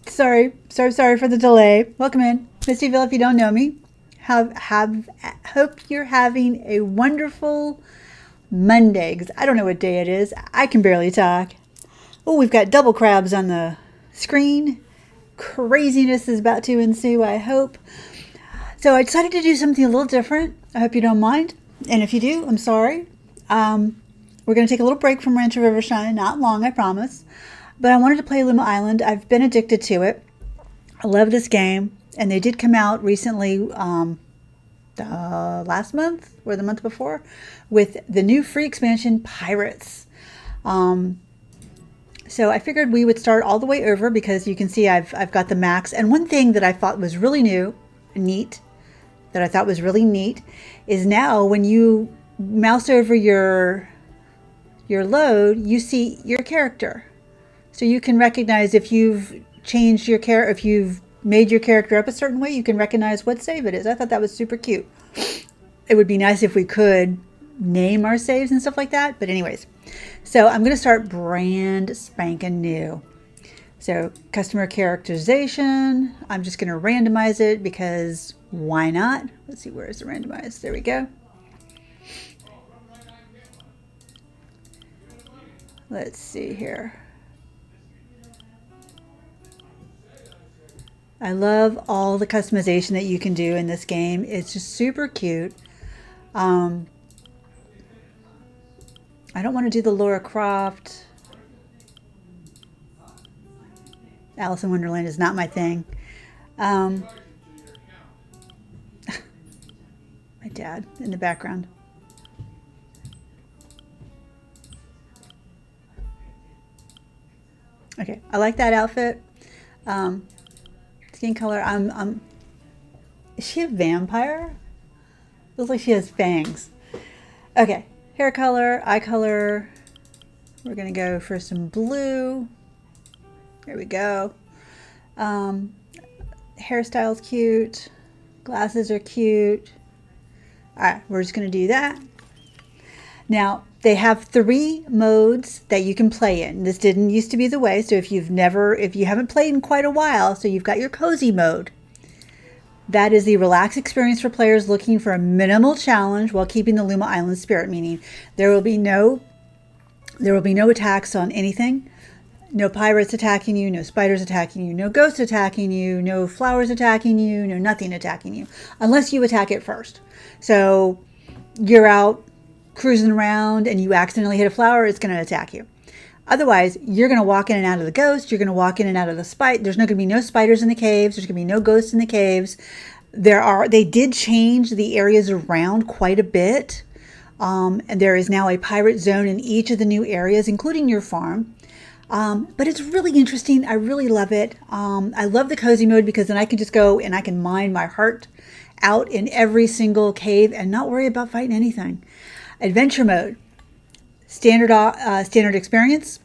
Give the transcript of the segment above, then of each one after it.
Sorry for the delay. Welcome in, Mistyville. If you don't know me, hope you're having a wonderful Monday. Because I don't know what day it is. I can barely talk. Oh, we've got double crabs on the screen. Craziness is about to ensue, I hope. So I decided to do something a little different. I hope you don't mind. And if you do, I'm sorry. We're going to take a little break from Rancho Rivershine. Not long, I promise. But I wanted to play Luma Island. I've been addicted to it. I love this game. And they did come out recently, last month or the month before, with the new free expansion, Pirates. So I figured we would start all the way over because you can see I've got the max. And one thing that I thought was really neat, is now when you mouse over your load, you see your character. So you can recognize if you've changed your character, if you've made your character up a certain way, you can recognize what save it is. I thought that was super cute. It would be nice if we could name our saves and stuff like that. But anyways, so I'm going to start brand spanking new. So customer characterization, I'm just going to randomize it because why not? Let's see, where is the randomize? There we go. Let's see here. I love all the customization that you can do in this game. It's just super cute. I don't want to do the Laura Croft. Alice in Wonderland is not my thing. My dad in the background. Okay, I like that outfit. Skin color, is she a vampire? Looks like she has fangs. Okay, hair color, eye color. We're gonna go for some blue. There we go. Hairstyle's cute. Glasses are cute. All right, we're just gonna do that. Now, they have 3 modes that you can play in. This didn't used to be the way, so if you haven't played in quite a while, so you've got your cozy mode. That is the relaxed experience for players looking for a minimal challenge while keeping the Luma Island spirit, meaning there will be no attacks on anything. No pirates attacking you, no spiders attacking you, no ghosts attacking you, no flowers attacking you, no nothing attacking you, unless you attack it first. So you're out cruising around and you accidentally hit a flower, it's going to attack you. Otherwise, you're going to walk in and out of the ghost. You're going to walk in and out of the spider. There's not going to be no spiders in the caves. There's going to be no ghosts in the caves. They did change the areas around quite a bit. And there is now a pirate zone in each of the new areas, including your farm. But it's really interesting. I really love it. I love the cozy mode because then I can just go and I can mine my heart out in every single cave and not worry about fighting anything. Adventure mode, standard experience.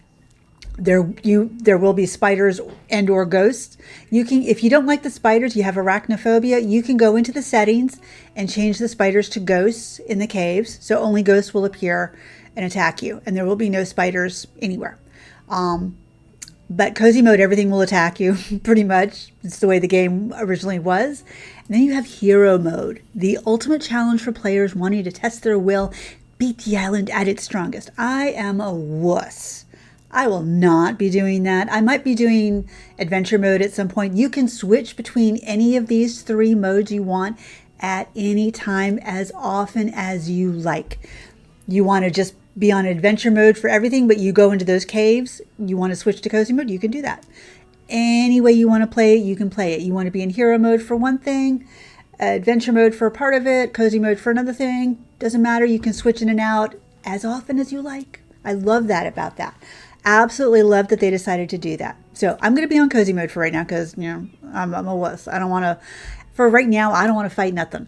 There will be spiders and or ghosts. If you don't like the spiders, you have arachnophobia, you can go into the settings and change the spiders to ghosts in the caves. So only ghosts will appear and attack you, and there will be no spiders anywhere. But cozy mode, everything will attack you pretty much. It's the way the game originally was. And then you have hero mode, the ultimate challenge for players wanting to test their will, beat the island at its strongest. I am a wuss. I will not be doing that. I might be doing adventure mode at some point. You can switch between any of these 3 modes you want at any time, as often as you like. You want to just be on adventure mode for everything, but you go into those caves, you want to switch to cozy mode, you can do that. Any way you want to play it, you can play it. You want to be in hero mode for one thing, adventure mode for a part of it, cozy mode for another thing. Doesn't matter. You can switch in and out as often as you like. I love that about that. Absolutely love that they decided to do that. So I'm going to be on cozy mode for right now because, I'm a wuss. I don't want to, for right now, I don't want to fight nothing.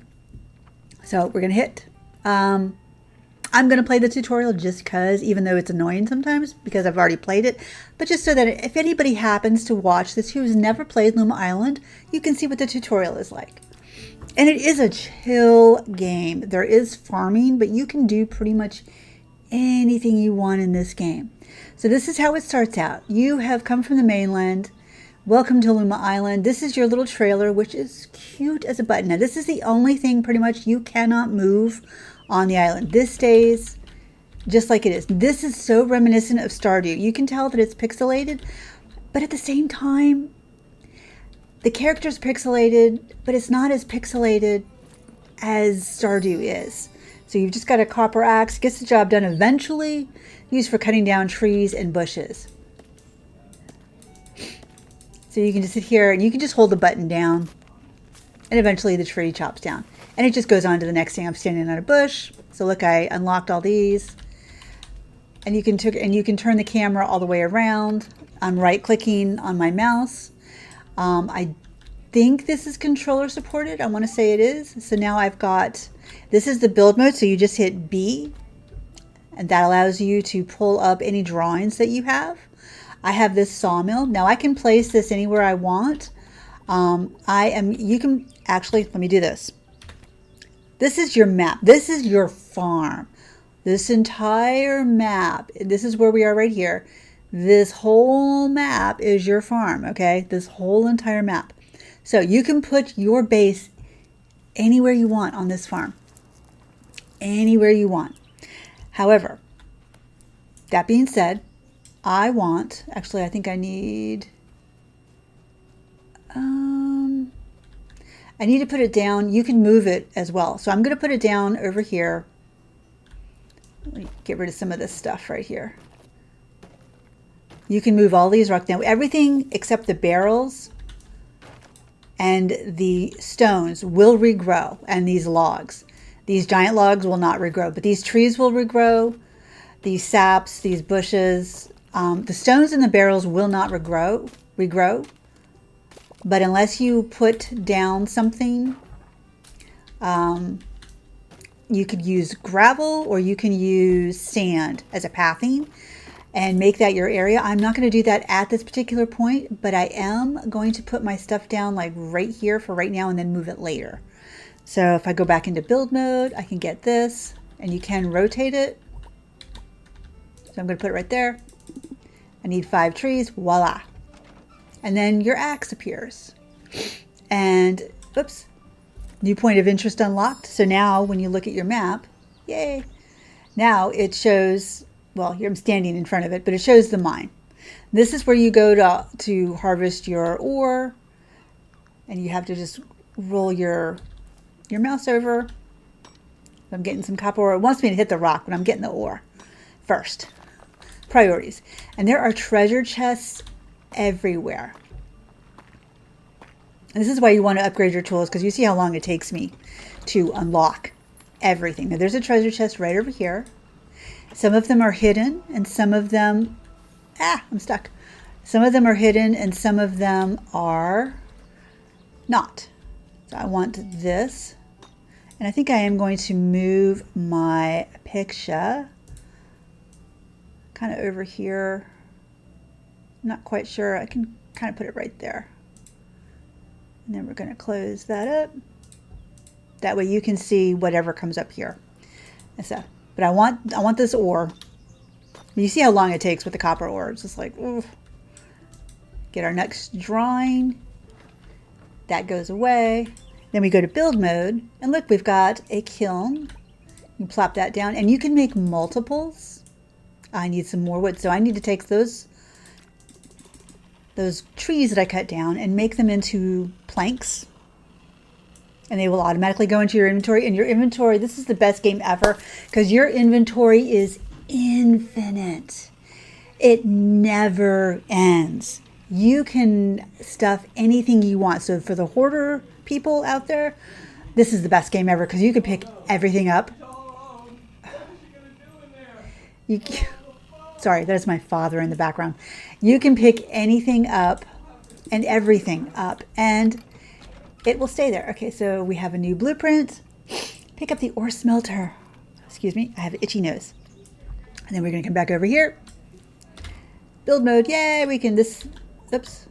So we're going to hit. I'm going to play the tutorial just because, even though it's annoying sometimes because I've already played it, but just so that if anybody happens to watch this who's never played Luma Island, you can see what the tutorial is like. And it is a chill game. There is farming, but you can do pretty much anything you want in this game. So this is how it starts out. You have come from the mainland. Welcome to Luma Island. This is your little trailer, which is cute as a button. Now, this is the only thing pretty much you cannot move on the island. This stays just like it is. This is so reminiscent of Stardew. You can tell that it's pixelated, but at the same time, the character's pixelated, but it's not as pixelated as Stardew is. So you've just got a copper axe, gets the job done eventually, used for cutting down trees and bushes. So you can just sit here and you can just hold the button down and eventually the tree chops down. And it just goes on to the next thing. I'm standing on a bush. So look, I unlocked all these. And you can turn the camera all the way around. I'm right clicking on my mouse. I think this is controller supported. I want to say it is. So now I've got, this is the build mode. So you just hit B and that allows you to pull up any drawings that you have. I have this sawmill. Now I can place this anywhere I want. You can actually, let me do this. This is your map. This is your farm. This entire map, this is where we are right here. This whole map is your farm, okay? This whole entire map. So you can put your base anywhere you want on this farm. Anywhere you want. However, that being said, I think I need, I need to put it down. You can move it as well. So I'm going to put it down over here. Let me get rid of some of this stuff right here. You can move all these rocks. Now everything except the barrels and the stones will regrow, and these logs. These giant logs will not regrow, but these trees will regrow. These saps, these bushes, the stones and the barrels will not regrow. But unless you put down something, you could use gravel or you can use sand as a pathing and make that your area. I'm not going to do that at this particular point, but I am going to put my stuff down like right here for right now and then move it later. So if I go back into build mode, I can get this and you can rotate it. So I'm going to put it right there. I need 5 trees, voila. And then your axe appears. And, oops, new point of interest unlocked. So now when you look at your map, yay, now it shows, well, here I'm standing in front of it, but it shows the mine. This is where you go to harvest your ore, and you have to just roll your mouse over. I'm getting some copper ore. It wants me to hit the rock, but I'm getting the ore first. Priorities. And there are treasure chests everywhere. And this is why you want to upgrade your tools, because you see how long it takes me to unlock everything. Now there's a treasure chest right over here. Some of them are hidden and some of them, I'm stuck. Some of them are hidden and some of them are not. So I want this. And I think I am going to move my picture kind of over here. I'm not quite sure. I can kind of put it right there. And then we're going to close that up. That way you can see whatever comes up here. And so, but I want this ore. You see how long it takes with the copper ore. It's just like, oof. Get our next drawing. That goes away. Then we go to build mode. And look, we've got a kiln. You plop that down. And you can make multiples. I need some more wood. So I need to take those trees that I cut down and make them into planks. And they will automatically go into your inventory. And your inventory, this is the best game ever because your inventory is infinite. It never ends. You can stuff anything you want. So for the hoarder people out there, this is the best game ever because you can pick everything up. Sorry, that's my father in the background. You can pick anything up and everything up and it will stay there. Okay, so we have a new blueprint. Pick up the ore smelter. Excuse me, I have an itchy nose. And then we're gonna come back over here. Build mode, yay, we can oops.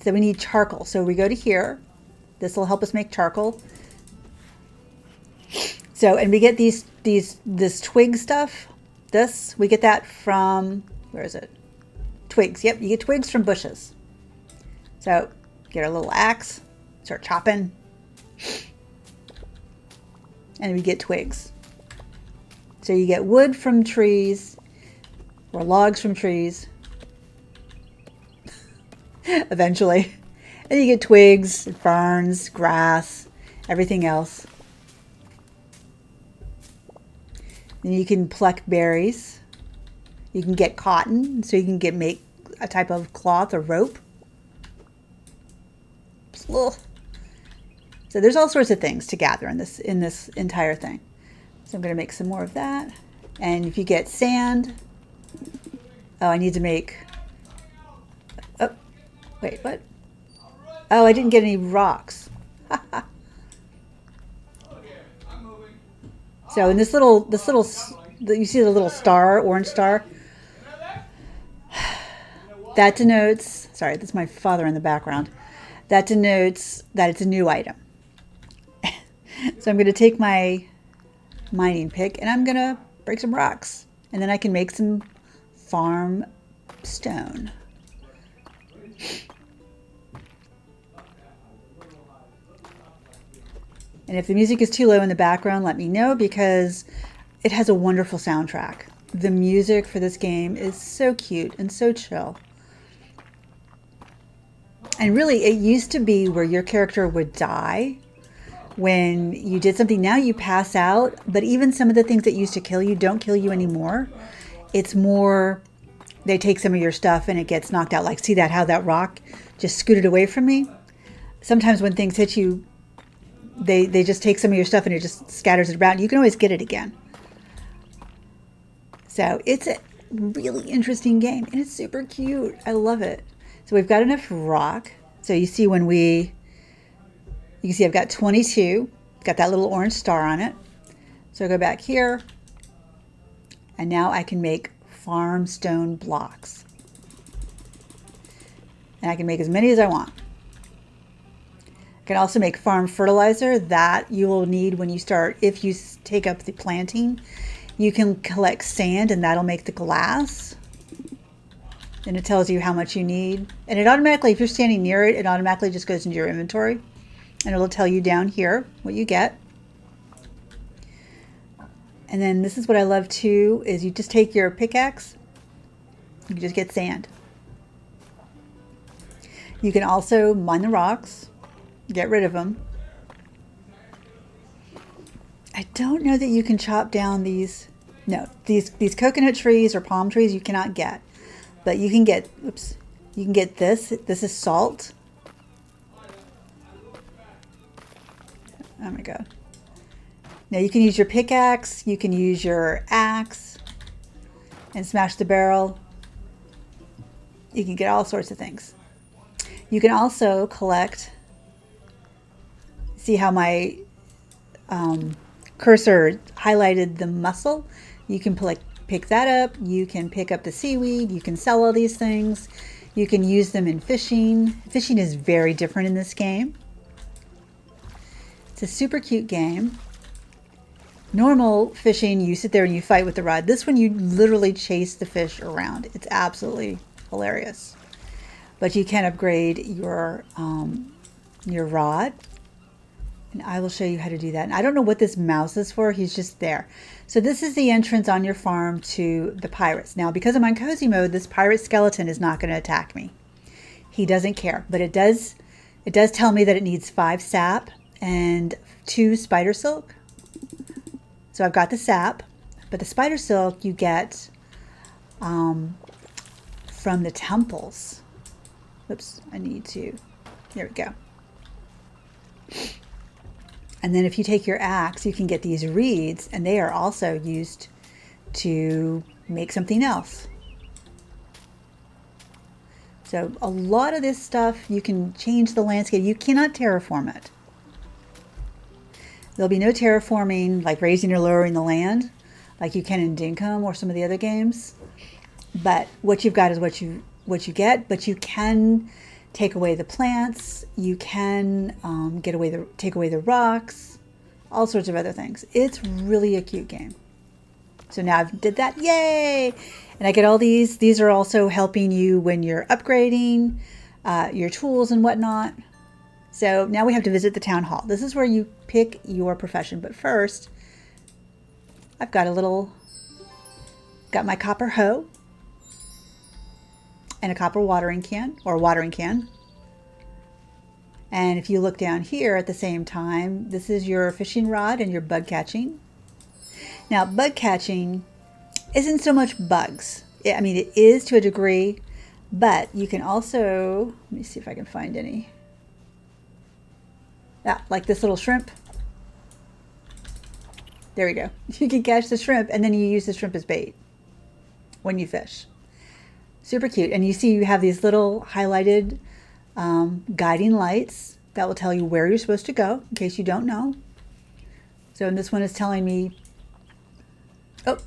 So we need charcoal. So we go to here. This will help us make charcoal. So, and we get this twig stuff. We get that from, where is it? Twigs. Yep, you get twigs from bushes. So, get our little axe, start chopping, and we get twigs. So you get wood from trees, or logs from trees, eventually. And you get twigs, ferns, grass, everything else. Then you can pluck berries. You can get cotton, so you can make a type of cloth or rope. Ugh. So there's all sorts of things to gather in this entire thing. So I'm going to make some more of that. And if you get sand, oh, I need to make, oh, wait, what? Oh, I didn't get any rocks. So in this little, you see the little star, orange star? That denotes, sorry, that's my father in the background. That denotes that it's a new item. So I'm going to take my mining pick and I'm going to break some rocks. And then I can make some farm stone. And if the music is too low in the background, let me know, because it has a wonderful soundtrack. The music for this game is so cute and so chill. And really, it used to be where your character would die when you did something. Now you pass out, but even some of the things that used to kill you don't kill you anymore. It's more, they take some of your stuff and it gets knocked out. Like, see that, how that rock just scooted away from me? Sometimes when things hit you, they just take some of your stuff and it just scatters it around. You can always get it again. So it's a really interesting game and it's super cute. I love it. So we've got enough rock. So you see when you can see I've got 22. Got that little orange star on it. So I go back here and now I can make farm stone blocks. And I can make as many as I want. I can also make farm fertilizer that you will need when you start, if you take up the planting. You can collect sand and that'll make the glass. And it tells you how much you need. And it automatically, if you're standing near it, it automatically just goes into your inventory. And it'll tell you down here what you get. And then this is what I love too, is you just take your pickaxe. You just get sand. You can also mine the rocks. Get rid of them. I don't know that you can chop down these. No, these coconut trees or palm trees you cannot get. But you can get, oops, you can get this. This is salt. Oh my God. Now you can use your pickaxe. You can use your axe and smash the barrel. You can get all sorts of things. You can also collect. See how my cursor highlighted the mussel? You can pick that up. You can pick up the seaweed. You can sell all these things. You can use them in fishing. Fishing is very different in this game. It's a super cute game. Normal fishing, you sit there and you fight with the rod. This one, you literally chase the fish around. It's absolutely hilarious. But you can upgrade your rod. And I will show you how to do that. And I don't know what this mouse is for. He's just there. So this is the entrance on your farm to the pirates. Now, because I'm on cozy mode, this pirate skeleton is not going to attack me. He doesn't care. But it does tell me that it needs 5 sap and 2 spider silk. So I've got the sap. But the spider silk you get from the temples. Oops, I need to. There we go. And then if you take your axe, you can get these reeds, and they are also used to make something else. So a lot of this stuff, you can change the landscape. You cannot terraform it. There'll be no terraforming, like raising or lowering the land, like you can in Dinkum or some of the other games. But what you've got is what you get, but you can take away the plants, you can take away the rocks, all sorts of other things. It's really a cute game. So now I've did that, yay! And I get all these. These are also helping you when you're upgrading your tools and whatnot. So now we have to visit the town hall. This is where you pick your profession. But first, I've got got my copper hoe and a copper watering can, or watering can. And if you look down here at the same time, this is your fishing rod and your bug catching. Now, bug catching isn't so much bugs. I mean, it is to a degree, but you can also, let me see if I can find any. Yeah, like this little shrimp. There we go. You can catch the shrimp and then you use the shrimp as bait when you fish. Super cute. And you see you have these little highlighted guiding lights that will tell you where you're supposed to go in case you don't know. So in this one is telling me, oh,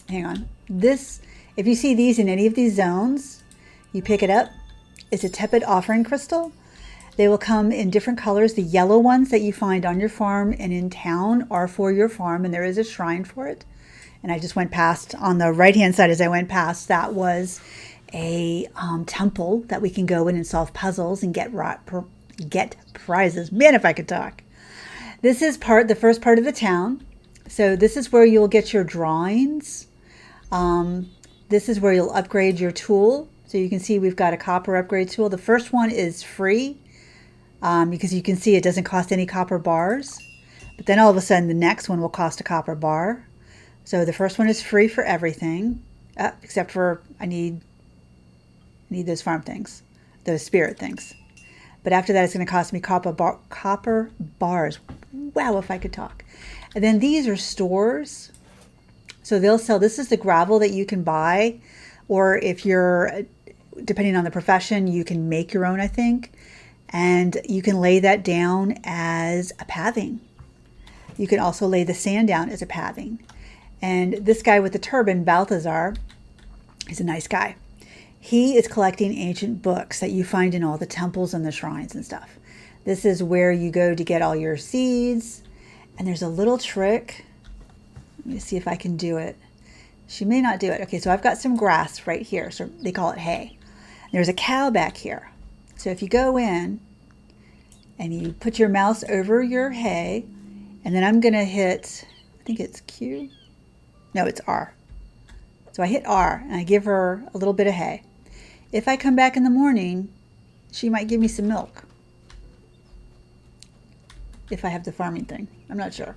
hang on. This, if you see these in any of these zones, you pick it up. It's a tepid offering crystal. They will come in different colors. The yellow ones that you find on your farm and in town are for your farm, and there is a shrine for it. And I just went past, on the right-hand side as I went past, that was a temple that we can go in and solve puzzles and get prizes. Man, if I could talk. This is the first part of the town. So this is where you'll get your drawings. This is where you'll upgrade your tool. So you can see we've got a copper upgrade tool. The first one is free because you can see it doesn't cost any copper bars. But then all of a sudden the next one will cost a copper bar. So the first one is free for everything, except for I need those farm things, those spirit things. But after that, it's going to cost me copper bars. Wow, if I could talk. And then these are stores. So they'll sell, this is the gravel that you can buy, or if you're, depending on the profession, you can make your own, I think. And you can lay that down as a pathing. You can also lay the sand down as a pathing. And this guy with the turban, Balthazar, he's a nice guy. He is collecting ancient books that you find in all the temples and the shrines and stuff. This is where you go to get all your seeds. And there's a little trick. Let me see if I can do it. She may not do it. Okay, so I've got some grass right here. So they call it hay. There's a cow back here. So if you go in and you put your mouse over your hay, and then I'm going to hit, I think it's Q. No, it's R. So I hit R and I give her a little bit of hay. If I come back in the morning, she might give me some milk. If I have the farming thing. I'm not sure.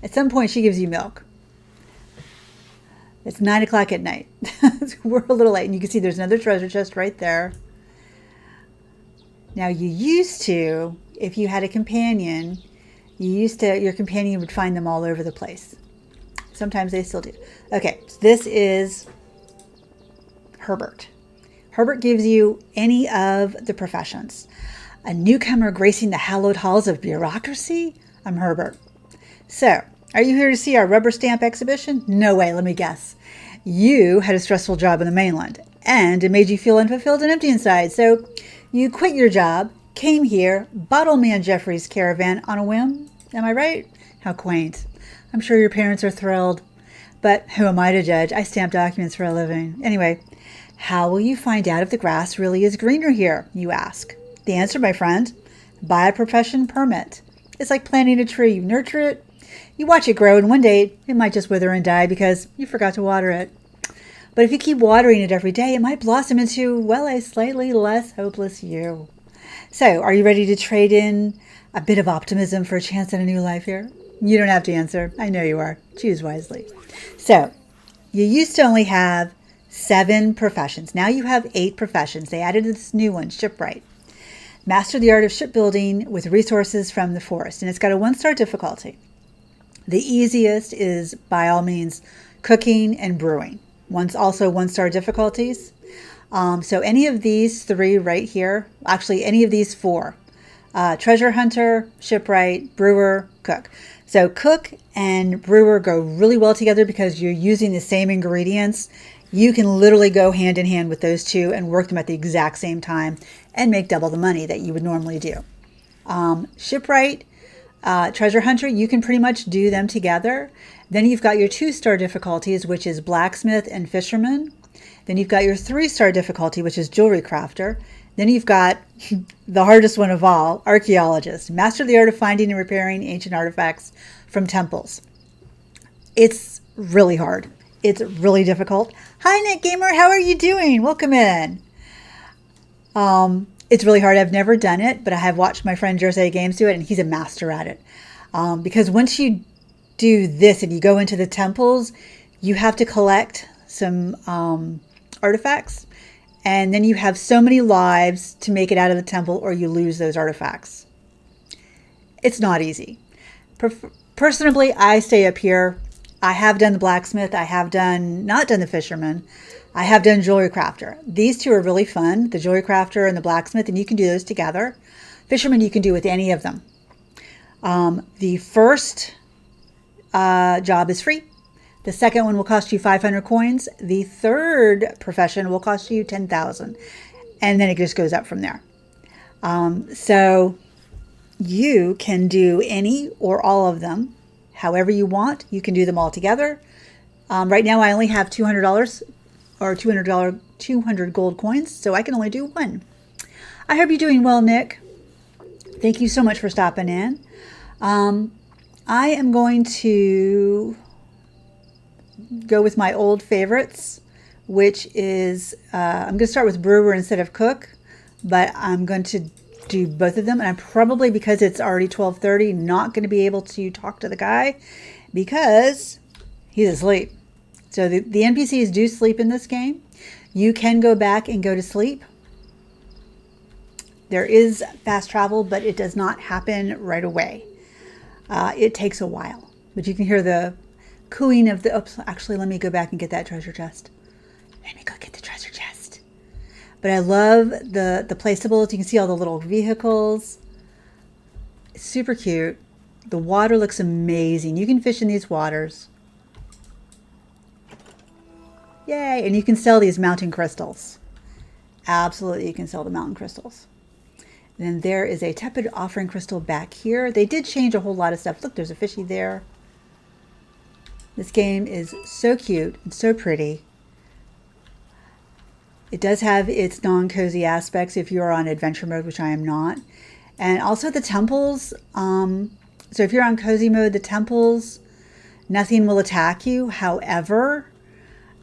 At some point, she gives you milk. It's 9 o'clock at night. We're a little late. And you can see there's another treasure chest right there. Now, you used to, if you had a companion, your companion would find them all over the place. Sometimes they still do. Okay, so this is Herbert. Herbert gives you any of the professions. A newcomer gracing the hallowed halls of bureaucracy? I'm Herbert. So, are you here to see our rubber stamp exhibition? No way, let me guess. You had a stressful job on the mainland, and it made you feel unfulfilled and empty inside. So, you quit your job, came here, bought old man Jeffrey's caravan on a whim. Am I right? How quaint. I'm sure your parents are thrilled. But who am I to judge? I stamp documents for a living. Anyway, how will you find out if the grass really is greener here, you ask? The answer, my friend, buy a profession permit. It's like planting a tree. You nurture it, you watch it grow, and one day it might just wither and die because you forgot to water it. But if you keep watering it every day, it might blossom into, well, a slightly less hopeless you. So, are you ready to trade in a bit of optimism for a chance at a new life here? You don't have to answer. I know you are. Choose wisely. So, you used to only have 7 professions. Now you have 8 professions. They added this new one, shipwright. Master the art of shipbuilding with resources from the forest. And it's got a 1-star difficulty. The easiest is, by all means, cooking and brewing. Also 1-star difficulties. So any of these 3 right here, actually any of these 4, treasure hunter, shipwright, brewer, cook. So cook and brewer go really well together because you're using the same ingredients. You can literally go hand in hand with those 2 and work them at the exact same time and make double the money that you would normally do. Shipwright, Treasure Hunter, you can pretty much do them together. Then you've got your 2-star difficulties, which is Blacksmith and Fisherman. Then you've got your 3-star difficulty, which is Jewelry Crafter. Then you've got the hardest one of all, Archaeologist. Master the art of finding and repairing ancient artifacts from temples. It's really hard. It's really difficult. Hi, Nick Gamer. How are you doing? Welcome in. It's really hard. I've never done it, but I have watched my friend Jose Games do it, and he's a master at it. Because once you do this and you go into the temples, you have to collect some artifacts, and then you have so many lives to make it out of the temple, or you lose those artifacts. It's not easy. Personally, I stay up here. I have done the Blacksmith. I have not done the Fisherman. I have done Jewelry Crafter. These two are really fun, the Jewelry Crafter and the Blacksmith, and you can do those together. Fisherman you can do with any of them. The first job is free. The second one will cost you 500 coins. The third profession will cost you 10,000. And then it just goes up from there. So you can do any or all of them however you want. You can do them all together. Right now I only have $200 or $200 gold coins, so I can only do one. I hope you're doing well, Nick. Thank you so much for stopping in. I am going to go with my old favorites, which is, I'm going to start with brewer instead of cook, but I'm going to do both of them. And I'm probably, because it's already 12:30, not going to be able to talk to the guy because he's asleep. So the NPCs do sleep in this game. You can go back and go to sleep. There is fast travel, but it does not happen right away. It takes a while, but you can hear the cooing of the, oops, actually, let me go back and get that treasure chest. Let me go get the treasure chest. But I love the placeables. You can see all the little vehicles. It's super cute. The water looks amazing. You can fish in these waters. Yay, and you can sell these mountain crystals. Absolutely, you can sell the mountain crystals. And then there is a tepid offering crystal back here. They did change a whole lot of stuff. Look, there's a fishy there. This game is so cute and so pretty. It does have its non-cozy aspects if you're on adventure mode, which I am not. And also the temples. So if you're on cozy mode, the temples, nothing will attack you. However,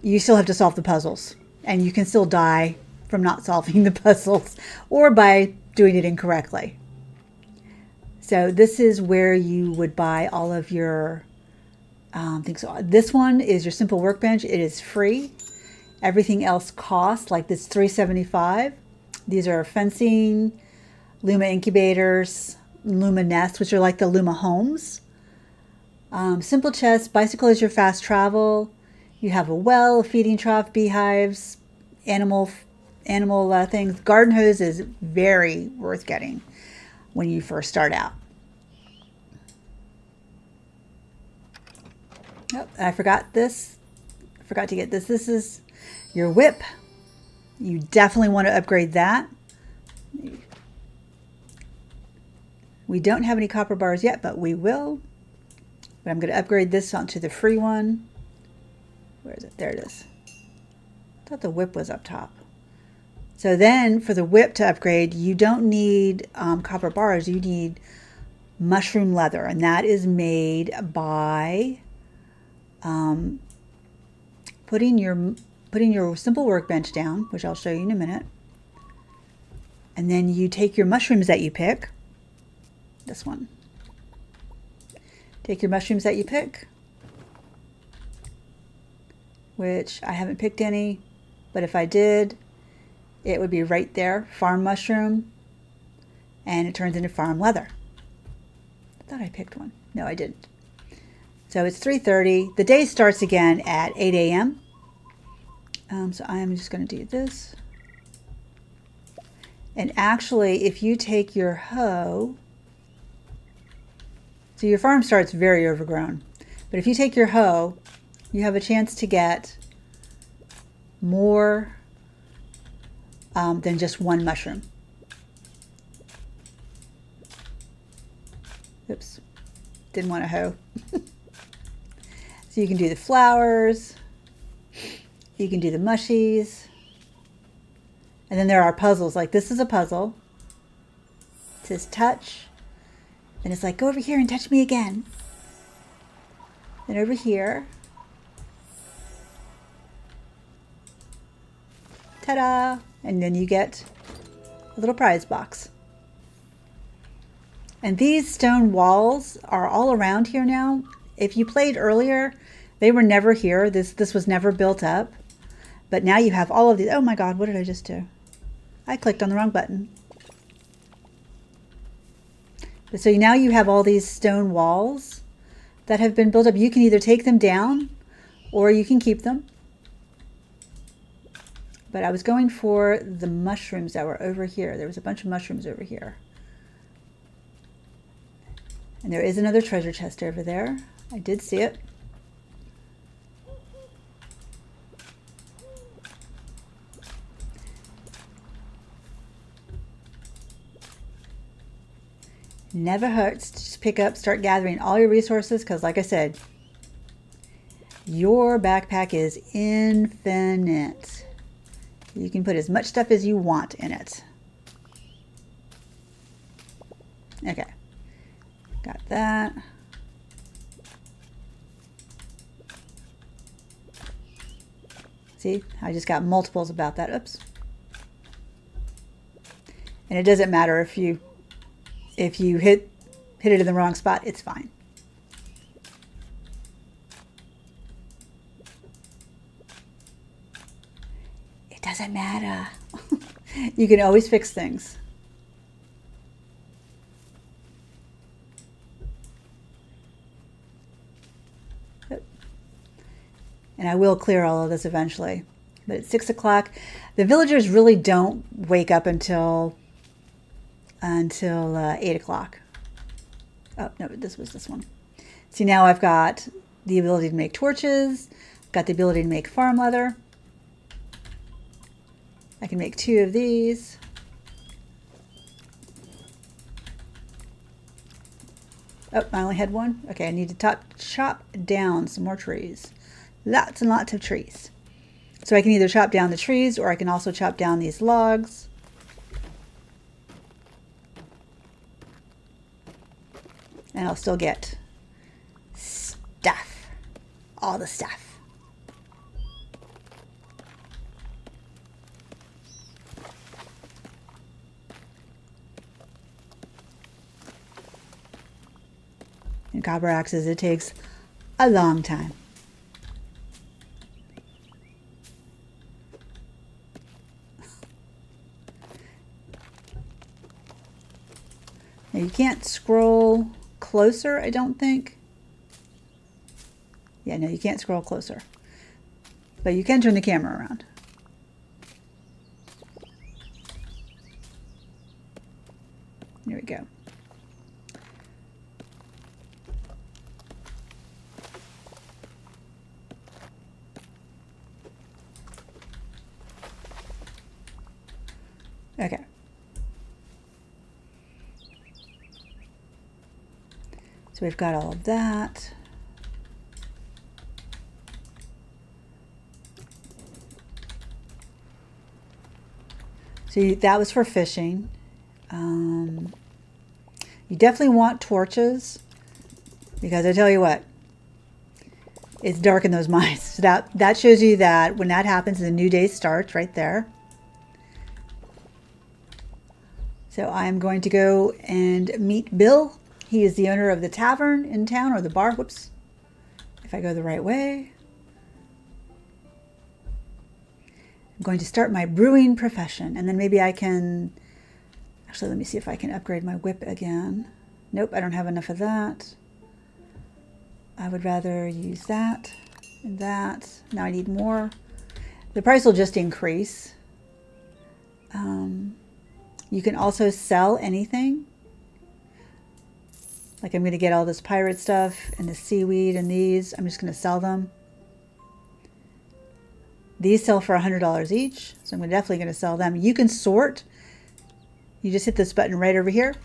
you still have to solve the puzzles. And you can still die from not solving the puzzles or by doing it incorrectly. So this is where you would buy all of your things. This one is your simple workbench. It is free. Everything else costs, like this $3.75. These are fencing, Luma incubators, Luma nests, which are like the Luma homes. Simple chest, bicycle is your fast travel. You have a well, a feeding trough, beehives, animal things. Garden hose is very worth getting when you first start out. Oh, I forgot this. I forgot to get this. This is your whip. You definitely want to upgrade that. We don't have any copper bars yet, but we will. But I'm going to upgrade this onto the free one. Where is it? There it is. I thought the whip was up top. So then for the whip to upgrade, you don't need copper bars. You need mushroom leather, and that is made by putting your simple workbench down, which I'll show you in a minute. And then you take your mushrooms that you pick. This one. Take your mushrooms that you pick, which I haven't picked any, but if I did, it would be right there, farm mushroom, and it turns into farm leather. I thought I picked one. No, I didn't. So it's 3:30. The day starts again at 8 a.m. So I'm just going to do this. And actually, if you take your hoe, so your farm starts very overgrown, but if you take your hoe, you have a chance to get more than just one mushroom. Oops. didn't want a hoe. So you can do the flowers. You can do the mushies. And then there are puzzles. Like this is a puzzle. It says touch. And it's like, go over here and touch me again. Then over here. Ta-da! And then you get a little prize box. And these stone walls are all around here now. If you played earlier, they were never here. This was never built up. But now you have all of these. Oh my God, what did I just do? I clicked on the wrong button. So now you have all these stone walls that have been built up. You can either take them down or you can keep them. But I was going for the mushrooms that were over here. There was a bunch of mushrooms over here. And there is another treasure chest over there. I did see it. Never hurts to just pick up, start gathering all your resources, because like I said, your backpack is infinite. You can put as much stuff as you want in it. Okay, got that. See, I just got multiples about that. Oops. And it doesn't matter if you hit it in the wrong spot, it's fine. It doesn't matter. You can always fix things. And I will clear all of this eventually. But it's 6 o'clock. The villagers really don't wake up until 8 o'clock. Oh, no, this was this one. See, now I've got the ability to make torches, got the ability to make farm leather. I can make 2 of these. Oh, I only had 1. Okay, I need to chop down some more trees. Lots and lots of trees. So I can either chop down the trees or I can also chop down these logs. And I'll still get stuff. All the stuff. And copper axes, it takes a long time. Now you can't scroll closer, I don't think. Yeah, no, you can't scroll closer. But you can turn the camera around. There we go. Okay. So we've got all of that. So that was for fishing. You definitely want torches because I tell you what, it's dark in those mines. So that shows you that when that happens, the new day starts right there. So I'm going to go and meet Bill. He is the owner of the tavern in town, or the bar. Whoops. If I go the right way. I'm going to start my brewing profession, and then maybe I can... Actually, let me see if I can upgrade my whip again. Nope, I don't have enough of that. I would rather use that and that. Now I need more. The price will just increase. You can also sell anything. Like I'm going to get all this pirate stuff and the seaweed and these. I'm just going to sell them. These sell for $100 each. So I'm definitely going to sell them. You can sort. You just hit this button right over here.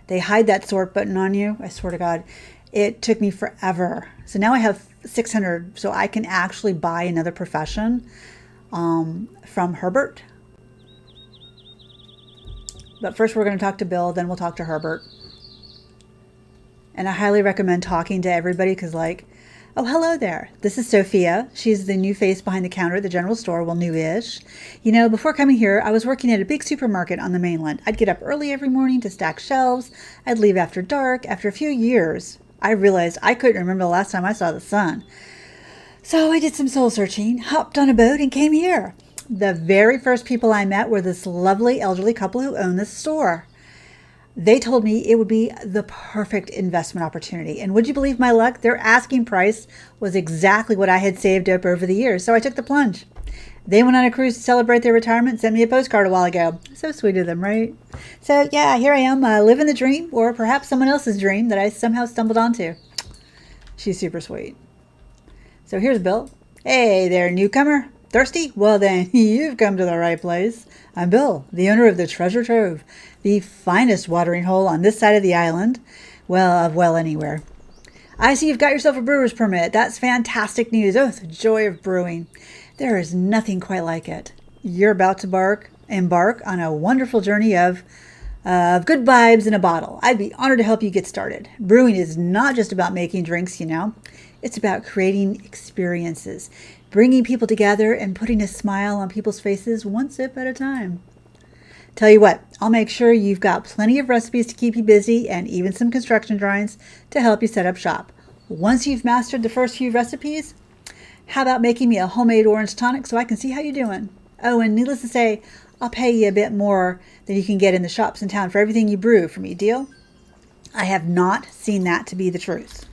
They hide that sort button on you. I swear to God, it took me forever. So now I have 600, so I can actually buy another profession from Herbert. But first we're going to talk to Bill, then we'll talk to Herbert. And I highly recommend talking to everybody because, like, oh, hello there. This is Sophia. She's the new face behind the counter at the general store. Well, new-ish. You know, before coming here, I was working at a big supermarket on the mainland. I'd get up early every morning to stack shelves. I'd leave after dark. After a few years, I realized I couldn't remember the last time I saw the sun. So I did some soul searching, hopped on a boat, and came here. The very first people I met were this lovely elderly couple who owned this store. They told me it would be the perfect investment opportunity. And would you believe my luck? Their asking price was exactly what I had saved up over the years. So I took the plunge. They went on a cruise to celebrate their retirement and sent me a postcard a while ago. So sweet of them, right? So yeah, here I am living the dream, or perhaps someone else's dream that I somehow stumbled onto. She's super sweet. So here's Bill. Hey there, newcomer. Thirsty? Well then, you've come to the right place. I'm Bill, the owner of the Treasure Trove, the finest watering hole on this side of the island. Well, anywhere. I see you've got yourself a brewer's permit. That's fantastic news. Oh, the joy of brewing. There is nothing quite like it. You're about to embark on a wonderful journey of good vibes in a bottle. I'd be honored to help you get started. Brewing is not just about making drinks, you know. It's about creating experiences, bringing people together and putting a smile on people's faces one sip at a time. Tell you what, I'll make sure you've got plenty of recipes to keep you busy and even some construction drawings to help you set up shop. Once you've mastered the first few recipes, how about making me a homemade orange tonic so I can see how you're doing? Oh, and needless to say, I'll pay you a bit more than you can get in the shops in town for everything you brew for me, deal? I have not seen that to be the truth.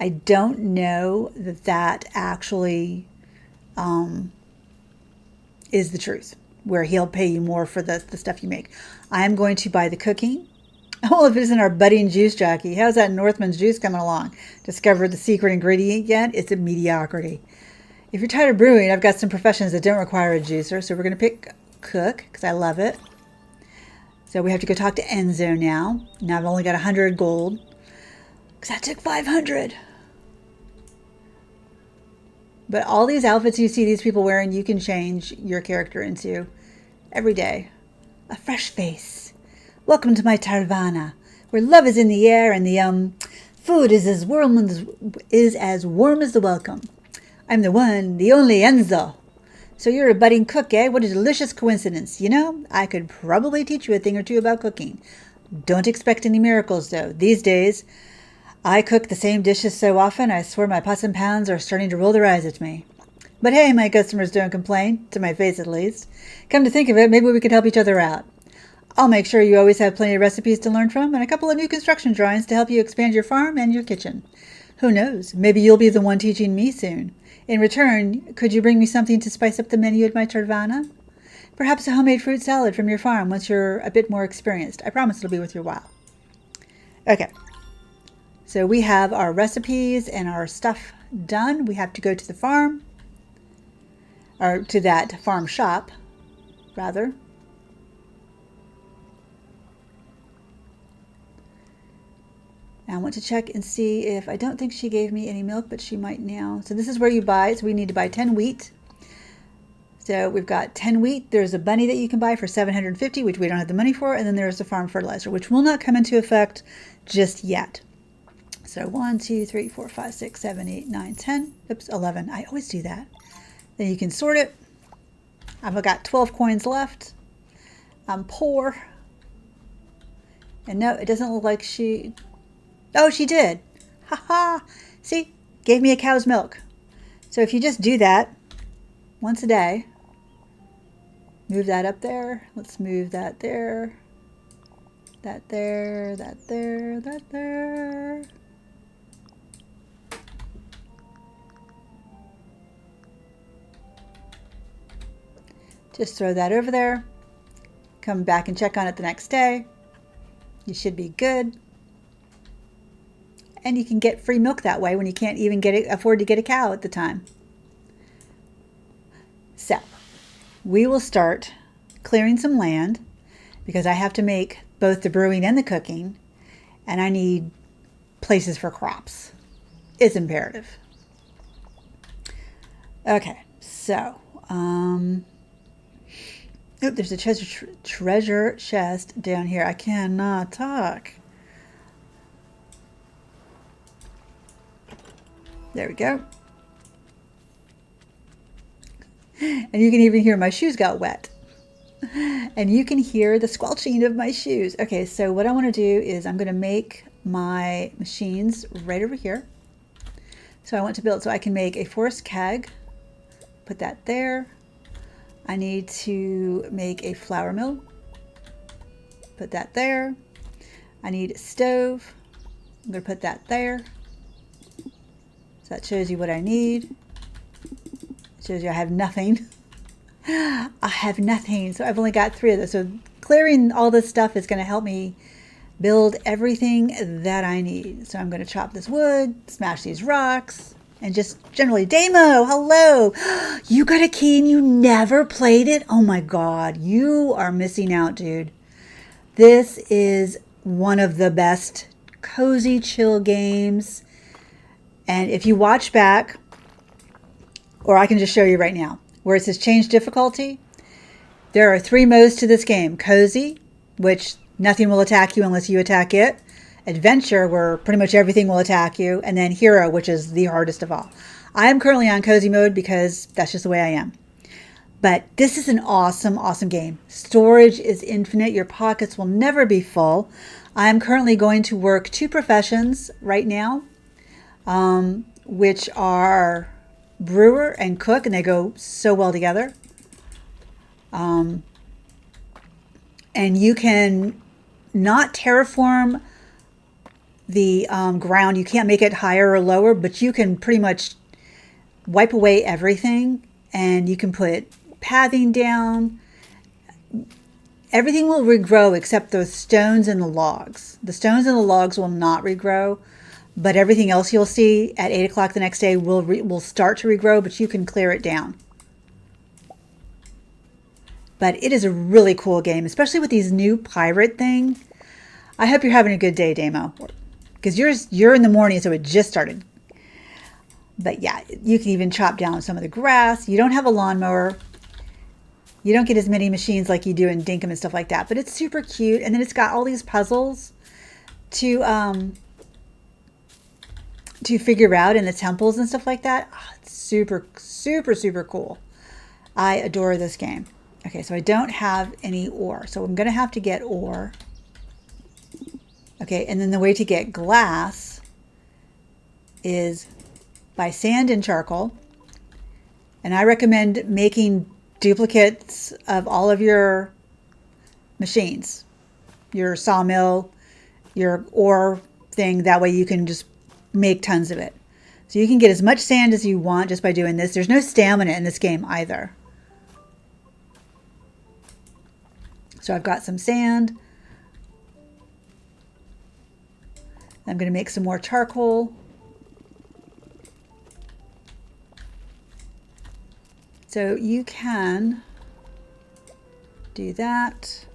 I don't know that actually is the truth, where he'll pay you more for the stuff you make. I am going to buy the cooking. Oh, if it isn't our budding juice jockey. How's that Northman's juice coming along? Discovered the secret ingredient yet? It's a mediocrity. If you're tired of brewing, I've got some professions that don't require a juicer, so we're going to pick cook, because I love it. So we have to go talk to Enzo now. Now I've only got 100 gold, because I took 500. But all these outfits you see these people wearing, you can change your character into every day. A fresh face. Welcome to my Tarvana, where love is in the air and the food is as warm as the welcome. I'm the one, the only Enzo. So you're a budding cook, eh? What a delicious coincidence. You know, I could probably teach you a thing or two about cooking. Don't expect any miracles, though. These days, I cook the same dishes so often, I swear my pots and pans are starting to roll their eyes at me. But hey, my customers don't complain, to my face at least. Come to think of it, maybe we could help each other out. I'll make sure you always have plenty of recipes to learn from and a couple of new construction drawings to help you expand your farm and your kitchen. Who knows, maybe you'll be the one teaching me soon. In return, could you bring me something to spice up the menu at my Tarvana? Perhaps a homemade fruit salad from your farm once you're a bit more experienced. I promise it'll be worth your while. Okay. So we have our recipes and our stuff done. We have to go to the farm, or to that farm shop, rather. Now I want to check and see if, I don't think she gave me any milk, but she might now. So this is where you buy, so we need to buy 10 wheat. So we've got 10 wheat. There's a bunny that you can buy for 750, which we don't have the money for. And then there's the farm fertilizer, which will not come into effect just yet. So 1, 2, 3, 4, 5, 6, 7, 8, 9, 10. Oops, 11. I always do that. Then you can sort it. I've got 12 coins left. I'm poor. And no, it doesn't look like she... Oh, she did. Ha ha. See, gave me a cow's milk. So if you just do that once a day, move that up there. Let's move that there. That there, that there, that there. Just throw that over there. Come back and check on it the next day. You should be good. And you can get free milk that way when you can't even afford to get a cow at the time. So, we will start clearing some land because I have to make both the brewing and the cooking, and I need places for crops. It's imperative. Okay, so, oh, there's a treasure chest down here. I cannot talk. There we go. And you can even hear my shoes got wet. And you can hear the squelching of my shoes. Okay, so what I want to do is I'm going to make my machines right over here. So I want to build, so I can make a forest keg. Put that there. I need to make a flour mill. Put that there. I need a stove. I'm going to put that there. So that shows you what I need. It shows you I have nothing. I have nothing. So I've only got 3 of those. So clearing all this stuff is going to help me build everything that I need. So I'm going to chop this wood, smash these rocks, and just generally, Damo, hello. You got a key and you never played it? Oh my God, you are missing out, dude. This is one of the best cozy chill games. And if you watch back, or I can just show you right now, where it says change difficulty, there are 3 modes to this game. Cozy, which nothing will attack you unless you attack it. Adventure, where pretty much everything will attack you. And then Hero, which is the hardest of all. I am currently on cozy mode because that's just the way I am. But this is an awesome, awesome game. Storage is infinite. Your pockets will never be full. I am currently going to work 2 professions right now, which are brewer and cook, and they go so well together. And you can not terraform the ground. You can't make it higher or lower, but you can pretty much wipe away everything, and you can put pathing down. Everything will regrow except the stones and the logs. The stones and the logs will not regrow, but everything else you'll see at 8 o'clock the next day will start to regrow, but you can clear it down. But it is a really cool game, especially with these new pirate thing. I hope you're having a good day, Damo, because you're in the morning, so it just started. But yeah, you can even chop down some of the grass. You don't have a lawnmower. You don't get as many machines like you do in Dinkum and stuff like that, but it's super cute. And then it's got all these puzzles to figure out in the temples and stuff like that. Oh, it's super, super, super cool. I adore this game. Okay, so I don't have any ore, so I'm going to have to get ore. Okay, and then the way to get glass is by sand and charcoal. And I recommend making duplicates of all of your machines, your sawmill, your ore thing. That way you can just make tons of it. So you can get as much sand as you want just by doing this. There's no stamina in this game either. So I've got some sand. I'm going to make some more charcoal. So you can do that.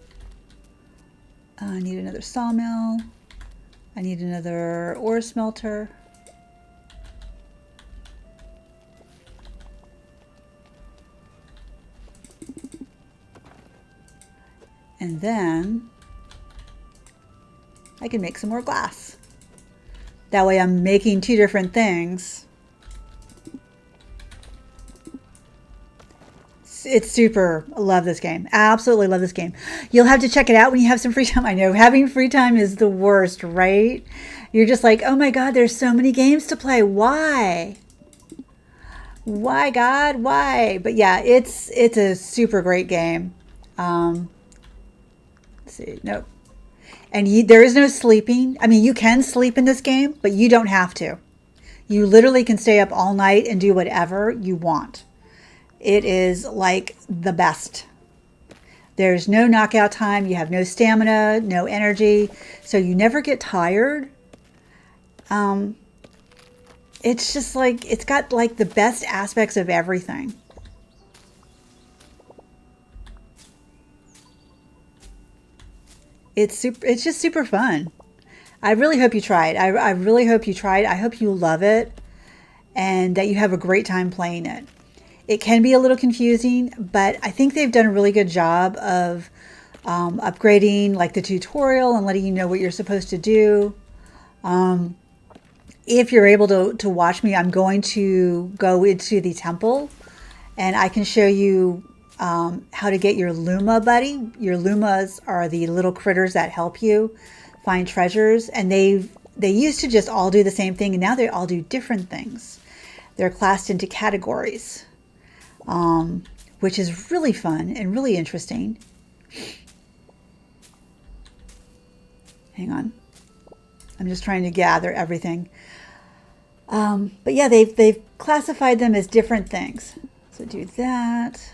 I need another sawmill. I need another ore smelter. And then I can make some more glass. That way I'm making 2 different things. It's super. I love this game. Absolutely love this game. You'll have to check it out when you have some free time. I know having free time is the worst, right? You're just like, oh my God, there's so many games to play. Why? Why, God? Why? But yeah, it's a super great game. Let's see. Nope. And there is no sleeping. I mean, you can sleep in this game, but you don't have to. You literally can stay up all night and do whatever you want. It is like the best. There's no knockout time. You have no stamina, no energy. So you never get tired. It's just like, it's got like the best aspects of everything. It's just super fun. I really hope you try it. I really hope you try it. I hope you love it and that you have a great time playing it. It can be a little confusing, but I think they've done a really good job of upgrading like the tutorial and letting you know what you're supposed to do. If you're able to watch me, I'm going to go into the temple and I can show you how to get your Luma buddy. Your Lumas are the little critters that help you find treasures, and they used to just all do the same thing, and now they all do different things. They're classed into categories, which is really fun and really interesting. Hang on. I'm just trying to gather everything. But yeah, they've classified them as different things. So do that.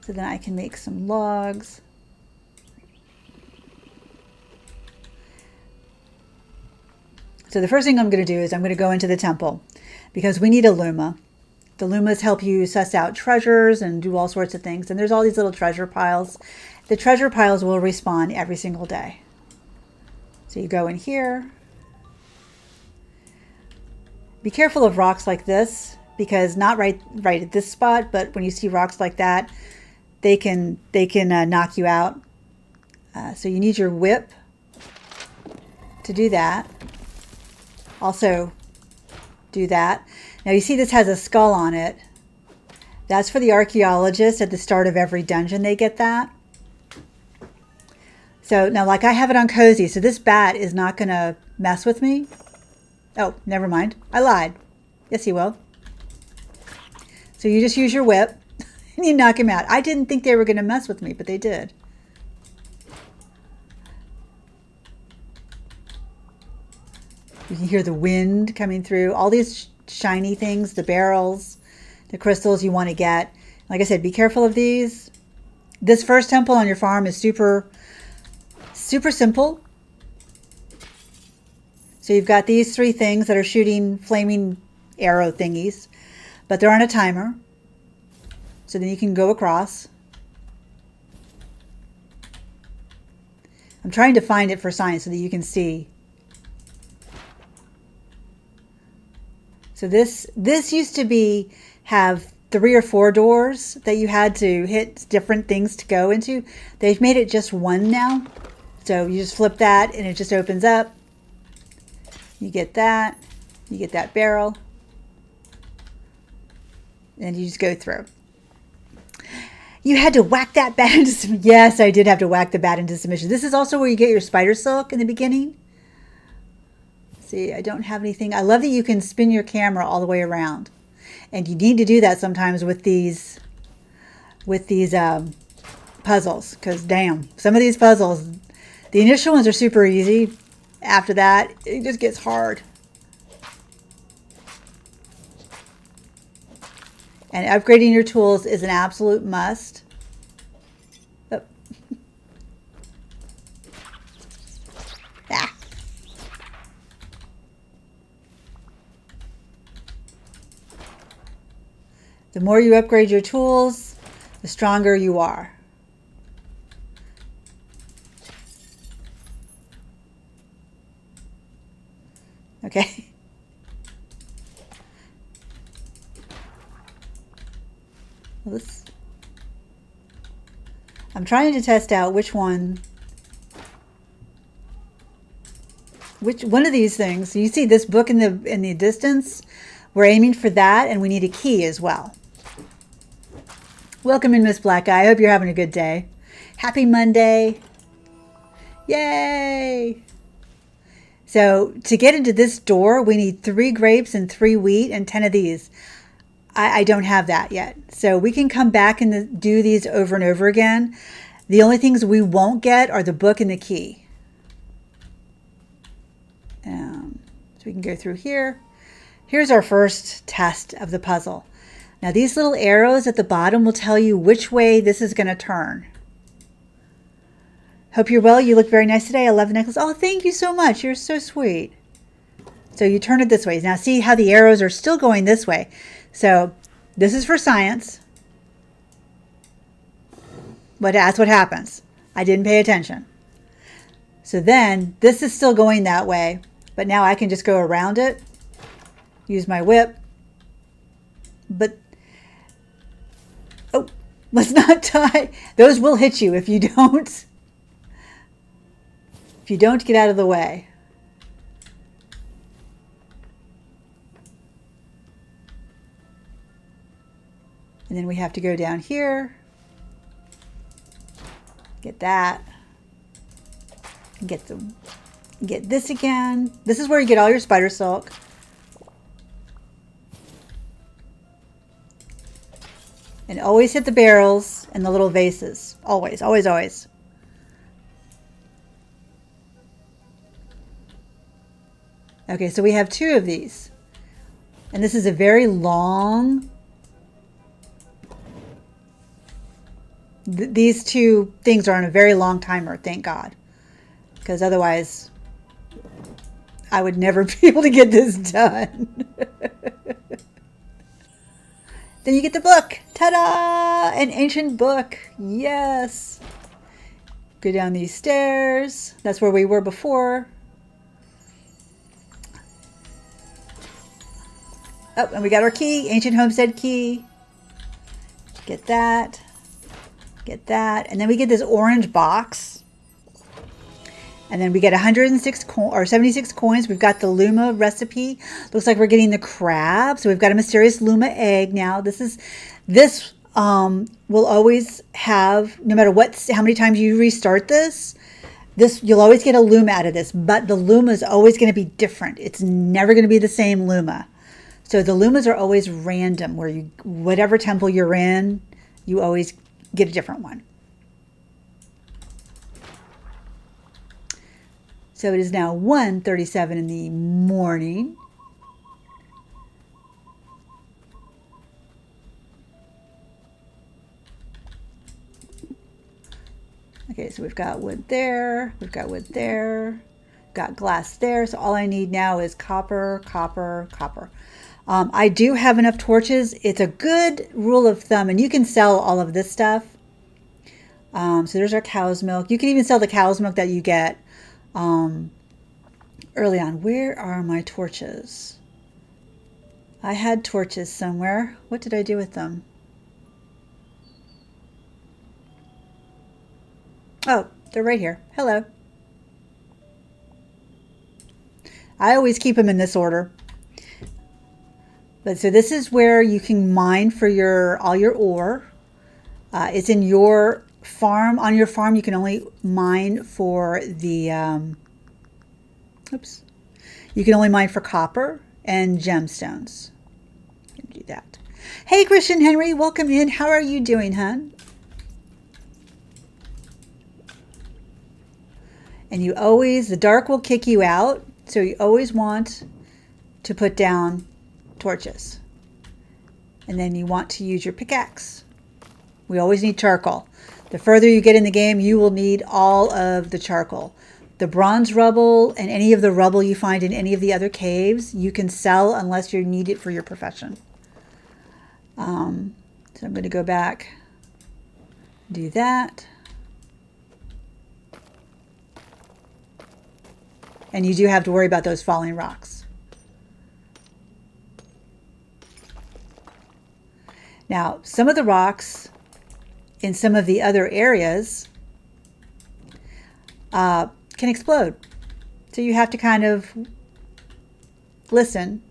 So then I can make some logs. So the first thing I'm going to do is I'm going to go into the temple because we need a Luma. The Lumas help you suss out treasures and do all sorts of things. And there's all these little treasure piles. The treasure piles will respawn every single day. So you go in here. Be careful of rocks like this because not right at this spot, but when you see rocks like that, they can knock you out. So you need your whip to do that. Also do that. Now you see this has a skull on it. That's for the archaeologist at the start of every dungeon. They get that. So now like I have it on cozy, so this bat is not going to mess with me. Oh, never mind. I lied. Yes, he will. So you just use your whip and you knock him out. I didn't think they were going to mess with me, but they did. You can hear the wind coming through. All these shiny things, the barrels, the crystals you want to get. Like I said, be careful of these. This first temple on your farm is super simple. So you've got these three things that are shooting flaming arrow thingies, but they're on a timer. So then you can go across. I'm trying to find it for science so that you can see. So this used to have 3 or 4 doors that you had to hit different things to go into. They've made it just one now. So you just flip that and it just opens up. You get that barrel, and you just go through. You had to whack that bat into submission. Yes, I did have to whack the bat into submission. This is also where you get your spider silk in the beginning. See, I don't have anything. I love that you can spin your camera all the way around. And you need to do that sometimes with these puzzles, because damn, some of these puzzles, the initial ones are super easy. After that, it just gets hard. And upgrading your tools is an absolute must. Oh. Ah. The more you upgrade your tools, the stronger you are. Okay. Well, I'm trying to test out which one of these things. You see this book in the distance? We're aiming for that, and we need a key as well. Welcome in, Miss Black Eye. I hope you're having a good day. Happy Monday. Yay! So to get into this door, we need 3 grapes and 3 wheat and 10 of these. I don't have that yet. So we can come back and do these over and over again. The only things we won't get are the book and the key. So we can go through here. Here's our first test of the puzzle. Now these little arrows at the bottom will tell you which way this is going to turn. Hope you're well. You look very nice today. I love the necklace. Oh, thank you so much. You're so sweet. So you turn it this way. Now see how the arrows are still going this way. So this is for science. But that's what happens. I didn't pay attention. So then this is still going that way, but now I can just go around it, use my whip. But, oh, let's not tie. Those will hit you if you don't get out of the way. And then we have to go down here, get that, and get this again. This is where you get all your spider silk. And always hit the barrels and the little vases. Always, always, always. Okay, so we have 2 of these. And this is a very long... These 2 things are on a very long timer, thank God. Because otherwise, I would never be able to get this done. Then you get the book. Ta-da! An ancient book. Yes. Go down these stairs. That's where we were before. Oh, and we got our key. Ancient homestead key. Get that. Get that. And then we get this orange box. And then we get 76 coins. We've got the Luma recipe. Looks like we're getting the crab. So we've got a mysterious Luma egg now. This will always have, no matter how many times you restart this, you'll always get a Luma out of this. But the Luma is always going to be different. It's never going to be the same Luma. So the Lumas are always random, where whatever temple you're in, you always get a different one. So it is now 1:37 in the morning. Okay, so we've got wood there, we've got wood there, got glass there. So all I need now is copper, copper, copper. I do have enough torches. It's a good rule of thumb, and you can sell all of this stuff. So there's our cow's milk. You can even sell the cow's milk that you get early on. Where are my torches? I had torches somewhere. What did I do with them? Oh, they're right here. Hello. I always keep them in this order. But so this is where you can mine for all your ore. It's in your farm. On your farm, you can only mine for the, you can only mine for copper and gemstones. You can do that. Hey, Christian Henry, welcome in. How are you doing, hon? And you always, the dark will kick you out. So you always want to put down torches. And then you want to use your pickaxe. We always need charcoal. The further you get in the game, you will need all of the charcoal. The bronze rubble and any of the rubble you find in any of the other caves, you can sell unless you need it for your profession. So I'm going to go back, do that. And you do have to worry about those falling rocks. Now, some of the rocks in some of the other areas can explode. So you have to kind of listen.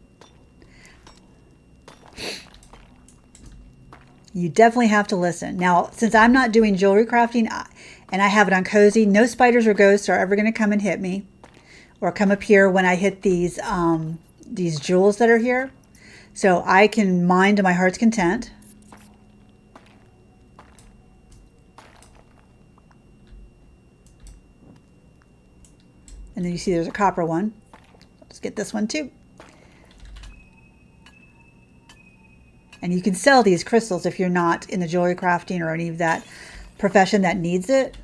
You definitely have to listen. Now, since I'm not doing jewelry crafting and I have it on cozy, no spiders or ghosts are ever going to come and hit me or come up here when I hit these jewels that are here. So I can mine to my heart's content. And then you see there's a copper one. Let's get this one too. And you can sell these crystals if you're not in the jewelry crafting or any of that profession that needs it.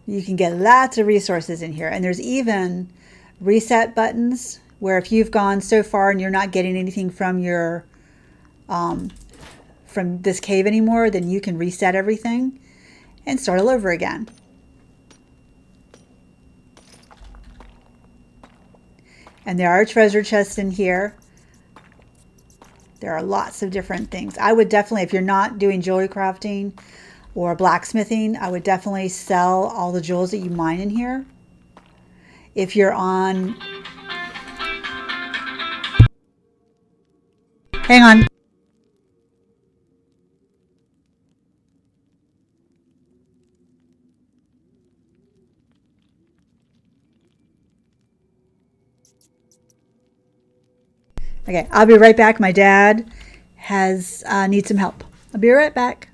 You can get lots of resources in here. And there's even reset buttons where if you've gone so far and you're not getting anything from your from this cave anymore, then you can reset everything and start all over again. And there are treasure chests in here. There are lots of different things. I would definitely, if you're not doing jewelry crafting or blacksmithing, I would definitely sell all the jewels that you mine in here. If you're on... Hang on. Okay, I'll be right back. My dad needs some help. I'll be right back.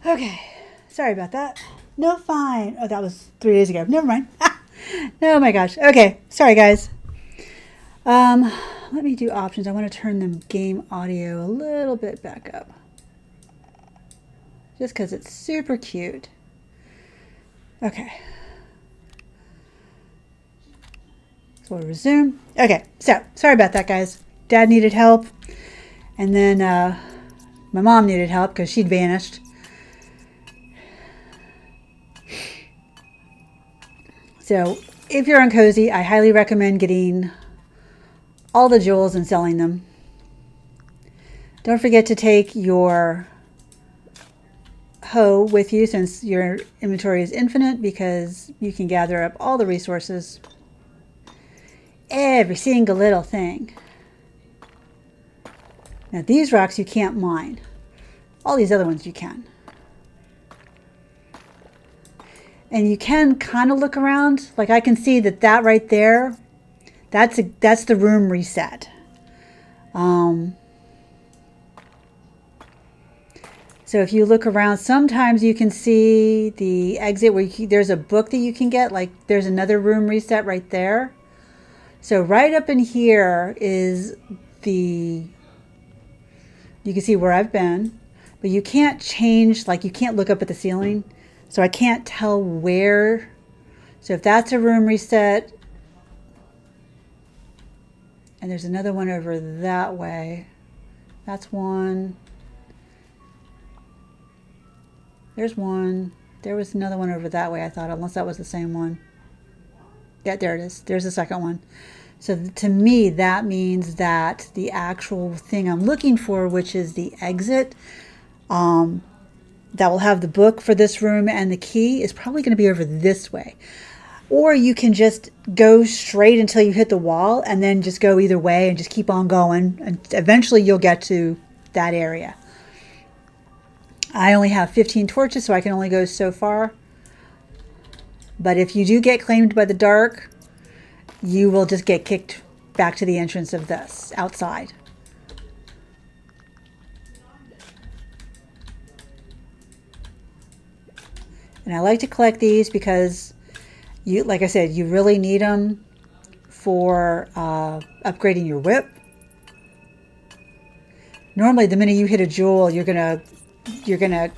Okay, sorry about that. No, fine. Oh, that was 3 days ago. Never mind. Oh my gosh. Okay, sorry guys. Let me do options. I want to turn the game audio a little bit back up. Just because it's super cute. Okay. So we'll resume. Okay, so sorry about that, guys. Dad needed help. And then my mom needed help because she'd vanished. So if you're on Cozy, I highly recommend getting all the jewels and selling them. Don't forget to take your hoe with you since your inventory is infinite, because you can gather up all the resources. Every single little thing. Now these rocks you can't mine. All these other ones you can. And you can kind of look around. Like I can see that right there, that's the room reset. So if you look around, sometimes you can see the exit where there's a book that you can get. Like there's another room reset right there. So right up in here is you can see where I've been, but you can't change, like you can't look up at the ceiling. So I can't tell where. So if that's a room reset, and there's another one over that way. That's one. There's one. There was another one over that way, I thought, unless that was the same one. Yeah, there it is. There's the second one. So to me, that means that the actual thing I'm looking for, which is the exit, that will have the book for this room and the key, is probably going to be over this way. Or you can just go straight until you hit the wall and then just go either way and just keep on going. And eventually you'll get to that area. I only have 15 torches, so I can only go so far. But if you do get claimed by the dark, you will just get kicked back to the entrance of this outside. And I like to collect these because, like I said, you really need them for upgrading your whip. Normally, the minute you hit a jewel, you're gonna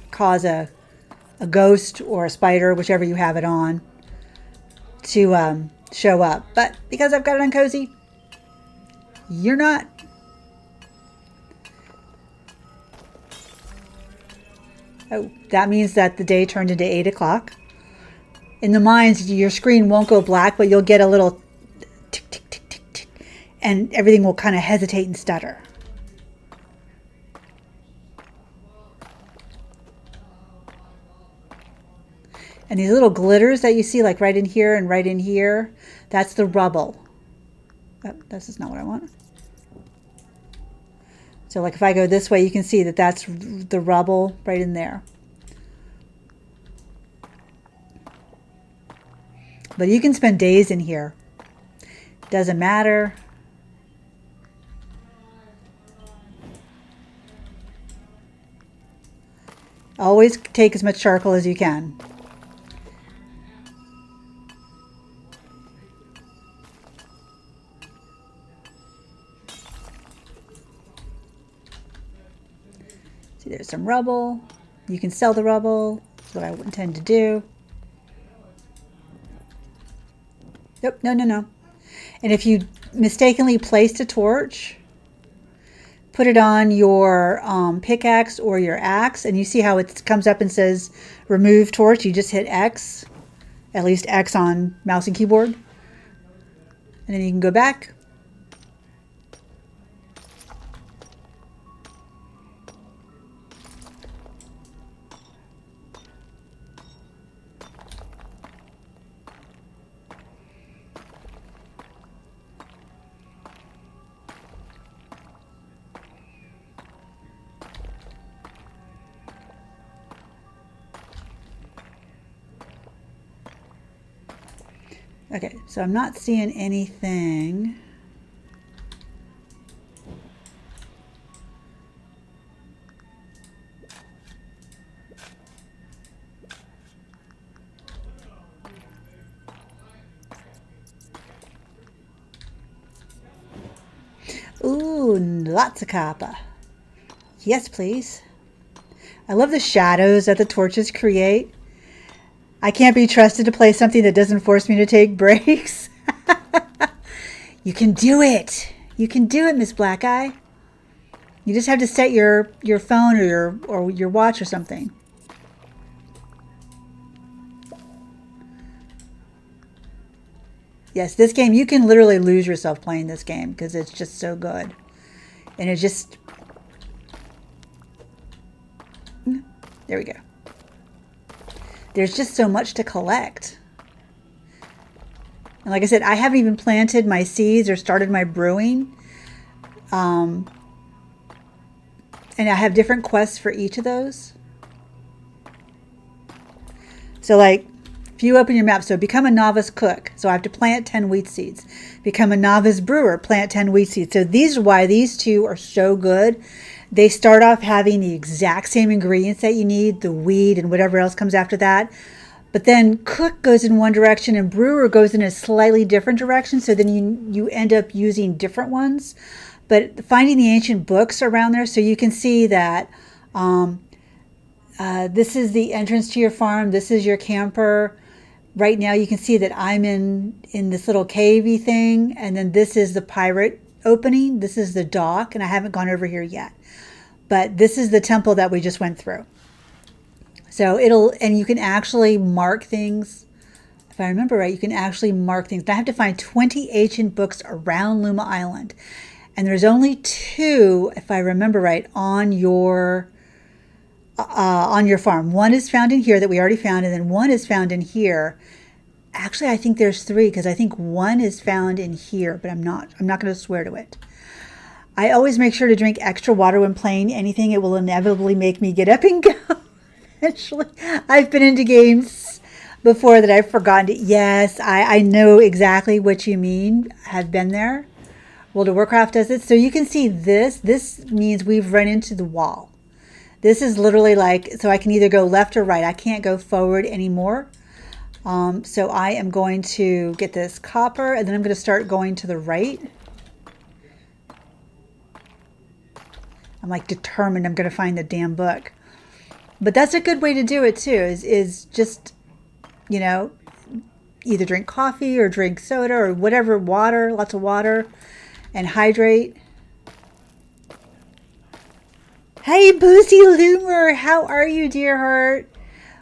cause a ghost or a spider, whichever you have it on, to show up. But because I've got it on Cozy, you're not. Oh, that means that the day turned into 8 o'clock. In the mines, your screen won't go black, but you'll get a little tick, tick, tick, tick, tick, and everything will kind of hesitate and stutter. And these little glitters that you see, like right in here and right in here, that's the rubble. Oh, this is not what I want. So like if I go this way, you can see that that's the rubble right in there. But you can spend days in here. Doesn't matter. Always take as much charcoal as you can. See, there's some rubble. You can sell the rubble. That's what I intend to do. Nope, no, no, no. And if you mistakenly placed a torch, put it on your pickaxe or your axe, and you see how it comes up and says remove torch. You just hit X, at least X on mouse and keyboard. And then you can go back. Okay, so I'm not seeing anything. Ooh, lots of copper. Yes, please. I love the shadows that the torches create. I can't be trusted to play something that doesn't force me to take breaks. You can do it. You can do it, Miss Black Eye. You just have to set your phone or your watch or something. Yes, this game, you can literally lose yourself playing this game because it's just so good. And it just... There we go. There's just so much to collect. And like I said, I haven't even planted my seeds or started my brewing. And I have different quests for each of those. So like, if you open your map, so become a novice cook. So I have to plant 10 wheat seeds. Become a novice brewer, plant 10 wheat seeds. So these are why these two are so good. They start off having the exact same ingredients that you need, the wheat and whatever else comes after that. But then cook goes in one direction and brewer goes in a slightly different direction. So then you end up using different ones. But finding the ancient books around there, so you can see that this is the entrance to your farm. This is your camper. Right now you can see that I'm in this little cavey thing. And then this is the pirate opening. This is the dock. And I haven't gone over here yet. But this is the temple that we just went through. So and you can actually mark things. If I remember right, you can actually mark things. I have to find 20 ancient books around Luma Island. And there's only 2, if I remember right, on your farm. One is found in here that we already found, and then one is found in here. Actually, I think there's 3 because I think one is found in here, but I'm not going to swear to it. I always make sure to drink extra water when playing anything. It will inevitably make me get up and go. Eventually, I've been into games before that I've forgotten to. Yes, I know exactly what you mean. I've been there. World of Warcraft does it. So you can see this. This means we've run into the wall. This is literally like, so I can either go left or right. I can't go forward anymore. So I am going to get this copper, and then I'm going to start going to the right. I'm like determined I'm going to find the damn book. But that's a good way to do it too, is just, you know, either drink coffee or drink soda or whatever, water, lots of water, and hydrate. Hey, Boozy Loomer, how are you, dear heart?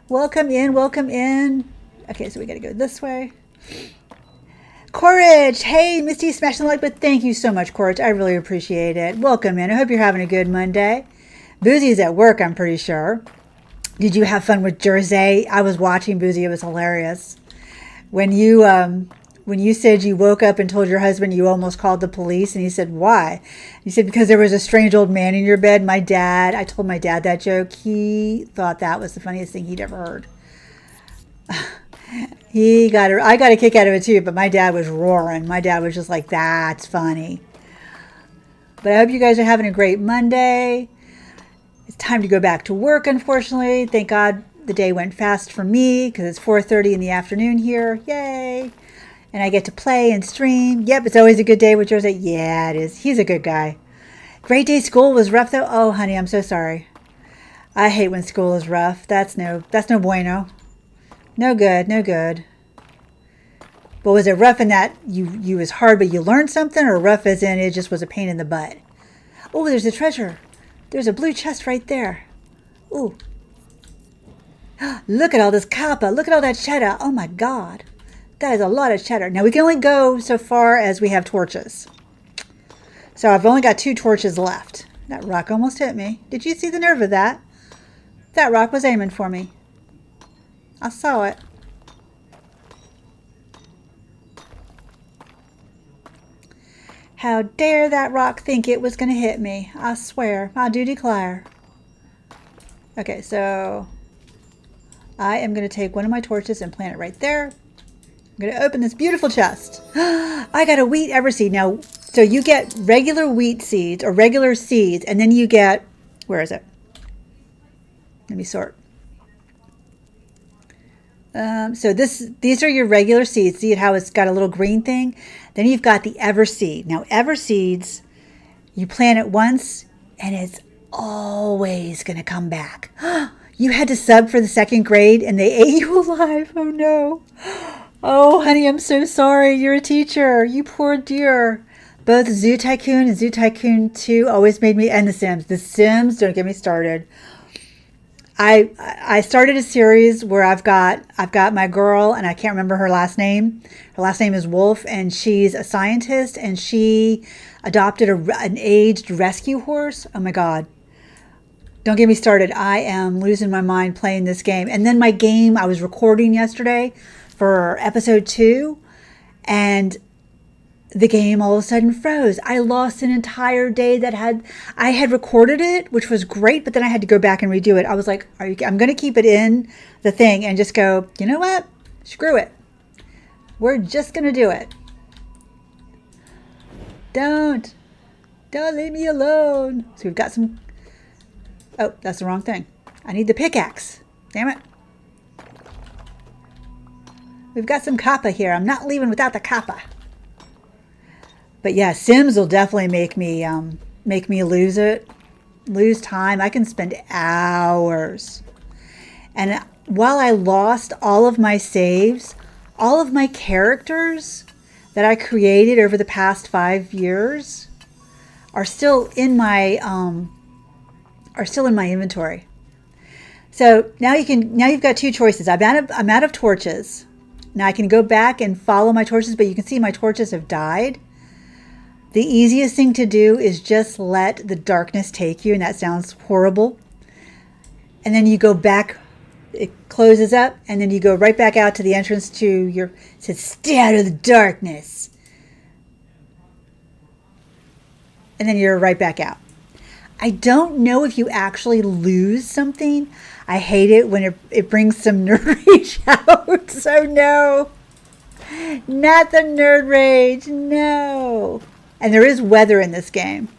Welcome in, welcome in. Okay, so we got to go this way. Courage, hey, Misty, smashing the like, but thank you so much, Courage. I really appreciate it. Welcome in. I hope you're having a good Monday. Boozy's at work, I'm pretty sure. Did you have fun with Jersey? I was watching Boozy. It was hilarious. When you said you woke up and told your husband you almost called the police, and he said, why? He said, because there was a strange old man in your bed. I told my dad that joke. He thought that was the funniest thing he'd ever heard. I got a kick out of it too, but my dad was roaring. My dad was just like, that's funny. But I hope you guys are having a great Monday. It's time to go back to work, unfortunately. Thank God the day went fast for me because it's 4:30 in the afternoon here. Yay. And I get to play and stream. Yep, it's always a good day with Jose. Yeah, it is. He's a good guy. Great day. School was rough though. Oh, honey, I'm so sorry. I hate when school is rough. That's no bueno. No good, no good. But was it rough in that you was hard but you learned something, or rough as in it just was a pain in the butt? Oh, there's a treasure. There's a blue chest right there. Ooh. Look at all this copper. Look at all that cheddar. Oh my God. That is a lot of cheddar. Now we can only go so far as we have torches. So I've only got 2 torches left. That rock almost hit me. Did you see the nerve of that? That rock was aiming for me. I saw it. How dare that rock think it was going to hit me? I swear. I do declare. Okay, so I am going to take one of my torches and plant it right there. I'm going to open this beautiful chest. I got a wheat everseed. Now, so you get regular wheat seeds or regular seeds, and then you get, where is it? Let me sort. So these are your regular seeds. See how it's got a little green thing? Then you've got the Everseed. Now Everseeds You plant it once and it's always going to come back. You had to sub for the second grade and they ate you alive. Oh no. Oh, honey, I'm so sorry. You're a teacher. You poor dear. Both Zoo Tycoon and Zoo Tycoon 2 always made me, and The Sims. The Sims, don't get me started. I started a series where I've got my girl, and I can't remember her last name. Her last name is Wolf, and she's a scientist, and she adopted an aged rescue horse. Oh my God. Don't get me started. I am losing my mind playing this game. And then my game I was recording yesterday for episode 2, and the game all of a sudden froze. I lost an entire day I had recorded it, which was great, but then I had to go back and redo it. I was like, I'm going to keep it in the thing and just go, you know what? Screw it. We're just going to do it. Don't leave me alone. So we've got some, oh, that's the wrong thing. I need the pickaxe. Damn it. We've got some copper here. I'm not leaving without the copper. But yeah, Sims will definitely make me lose time. I can spend hours. And while I lost all of my saves, all of my characters that I created over the past 5 years are still in my inventory. So now you've got two choices. I'm out of torches. Now I can go back and follow my torches, but you can see my torches have died. The easiest thing to do is just let the darkness take you, and that sounds horrible. And then you go back, it closes up, and then you go right back out to the entrance to it says, stay out of the darkness. And then you're right back out. I don't know if you actually lose something. I hate it when it brings some nerd rage out. So no, not the nerd rage, no. And there is weather in this game.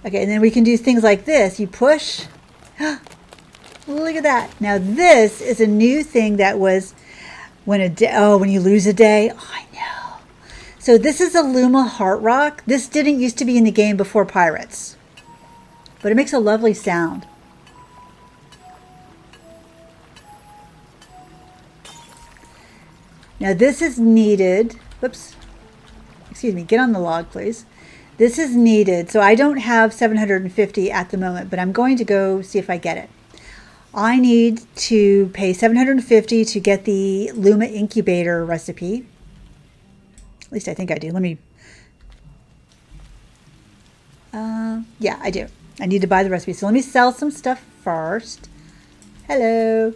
Okay, and then we can do things like this. You push. Look at that. Now this is a new thing that was when you lose a day. Oh, I know. So this is a Luma Heart Rock. This didn't used to be in the game before Pirates. But it makes a lovely sound. Now this is needed. Whoops. Excuse me. Get on the log, please. This is needed. So I don't have 750 at the moment, but I'm going to go see if I get it. I need to pay 750 to get the Luma incubator recipe. At least I think I do. Let me. Yeah, I do. I need to buy the recipe. So let me sell some stuff first. Hello.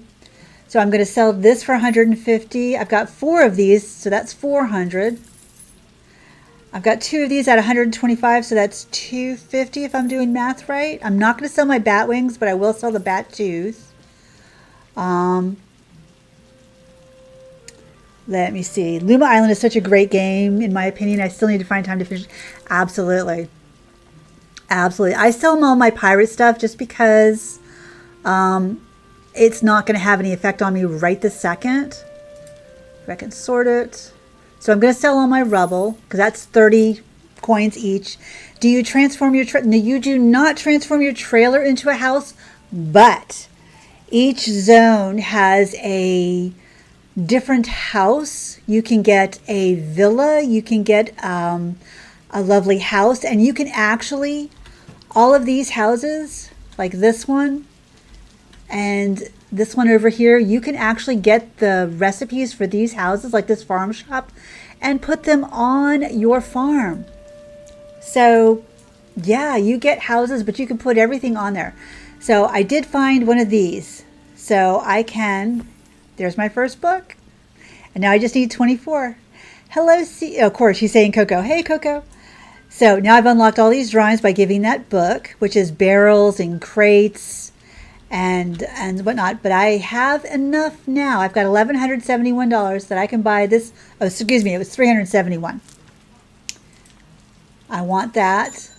So I'm going to sell this for 150. I've got 4 of these, so that's 400. I've got 2 of these at 125, so that's 250 if I'm doing math right. I'm not going to sell my bat wings, but I will sell the bat tooth. Let me see. Luma Island is such a great game, in my opinion. I still need to find time to finish. Absolutely. Absolutely. I sell all my pirate stuff just because it's not going to have any effect on me right this second. If I can sort it. So I'm going to sell all my rubble because that's 30 coins each. Do you transform your No, you do not transform your trailer into a house, but each zone has a different house. You can get a villa, you can get a lovely house, and you can actually, all of these houses, like this one and this one over here, you can actually get the recipes for these houses, like this farm shop, and put them on your farm. So yeah, you get houses, but you can put everything on there. So I did find one of these. So I can, there's my first book. And now I just need 24. Hello, of course, she's saying Coco. Hey, Coco. So now I've unlocked all these drawings by giving that book, which is barrels and crates and whatnot. But I have enough now. I've got $1,171 that I can buy this. Oh, excuse me, it was $371. I want that.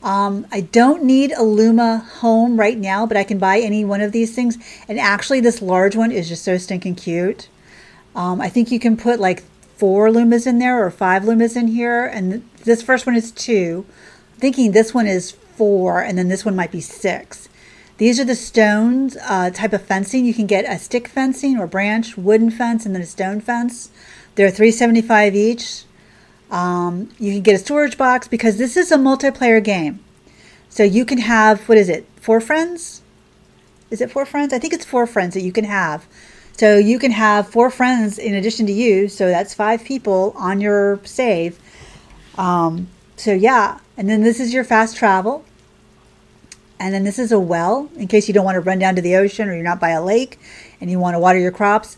I don't need a Luma home right now, but I can buy any one of these things. And actually, this large one is just so stinking cute. I think you can put like 4 Lumas in there or 5 Lumas in here. And this first one is 2. I'm thinking this one is 4, and then this one might be 6. These are the stones type of fencing. You can get a stick fencing or branch, wooden fence, and then a stone fence. They're $3.75 each. You can get a storage box because this is a multiplayer game. So you can have, what is it, 4 friends? Is it 4 friends? I think it's 4 friends that you can have. So you can have 4 friends in addition to you. So that's 5 people on your save. So yeah, and then this is your fast travel. And then this is a well, in case you don't want to run down to the ocean or you're not by a lake and you want to water your crops.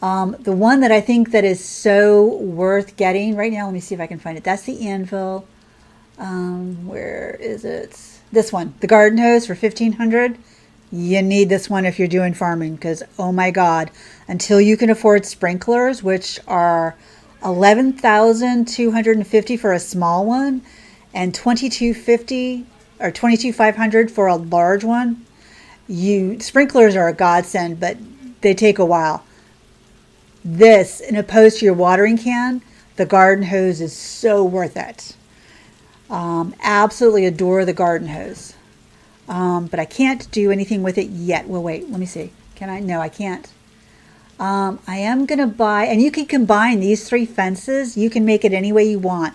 The one that I think that is so worth getting right now, let me see if I can find it. That's the anvil. Where is it? This one, the garden hose for $1,500. You need this one if you're doing farming because, oh my God, until you can afford sprinklers, which are $11,250 for a small one and $2,250 or $22,500 for a large one. Sprinklers are a godsend, but they take a while. This, in opposed to your watering can, the garden hose is so worth it. Absolutely adore the garden hose. But I can't do anything with it yet. Well, wait, let me see. Can I? No, I can't. I am going to buy, and you can combine these 3 fences. You can make it any way you want.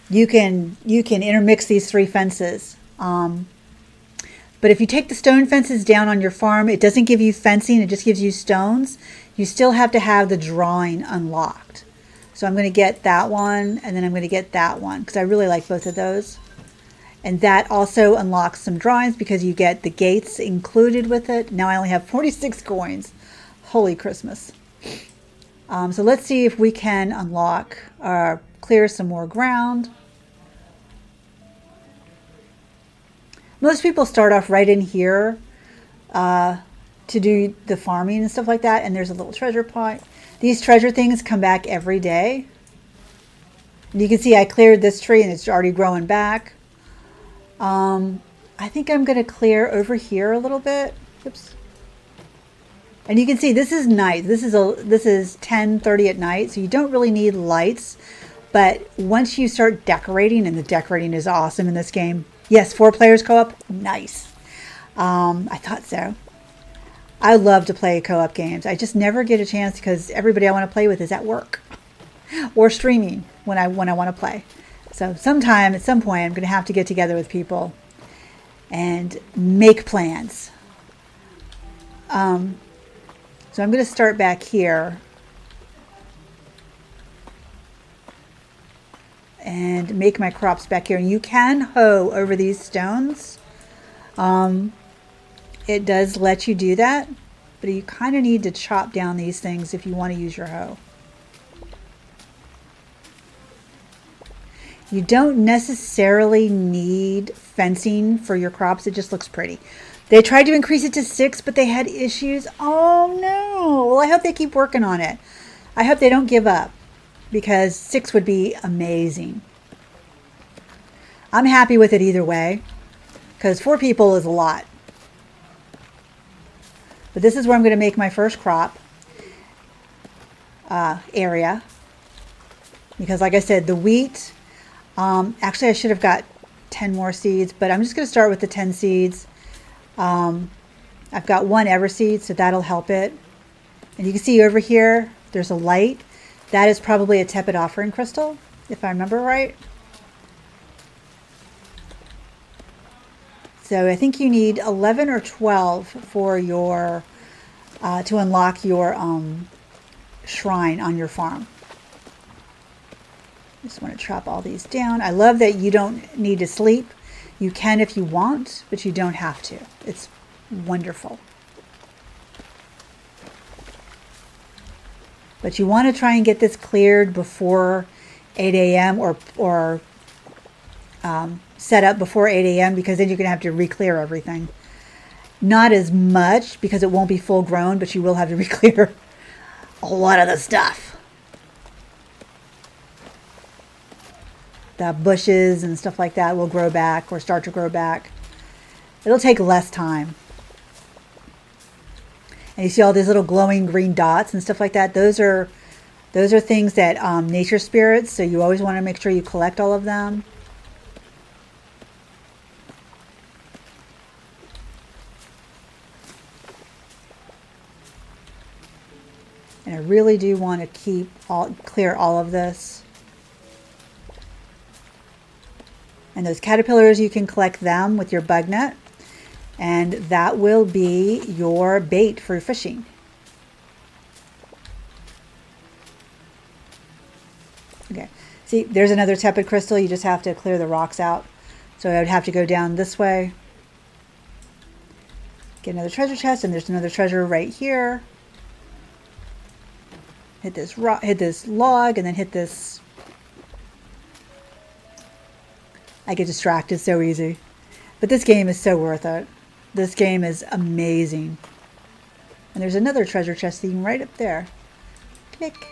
You can intermix these 3 fences. But if you take the stone fences down on your farm, it doesn't give you fencing, it just gives you stones. You still have to have the drawing unlocked. So I'm going to get that one, and then I'm going to get that one, because I really like both of those. And that also unlocks some drawings because you get the gates included with it. Now I only have 46 coins. Holy Christmas. So let's see if we can unlock or clear some more ground. Most people start off right in here to do the farming and stuff like that. And there's a little treasure pot. These treasure things come back every day. And you can see I cleared this tree and it's already growing back. I think I'm going to clear over here a little bit. Oops. And you can see this is night. This is 10:30 at night. So you don't really need lights. But once you start decorating, and the decorating is awesome in this game. Yes, 4 players co-op. Nice. I thought so. I love to play co-op games. I just never get a chance because everybody I want to play with is at work or streaming when I want to play. So sometime, at some point, I'm going to have to get together with people and make plans. So I'm going to start back here. And make my crops back here. And you can hoe over these stones. It does let you do that, but you kind of need to chop down these things if you want to use your hoe. You don't necessarily need fencing for your crops. It just looks pretty. They tried to increase it to 6, but they had issues. Oh no. Well, I hope they keep working on it. I hope they don't give up, because 6 would be amazing. I'm happy with it either way, because 4 people is a lot. But this is where I'm going to make my first crop area, because like I said, the wheat, actually I should have got 10 more seeds, but I'm just going to start with the 10 seeds. I've got 1 everseed, so that'll help it. And you can see over here, there's a light. That is probably a tepid offering crystal, if I remember right. So I think you need 11 or 12 for your to unlock your shrine on your farm. Just want to chop all these down. I love that you don't need to sleep. You can if you want, but you don't have to. It's wonderful. But you want to try and get this cleared before 8 a.m. or set up before 8 a.m. because then you're going to have to re-clear everything. Not as much because it won't be full grown, but you will have to re-clear a lot of the stuff. The bushes and stuff like that will grow back or start to grow back. It'll take less time. And you see all these little glowing green dots and stuff like that. Those are Those are things that nature spirits, so you always want to make sure you collect all of them. And I really do want to clear all of this. And those caterpillars, you can collect them with your bug net, and that will be your bait for fishing. Okay, see, there's another tepid crystal. You just have to clear the rocks out. So I would have to go down this way, get another treasure chest, and there's another treasure right here. Hit this rock, hit this log, and then hit this. I get distracted so easy. But this game is so worth it. This game is amazing. And there's another treasure chest theme right up there. Click.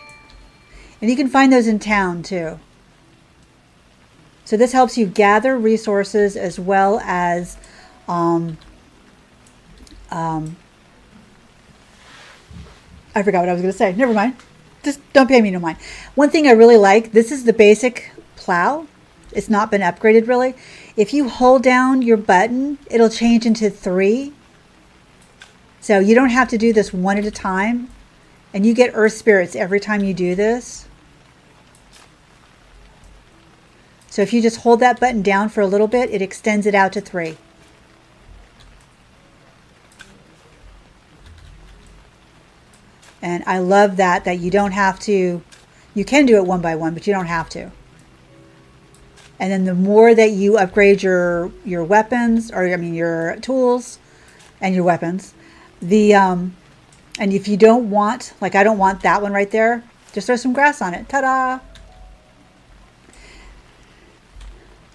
And you can find those in town too. So this helps you gather resources as well as I forgot what I was going to say. Never mind. Just don't pay me no mind. One thing I really like, this is the basic plow. It's not been upgraded really. If you hold down your button, it'll change into 3. So you don't have to do this one at a time. And you get earth spirits every time you do this. So if you just hold that button down for a little bit, it extends it out to 3. And I love that you don't have to, you can do it one by one, but you don't have to. And then the more that you upgrade your weapons, or I mean your tools and your weapons, and if you don't want, like I don't want that one right there, just throw some grass on it. Ta-da!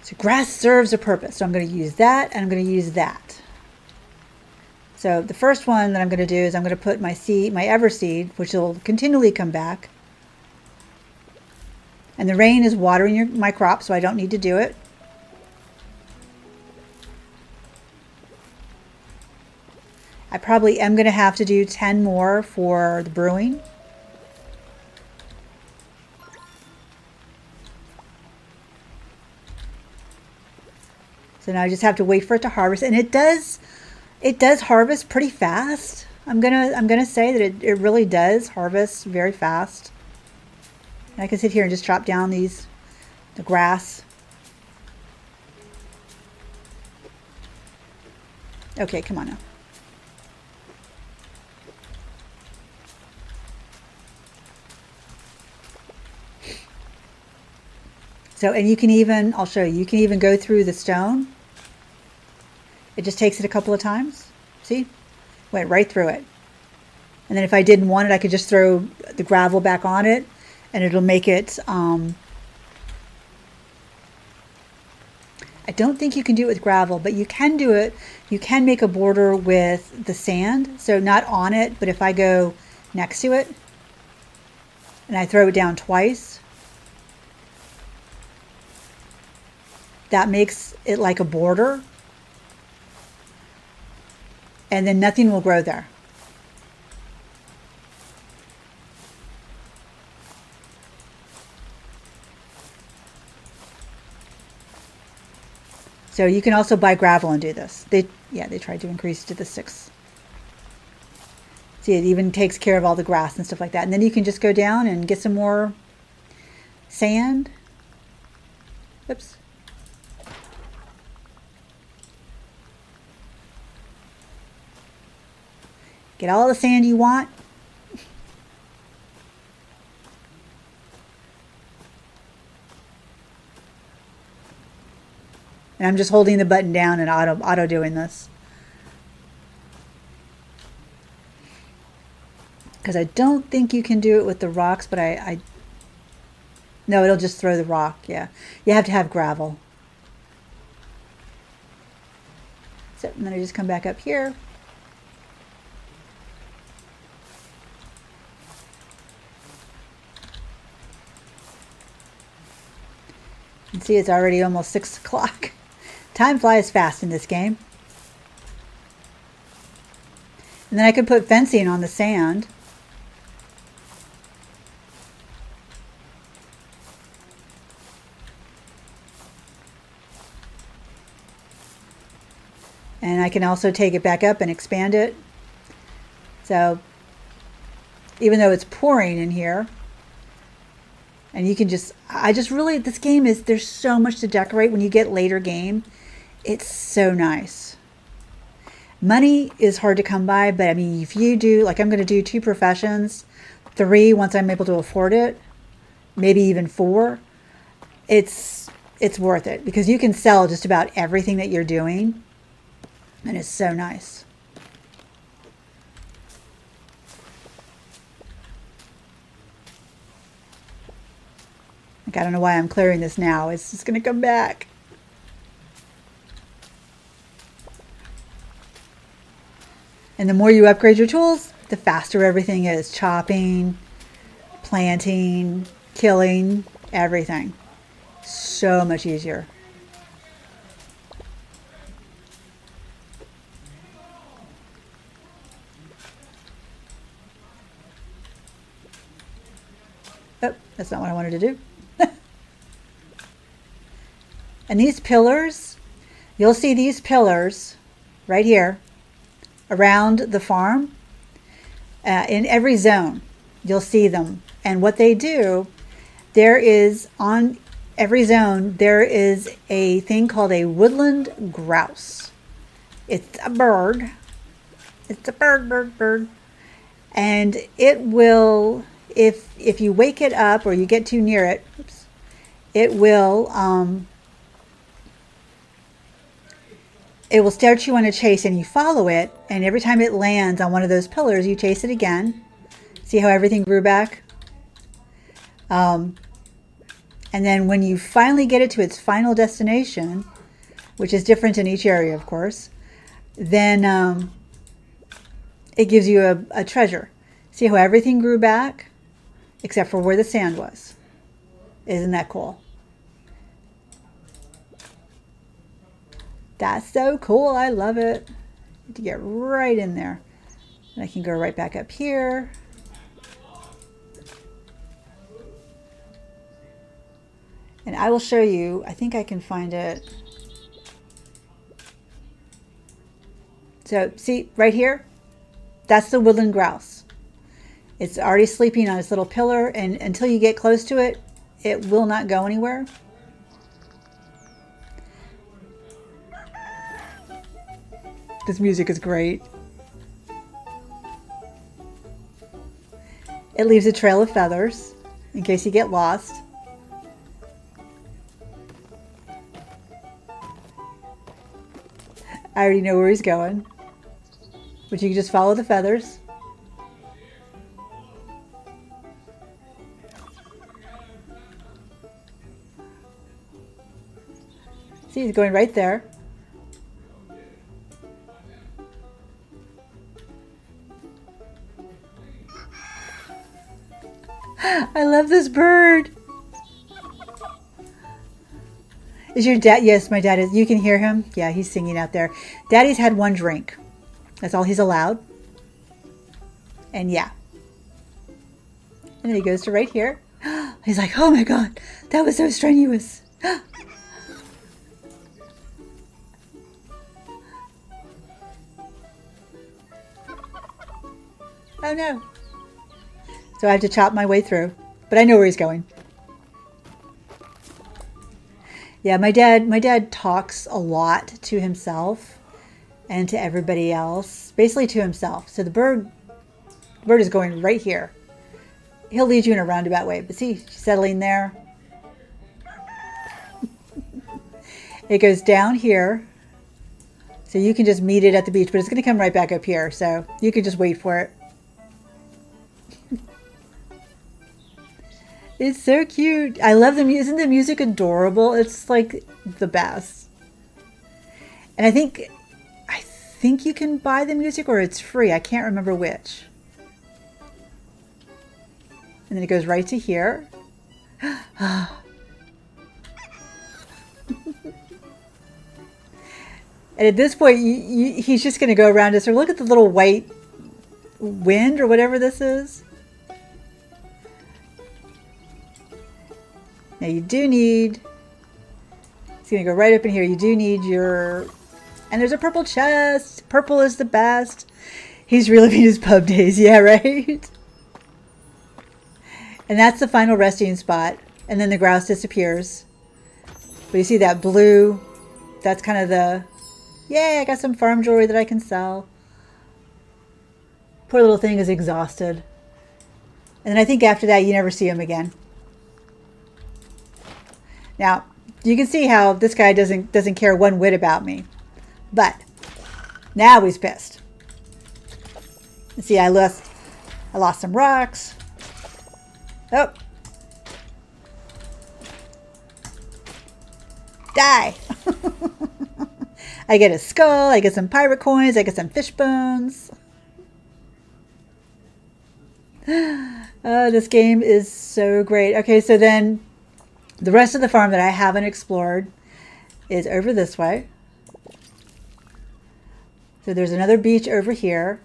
So grass serves a purpose. So I'm going to use that, and I'm going to use that. So the first one that I'm going to do is I'm going to put my seed, my ever seed, which will continually come back. And the rain is watering my crop, so I don't need to do it. I probably am going to have to do 10 more for the brewing. So now I just have to wait for it to harvest, and it does harvest pretty fast. I'm gonna say that it really does harvest very fast. And I can sit here and just chop down the grass. Okay, come on now. So, and you can even, I'll show you, you can even go through the stone. It just takes it a couple of times. See? Went right through it. And then if I didn't want it, I could just throw the gravel back on it, and it'll make it, I don't think you can do it with gravel, but you can do it. You can make a border with the sand. So not on it, but if I go next to it, and I throw it down twice, that makes it like a border, and then nothing will grow there. So you can also buy gravel and do this. They tried to increase to the 6. See, it even takes care of all the grass and stuff like that. And then you can just go down and get some more sand. Oops. Get all the sand you want. And I'm just holding the button down and auto doing this. Because I don't think you can do it with the rocks, but no, it'll just throw the rock, yeah. You have to have gravel. So, and then I just come back up here. And see, it's already almost 6 o'clock. Time flies fast in this game. And then I could put fencing on the sand. And I can also take it back up and expand it. So even though it's pouring in here, and you can just, this game is, there's so much to decorate when you get later game. It's so nice. Money is hard to come by, but I mean, if you do, like I'm going to do 2 professions, 3 once I'm able to afford it, maybe even 4, it's worth it because you can sell just about everything that you're doing, and it's so nice. Like, I don't know why I'm clearing this now. It's just going to come back. And the more you upgrade your tools, the faster everything is. Chopping, planting, killing, everything. So much easier. Oh, that's not what I wanted to do. And these pillars, you'll see these pillars right here around the farm. In every zone, you'll see them. And what they do, there is on every zone, there is a thing called a woodland grouse. It's a bird. It's a bird. And it will, if you wake it up or you get too near it, oops, it will start you on a chase, and you follow it, and every time it lands on one of those pillars, you chase it again. See how everything grew back? And then when you finally get it to its final destination, which is different in each area, of course, then it gives you a treasure. See how everything grew back? Except for where the sand was. Isn't that cool? That's so cool. I love it. To get right in there. And I can go right back up here. And I will show you, I think I can find it. So see right here, that's the woodland grouse. It's already sleeping on its little pillar, and until you get close to it, it will not go anywhere. This music is great. It leaves a trail of feathers in case you get lost. I already know where he's going, but you can just follow the feathers. See, he's going right there. I love this bird. Is your dad? Yes, my dad is. You can hear him. Yeah, he's singing out there. Daddy's had 1 drink. That's all he's allowed. And yeah. And then he goes to right here. He's like, oh my God, that was so strenuous. Oh no. So I have to chop my way through, but I know where he's going. Yeah, my dad talks a lot to himself and to everybody else, basically to himself. So the bird is going right here. He'll lead you in a roundabout way, but see, she's settling there. It goes down here. So you can just meet it at the beach, but it's going to come right back up here. So you can just wait for it. It's so cute. I love the music. Isn't the music adorable? It's like the best. And I think you can buy the music or it's free. I can't remember which. And then it goes right to here. And at this point, he's just going to go around us. Or look at the little white wind or whatever this is. Now you do need, it's going to go right up in here, you do need your And there's a purple chest. Purple is the best. He's reliving his pub days. Yeah, right? And that's the final resting spot. And then the grouse disappears. But you see that blue? That's kind of the, yay, I got some farm jewelry that I can sell. Poor little thing is exhausted. And then I think after that, you never see him again. Now, you can see how this guy doesn't care one whit about me. But now he's pissed. See, I lost some rocks. Oh. Die. I get a skull. I get some pirate coins. I get some fish bones. Oh, this game is so great. Okay, so then the rest of the farm that I haven't explored is over this way. So there's another beach over here.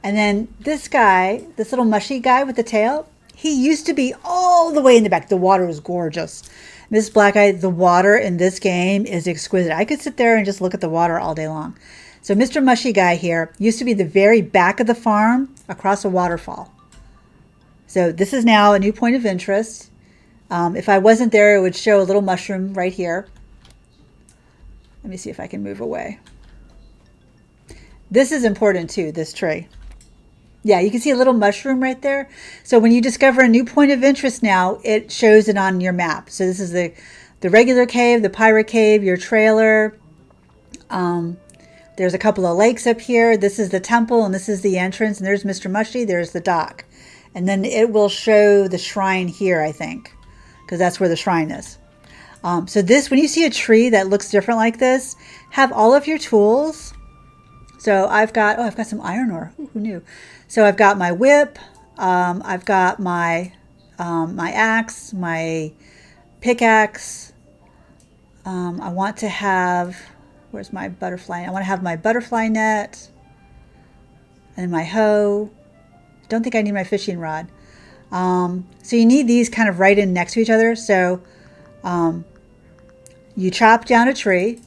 And then this guy, this little mushy guy with the tail, he used to be all the way in the back. The water was gorgeous. This black eye, the water in this game is exquisite. I could sit there and just look at the water all day long. So Mr. Mushy Guy here used to be the very back of the farm across a waterfall. So this is now a new point of interest. If I wasn't there, it would show a little mushroom right here. Let me see if I can move away. This is important too, this tree. Yeah, you can see a little mushroom right there. So when you discover a new point of interest now, it shows it on your map. So this is the regular cave, the pirate cave, your trailer. There's a couple of lakes up here. This is the temple and this is the entrance. And there's Mr. Mushy, there's the dock. And then it will show the shrine here, I think, because that's where the shrine is. So this, when you see a tree that looks different like this, have all of your tools. So I've got some iron ore. Ooh, who knew? So I've got my whip. I've got my axe, my pickaxe. I want to have, where's my butterfly? I want to have my butterfly net and my hoe. Don't think I need my fishing rod. So you need these kind of right in next to each other. So you chop down a tree,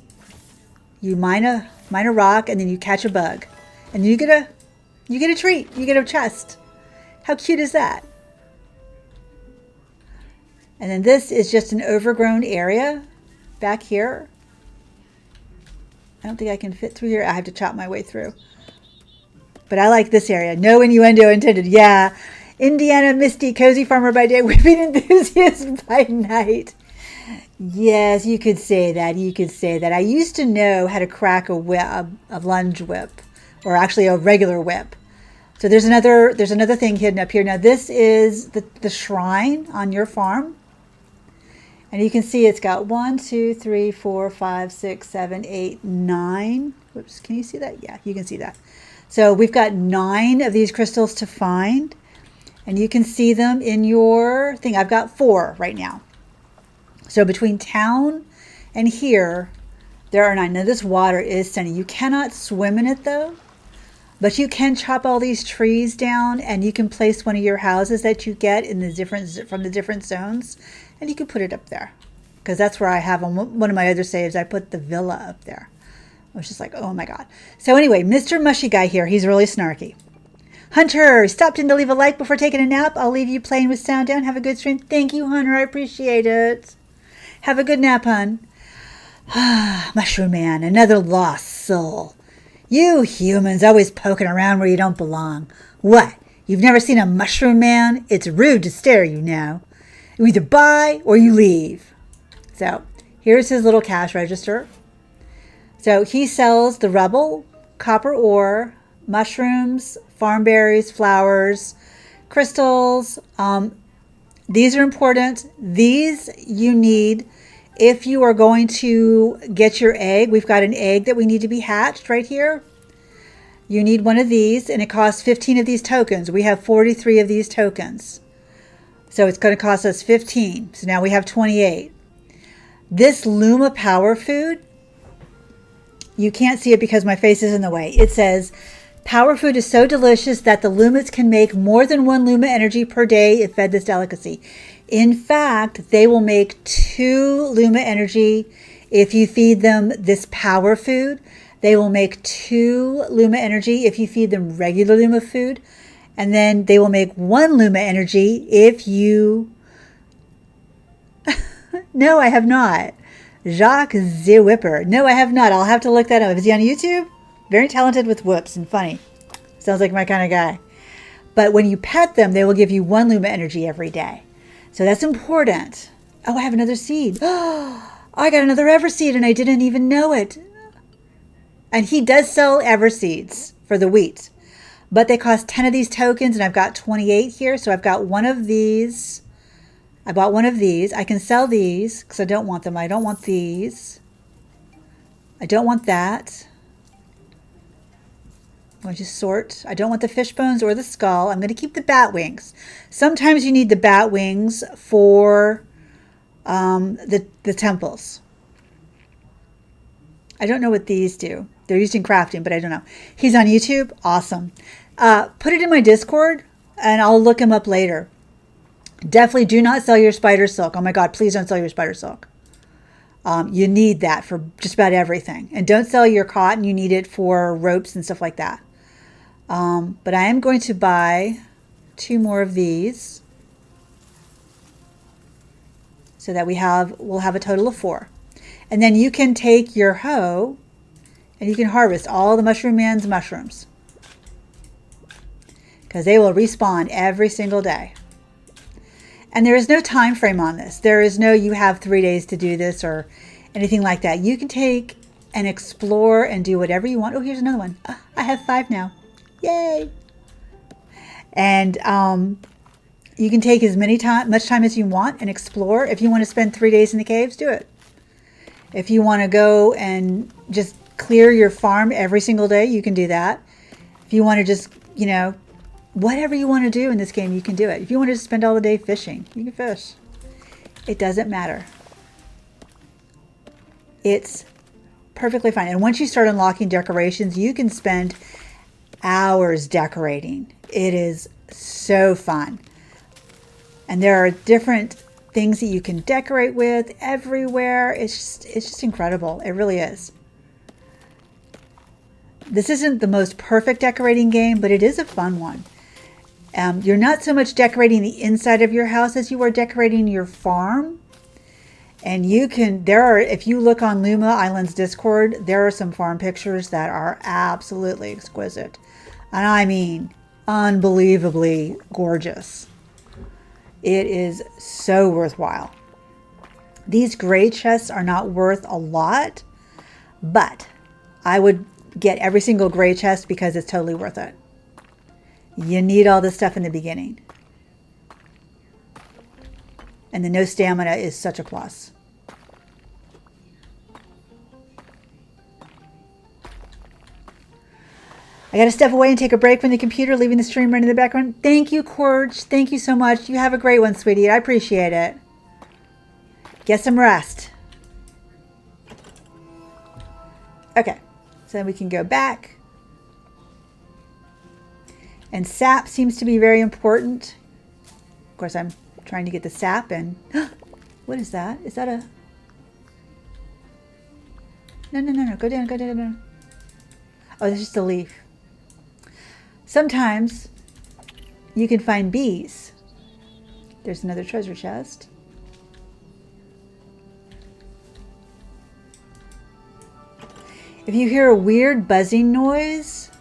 you mine a rock, and then you catch a bug, and you get a treat. You get a chest. How cute is that? And then this is just an overgrown area back here. I don't think I can fit through here. I have to chop my way through. But I like this area. No innuendo intended. Yeah. Indiana Misty, cozy farmer by day, whipping enthusiast by night. Yes, you could say that. You could say that. I used to know how to crack a lunge whip, or actually a regular whip. So there's another thing hidden up here. Now this is the shrine on your farm. And you can see it's got 1, 2, 3, 4, 5, 6, 7, 8, 9. Whoops, can you see that? Yeah, you can see that. So we've got 9 of these crystals to find. And you can see them in your thing. I've got 4 right now. So between town and here, there are 9. Now this water is sunny. You cannot swim in it though. But you can chop all these trees down, and you can place one of your houses that you get in from the different zones, and you can put it up there. Because that's where I have on one of my other saves, I put the villa up there. I was just like, oh my God. So anyway, Mr. Mushy Guy here, he's really snarky. Hunter, stopped in to leave a like before taking a nap. I'll leave you playing with sound down. Have a good stream. Thank you, Hunter. I appreciate it. Have a good nap, hun. Mushroom Man, another lost soul. You humans always poking around where you don't belong. What? You've never seen a mushroom man? It's rude to stare, you know. You either buy or you leave. So here's his little cash register. So he sells the rubble, copper ore, mushrooms, farm berries, flowers, crystals. These are important. These you need if you are going to get your egg. We've got an egg that we need to be hatched right here. You need one of these, and it costs 15 of these tokens. We have 43 of these tokens. So it's going to cost us 15. So now we have 28. This Luma power food, you can't see it because my face is in the way. It says, power food is so delicious that the Lumas can make more than 1 Luma energy per day if fed this delicacy. In fact, they will make 2 Luma energy if you feed them this power food. They will make 2 Luma energy if you feed them regular Luma food. And then they will make 1 Luma energy if you... No, I have not. Jacques the Whipper. No, I have not. I'll have to look that up. Is he on YouTube? Very talented with whoops and funny. Sounds like my kind of guy. But when you pet them, they will give you 1 Luma energy every day. So that's important. Oh, I have another seed. Oh, I got another Everseed and I didn't even know it. And he does sell Everseeds for the wheat. But they cost 10 of these tokens and I've got 28 here. So I've got one of these. I bought one of these. I can sell these because I don't want them. I don't want these. I don't want that. I'm going to sort. I don't want the fish bones or the skull. I'm going to keep the bat wings. Sometimes you need the bat wings for the temples. I don't know what these do. They're used in crafting, but I don't know. He's on YouTube. Awesome. Put it in my Discord and I'll look him up later. Definitely do not sell your spider silk. Oh my God, please don't sell your spider silk. You need that for just about everything. And don't sell your cotton. You need it for ropes and stuff like that. But I am going to buy 2 more of these so that we'll have a total of 4. And then you can take your hoe and you can harvest all the Mushroom Man's mushrooms because they will respawn every single day. And there is no time frame on this. There is no you have 3 days to do this or anything like that. You can take and explore and do whatever you want. Oh, here's another one. I have 5 now. Yay! And you can take as much time as you want and explore. If you want to spend 3 days in the caves, do it. If you want to go and just clear your farm every single day, you can do that. If you want to just, whatever you want to do in this game, you can do it. If you want to spend all the day fishing, you can fish. It doesn't matter. It's perfectly fine. And once you start unlocking decorations, you can spend hours decorating. It is so fun. And there are different things that you can decorate with everywhere. It's just incredible. It really is. This isn't the most perfect decorating game, but it is a fun one. You're not so much decorating the inside of your house as you are decorating your farm. And if you look on Luma Island's Discord, there are some farm pictures that are absolutely exquisite. And I mean, unbelievably gorgeous. It is so worthwhile. These gray chests are not worth a lot, but I would get every single gray chest because it's totally worth it. You need all this stuff in the beginning. And the no stamina is such a plus. I got to step away and take a break from the computer, leaving the stream running in the background. Thank you, Corge. Thank you so much. You have a great one, sweetie. I appreciate it. Get some rest. Okay, so then we can go back. And sap seems to be very important. Of course, I'm trying to get the sap and... What is that? Is that a... No. Go down. Oh, that's just a leaf. Sometimes you can find bees. There's another treasure chest. If you hear a weird buzzing noise,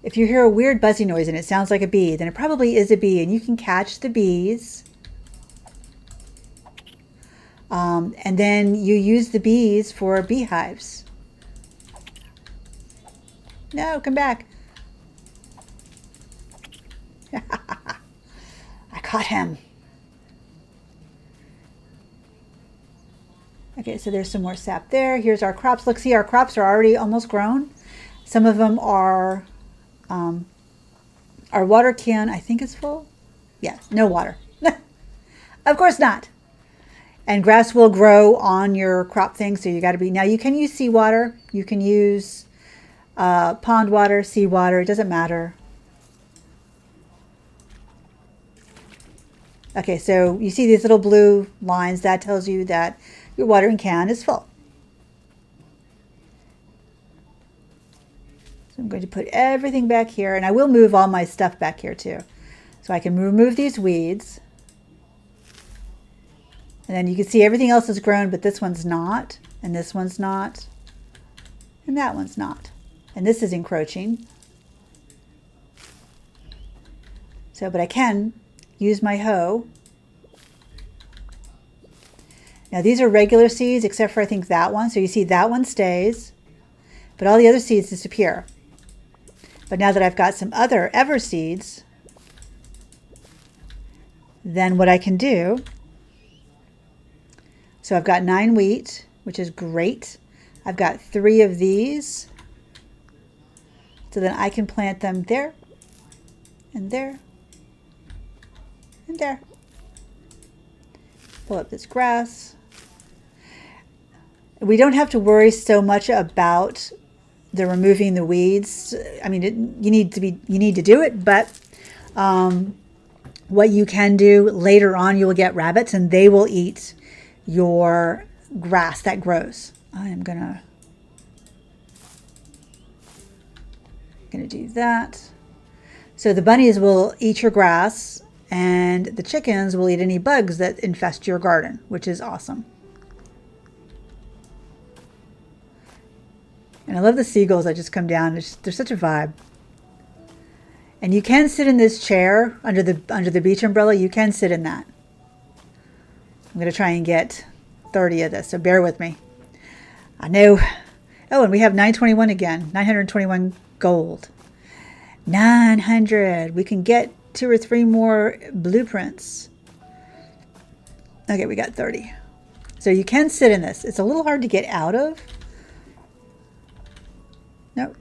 and it sounds like a bee, then it probably is a bee, and you can catch the bees. And then you use the bees for beehives. No, come back. I caught him. Okay, so there's some more sap there. Here's our crops. Look, see, our crops are already almost grown. Some of them are, our water can, I think, is full. Yes, no water. Of course not. And grass will grow on your crop thing, so you got to be... Now, you can use seawater. You can use pond water, seawater. It doesn't matter. Okay, so you see these little blue lines. That tells you that your watering can is full. So I'm going to put everything back here, and I will move all my stuff back here too. So I can remove these weeds. And then you can see everything else is grown, but this one's not, and this one's not, and that one's not. And this is encroaching. So, but I can use my hoe. Now these are regular seeds, except for I think that one. So you see that one stays, but all the other seeds disappear. But now that I've got some other ever seeds, then what I can do, so I've got 9 wheat, which is great. I've got 3 of these. So then I can plant them there, and there, and there. Pull up this grass. We don't have to worry so much about the removing the weeds. I mean, you need to do it, but what you can do later on, you will get rabbits and they will eat your grass that grows. I am gonna do that. So the bunnies will eat your grass and the chickens will eat any bugs that infest your garden, which is awesome. And I love the seagulls that just come down. They're such a vibe. And you can sit in this chair under the beach umbrella. You can sit in that. I'm going to try and get 30 of this, so bear with me. I know. Oh, and we have 921 again. 921 gold. 900. We can get 2 or 3 more blueprints. Okay, we got 30. So you can sit in this. It's a little hard to get out of. Nope.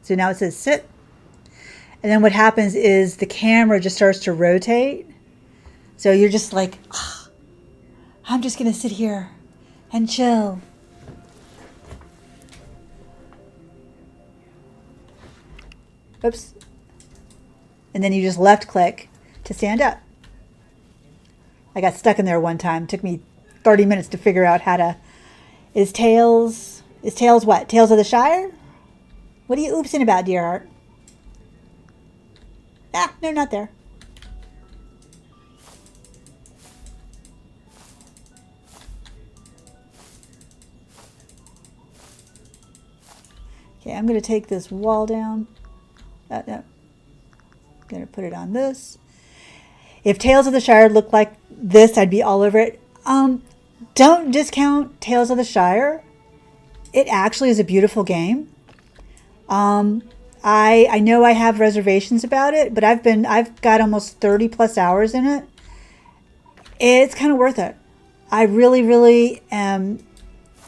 So now it says sit. And then what happens is the camera just starts to rotate. So you're just like, oh, I'm just going to sit here and chill. Oops. And then you just left click to stand up. I got stuck in there one time. It took me 30 minutes to figure out how to... Is Tails what? Tails of the Shire? What are you oopsing about, dear heart? Ah, no, not there. Okay, I'm going to take this wall down. No. I'm going to put it on this. If Tales of the Shire looked like this, I'd be all over it. Don't discount Tales of the Shire. It actually is a beautiful game. I know I have reservations about it, but I've got almost 30 plus hours in it. It's kind of worth it. I really, really am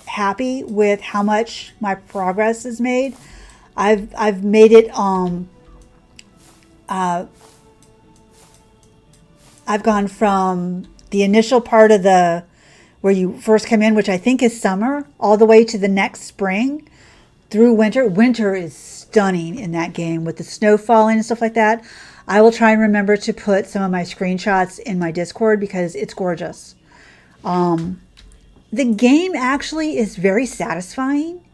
happy with how much my progress is made. I've made it I've gone from the initial part of where you first come in, which I think is summer, all the way to the next spring through winter. Winter is stunning in that game with the snow falling and stuff like that. I will try and remember to put some of my screenshots in my Discord because it's gorgeous. The game actually is very satisfying.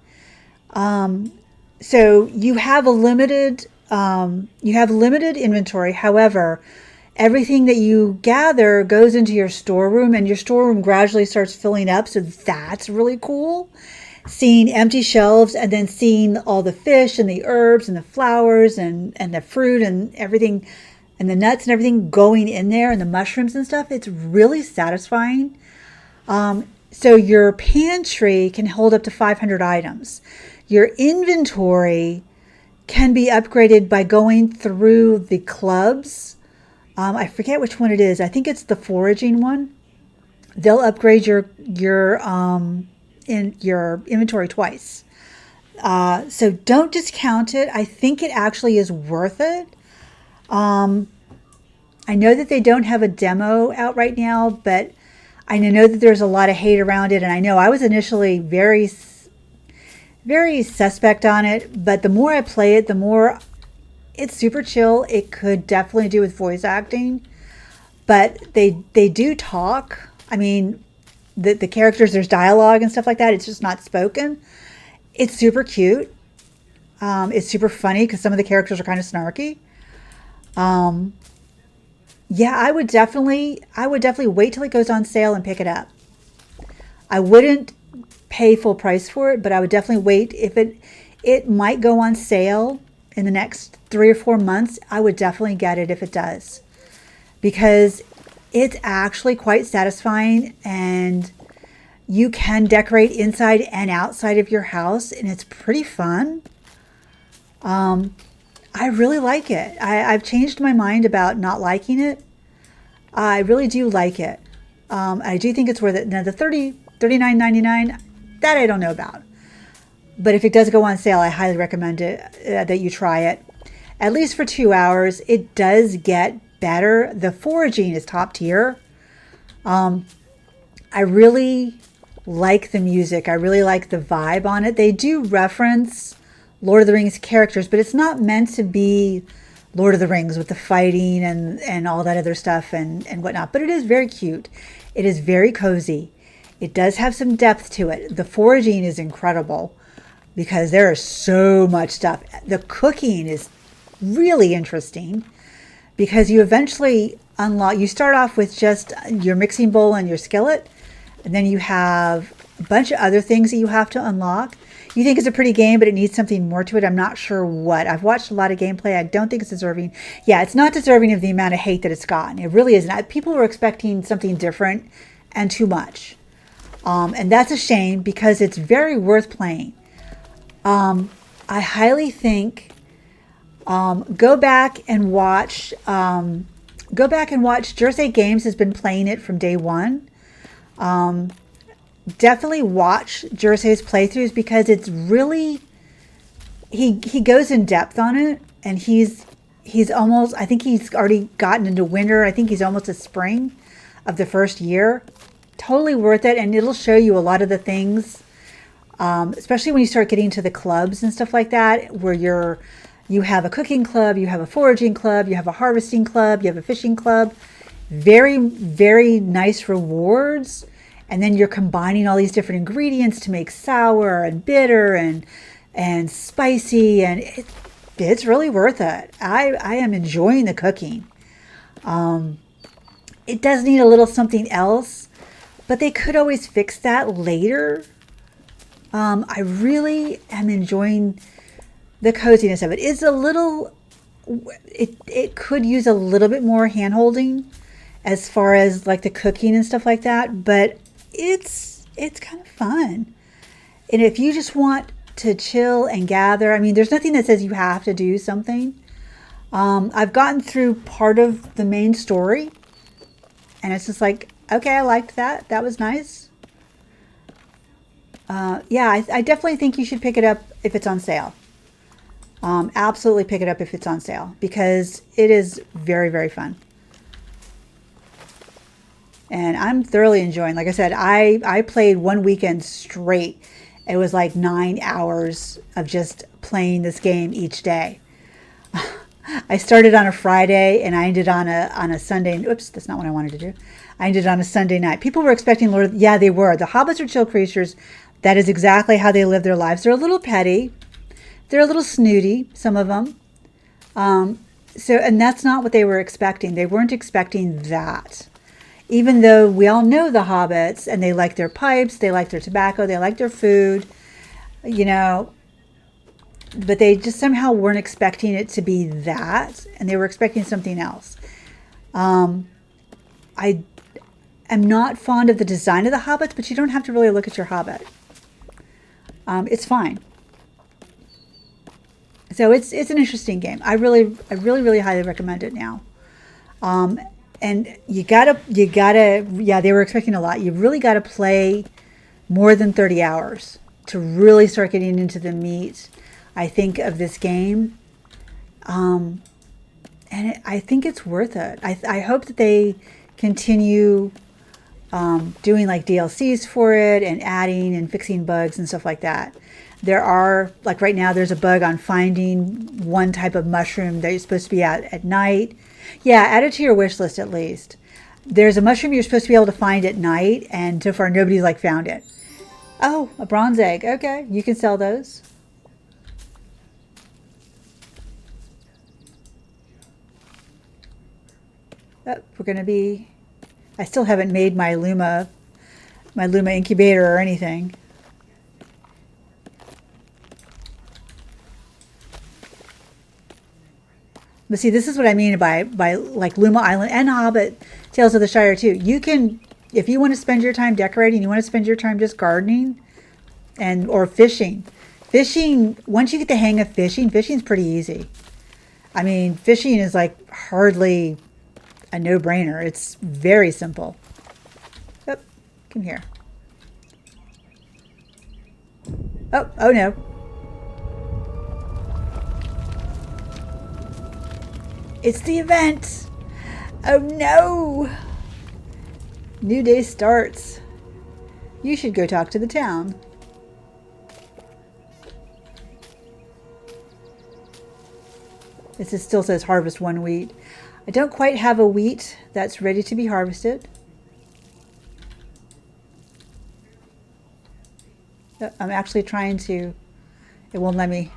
So you have a limited inventory. However, everything that you gather goes into your storeroom, and your storeroom gradually starts filling up. So that's really cool. Seeing empty shelves and then seeing all the fish and the herbs and the flowers and the fruit and everything and the nuts and everything going in there and the mushrooms and stuff. It's really satisfying. So your pantry can hold up to 500 items. Your inventory can be upgraded by going through the clubs. I forget which one it is. I think it's the foraging one. They'll upgrade your inventory twice. So don't discount it. I think it actually is worth it. I know that they don't have a demo out right now, but I know that there's a lot of hate around it. And I know I was initially very, very suspect on it, but the more I play it, the more it's super chill. It could definitely do with voice acting. but they do talk. I mean, the characters, there's dialogue and stuff like that. It's just not spoken. It's super cute. It's super funny because some of the characters are kind of snarky. Yeah, I would definitely wait till it goes on sale and pick it up. I wouldn't pay full price for it, but I would definitely wait. If it might go on sale in the next 3 or 4 months, I would definitely get it if it does, because it's actually quite satisfying, and you can decorate inside and outside of your house, and it's pretty fun. I really like it. I've changed my mind about not liking it. I really do like it. I do think it's worth it. Now the $39.99, that I don't know about. But if it does go on sale, I highly recommend it, that you try it. At least for 2 hours. It does get better. The foraging is top tier. I really like the music. I really like the vibe on it. They do reference Lord of the Rings characters, but it's not meant to be Lord of the Rings with the fighting and all that other stuff and whatnot. But it is very cute. It is very cozy. It does have some depth to it. The foraging is incredible because there is so much stuff. The cooking is really interesting because you eventually unlock, you start off with just your mixing bowl and your skillet, and then you have a bunch of other things that you have to unlock. You think it's a pretty game, but it needs something more to it. I'm not sure what. I've watched a lot of gameplay. I don't think it's deserving. Yeah, it's not deserving of the amount of hate that it's gotten. It really isn't. People were expecting something different and too much. And that's a shame because it's very worth playing. I highly think go back and watch. Go back and watch. Jersey Games has been playing it from day one. Definitely watch Jersey's playthroughs because it's really he goes in depth on it, and he's almost, I think he's already gotten into winter. I think he's almost at spring of the first year. Totally worth it, and it'll show you a lot of the things, especially when you start getting to the clubs and stuff like that, where you have a cooking club, you have a foraging club, you have a harvesting club, you have a fishing club. Very, very nice rewards. And then you're combining all these different ingredients to make sour and bitter and spicy, and it's really worth it. I am enjoying the cooking. It does need a little something else, but they could always fix that later. I really am enjoying the coziness of it. It's a little, it could use a little bit more hand-holding as far as like the cooking and stuff like that, but it's kind of fun. And if you just want to chill and gather, I mean, there's nothing that says you have to do something. I've gotten through part of the main story, and it's just like, okay, I liked that. That was nice. Yeah, I definitely think you should pick it up if it's on sale. Absolutely pick it up if it's on sale because it is very, very fun. And I'm thoroughly enjoying. Like I said, I played one weekend straight. It was like 9 hours of just playing this game each day. I started on a Friday and I ended on a Sunday. Oops, that's not what I wanted to do. I ended on a Sunday night. People were expecting Lord. Yeah, they were. The hobbits are chill creatures. That is exactly how they live their lives. They're a little petty. They're a little snooty, some of them. And that's not what they were expecting. They weren't expecting that. Even though we all know the hobbits and they like their pipes, they like their tobacco, they like their food, you know, but they just somehow weren't expecting it to be that, and they were expecting something else. I am not fond of the design of the hobbits, but you don't have to really look at your hobbit. It's fine. So it's an interesting game. I really highly recommend it now. And you gotta, yeah, they were expecting a lot. You really gotta play more than 30 hours to really start getting into the meat, I think, of this game. And I think it's worth it. I hope that they continue doing like DLCs for it and adding and fixing bugs and stuff like that. There are, like right now, there's a bug on finding one type of mushroom that you're supposed to be at night. Yeah, add it to your wish list at least. There's a mushroom you're supposed to be able to find at night, and so far nobody's like found it. Oh, a bronze egg. Okay, you can sell those. Oh, we're gonna be. I still haven't made my Luma incubator or anything. But see, this is what I mean by like Luma Island and Hobbit Tales of the Shire too. You can, if you want to spend your time decorating, you want to spend your time just gardening and or fishing. Fishing, once you get the hang of fishing, fishing's pretty easy. I mean, fishing is like hardly a no-brainer. It's very simple. Oh, come here. Oh no. It's the event. Oh no. New day starts. You should go talk to the town. This still says harvest 1 wheat. I don't quite have a wheat that's ready to be harvested. I'm actually trying to, it won't let me.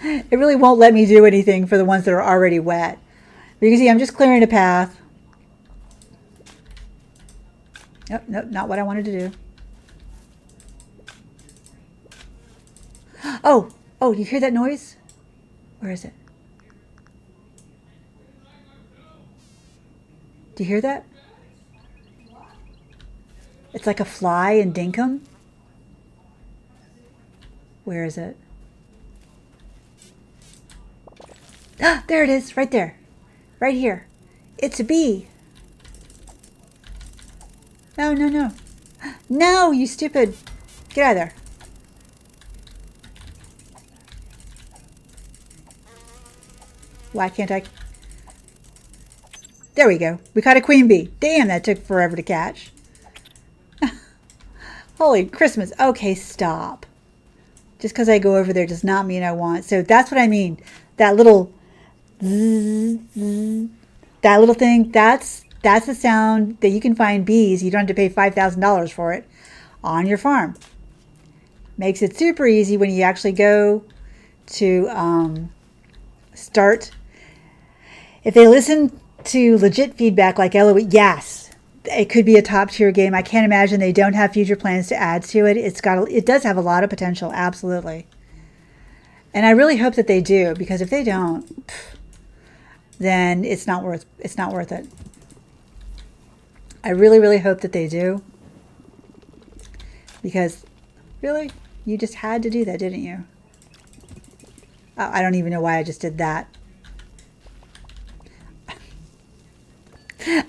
It really won't let me do anything for the ones that are already wet. But you can see I'm just clearing a path. Nope, not what I wanted to do. Oh, you hear that noise? Where is it? Do you hear that? It's like a fly in dinkum. Where is it? Ah, there it is, right there. Right here. It's a bee. No. No, you stupid. Get out of there. Why can't I? There we go. We caught a queen bee. Damn, that took forever to catch. Holy Christmas. Okay, stop. Just because I go over there does not mean I want. So that's what I mean. That little thing, that's the sound that you can find bees. You don't have to pay $5,000 for it on your farm. Makes it super easy when you actually go to start. If they listen to legit feedback like LOE, yes, it could be a top tier game. I can't imagine they don't have future plans to add to it. It does have a lot of potential, absolutely. And I really hope that they do, because if they don't, then it's not worth it. I really, really hope that they do, because really, you just had to do that, didn't you? I don't even know why I just did that.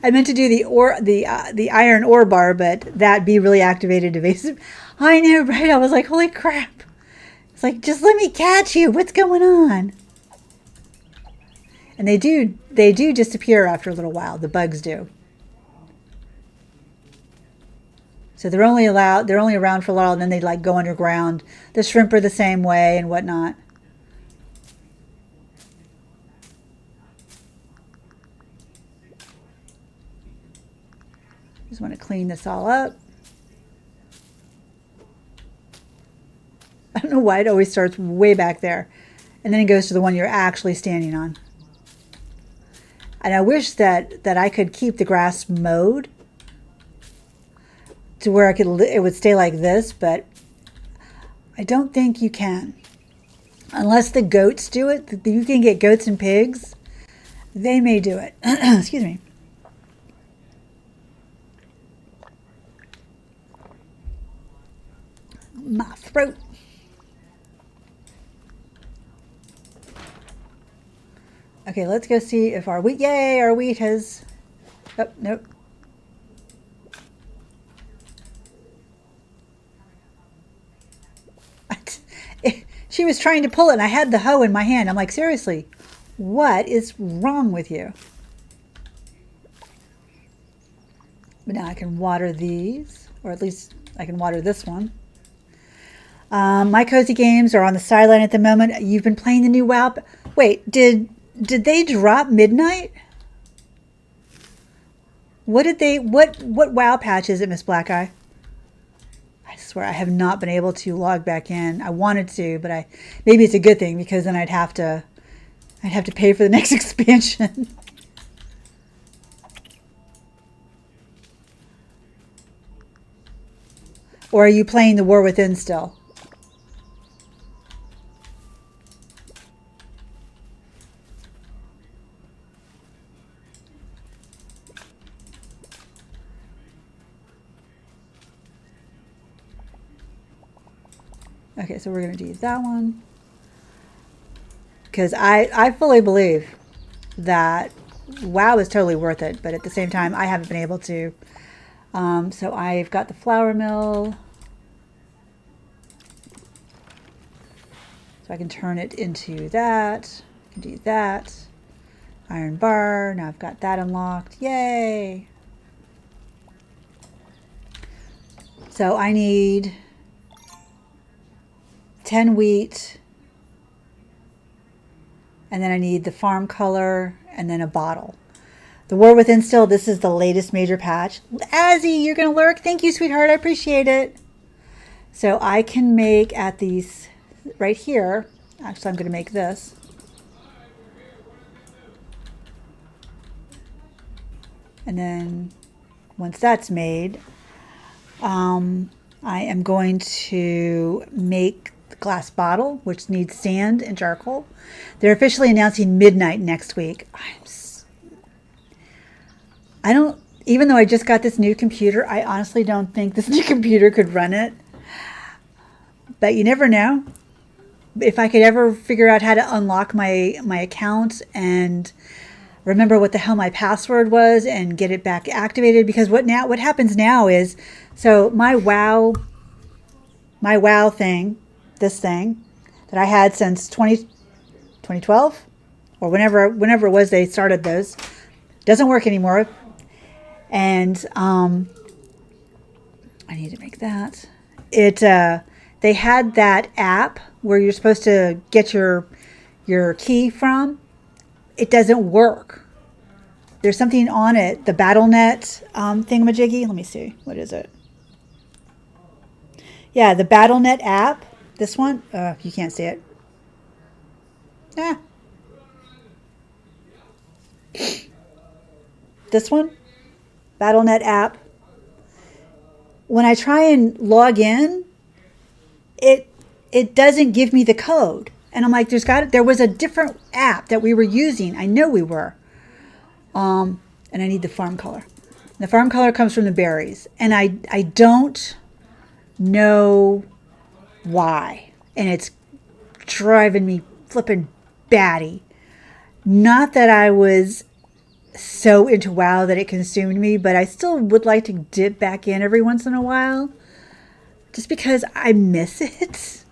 I meant to do the iron ore bar, but that bee really activated evasive. I know, right? I was like, holy crap. It's like, just let me catch you. What's going on? And they do disappear after a little while. The bugs do. So they're only around for a while, and then they like go underground. The shrimp are the same way and whatnot. Just want to clean this all up. I don't know why it always starts way back there, and then it goes to the one you're actually standing on. And I wish that I could keep the grass mowed to where it would stay like this, but I don't think you can. Unless the goats do it. You can get goats and pigs. They may do it. Excuse me. My throat. Okay, let's go see if our wheat, yay, our wheat has, oh, nope. She was trying to pull it and I had the hoe in my hand. I'm like, seriously, what is wrong with you? But now I can water these, or at least I can water this one. My cozy games are on the sideline at the moment. You've been playing the new WoW. Wait, did Did they drop midnight? What did they, what WoW patch is it, Miss Black Eye? I swear I have not been able to log back in. I wanted to, but maybe it's a good thing because then I'd have to pay for the next expansion. Or are you playing the War Within still? Okay, so we're going to do that one. Because I fully believe that WoW is totally worth it, but at the same time, I haven't been able to. So I've got the flour mill. So I can turn it into that. I can do that. Iron bar. Now I've got that unlocked. Yay! So I need 10 wheat. And then I need the farm color and then a bottle. The War Within still, this is the latest major patch. Azzy, you're going to lurk. Thank you, sweetheart. I appreciate it. So I can make at these right here. Actually, I'm going to make this. And then once that's made, I am going to make the glass bottle, which needs sand and charcoal. They're officially announcing midnight next week. I don't, even though I just got this new computer, I honestly don't think this new computer could run it. But you never know. If I could ever figure out how to unlock my account and remember what the hell my password was and get it back activated, because what happens now is, so my WoW thing, this thing that I had since 2012 or whenever it was they started those, doesn't work anymore. And I need to make that. They had that app where you're supposed to get your key from. It doesn't work. There's something on it, the BattleNet thingamajiggy. Let me see. What is it? Yeah, the BattleNet app. This one. You can't see it. This one. BattleNet app. When I try and log in, it doesn't give me the code. And I'm like, there was a different app that we were using. I know we were. And I need the farm color. The farm color comes from the berries. And I don't know why. And it's driving me flipping batty. Not that I was so into WoW that it consumed me, but I still would like to dip back in every once in a while. Just because I miss it.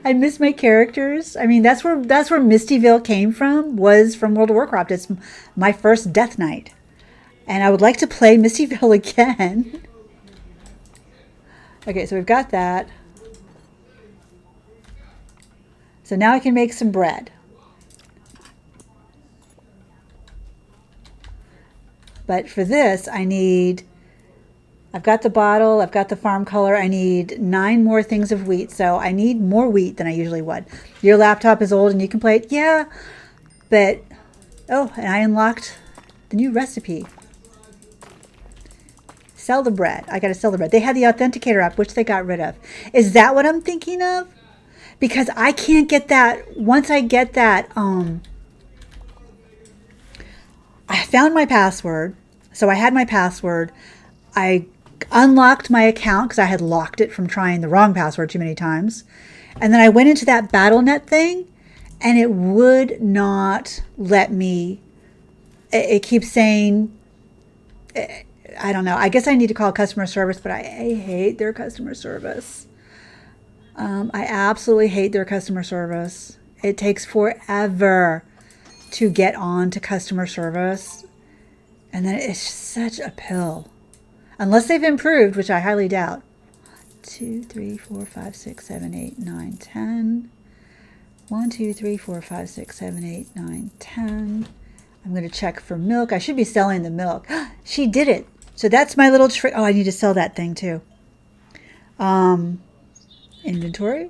I miss my characters. I mean, that's where Mistyville came from, was from World of Warcraft. It's my first Death Knight. And I would like to play Mistyville again. Okay, so we've got that. So now I can make some bread. But for this, I've got the bottle, I've got the farm color, I need 9 more things of wheat, so I need more wheat than I usually would. Your laptop is old and you can play it? Yeah, but, oh, and I unlocked the new recipe. Sell the bread. I got to sell the bread. They had the Authenticator app, which they got rid of. Is that what I'm thinking of? Because I can't get that, once I get that, I found my password, so I had my password. I unlocked my account because I had locked it from trying the wrong password too many times. And then I went into that BattleNet thing, and it would not let me. It keeps saying, I don't know. I guess I need to call customer service, but I hate their customer service. I absolutely hate their customer service. It takes forever to get on to customer service. And then it's such a pill. Unless they've improved, which I highly doubt. 2, 3, 4, 5, 6, 7, 8, 9, 10. 1, 2, 3, 4, 5, 6, 7, 8, 9, 10. I'm going to check for milk. I should be selling the milk. She did it. So that's my little trick. Oh, I need to sell that thing too. Inventory.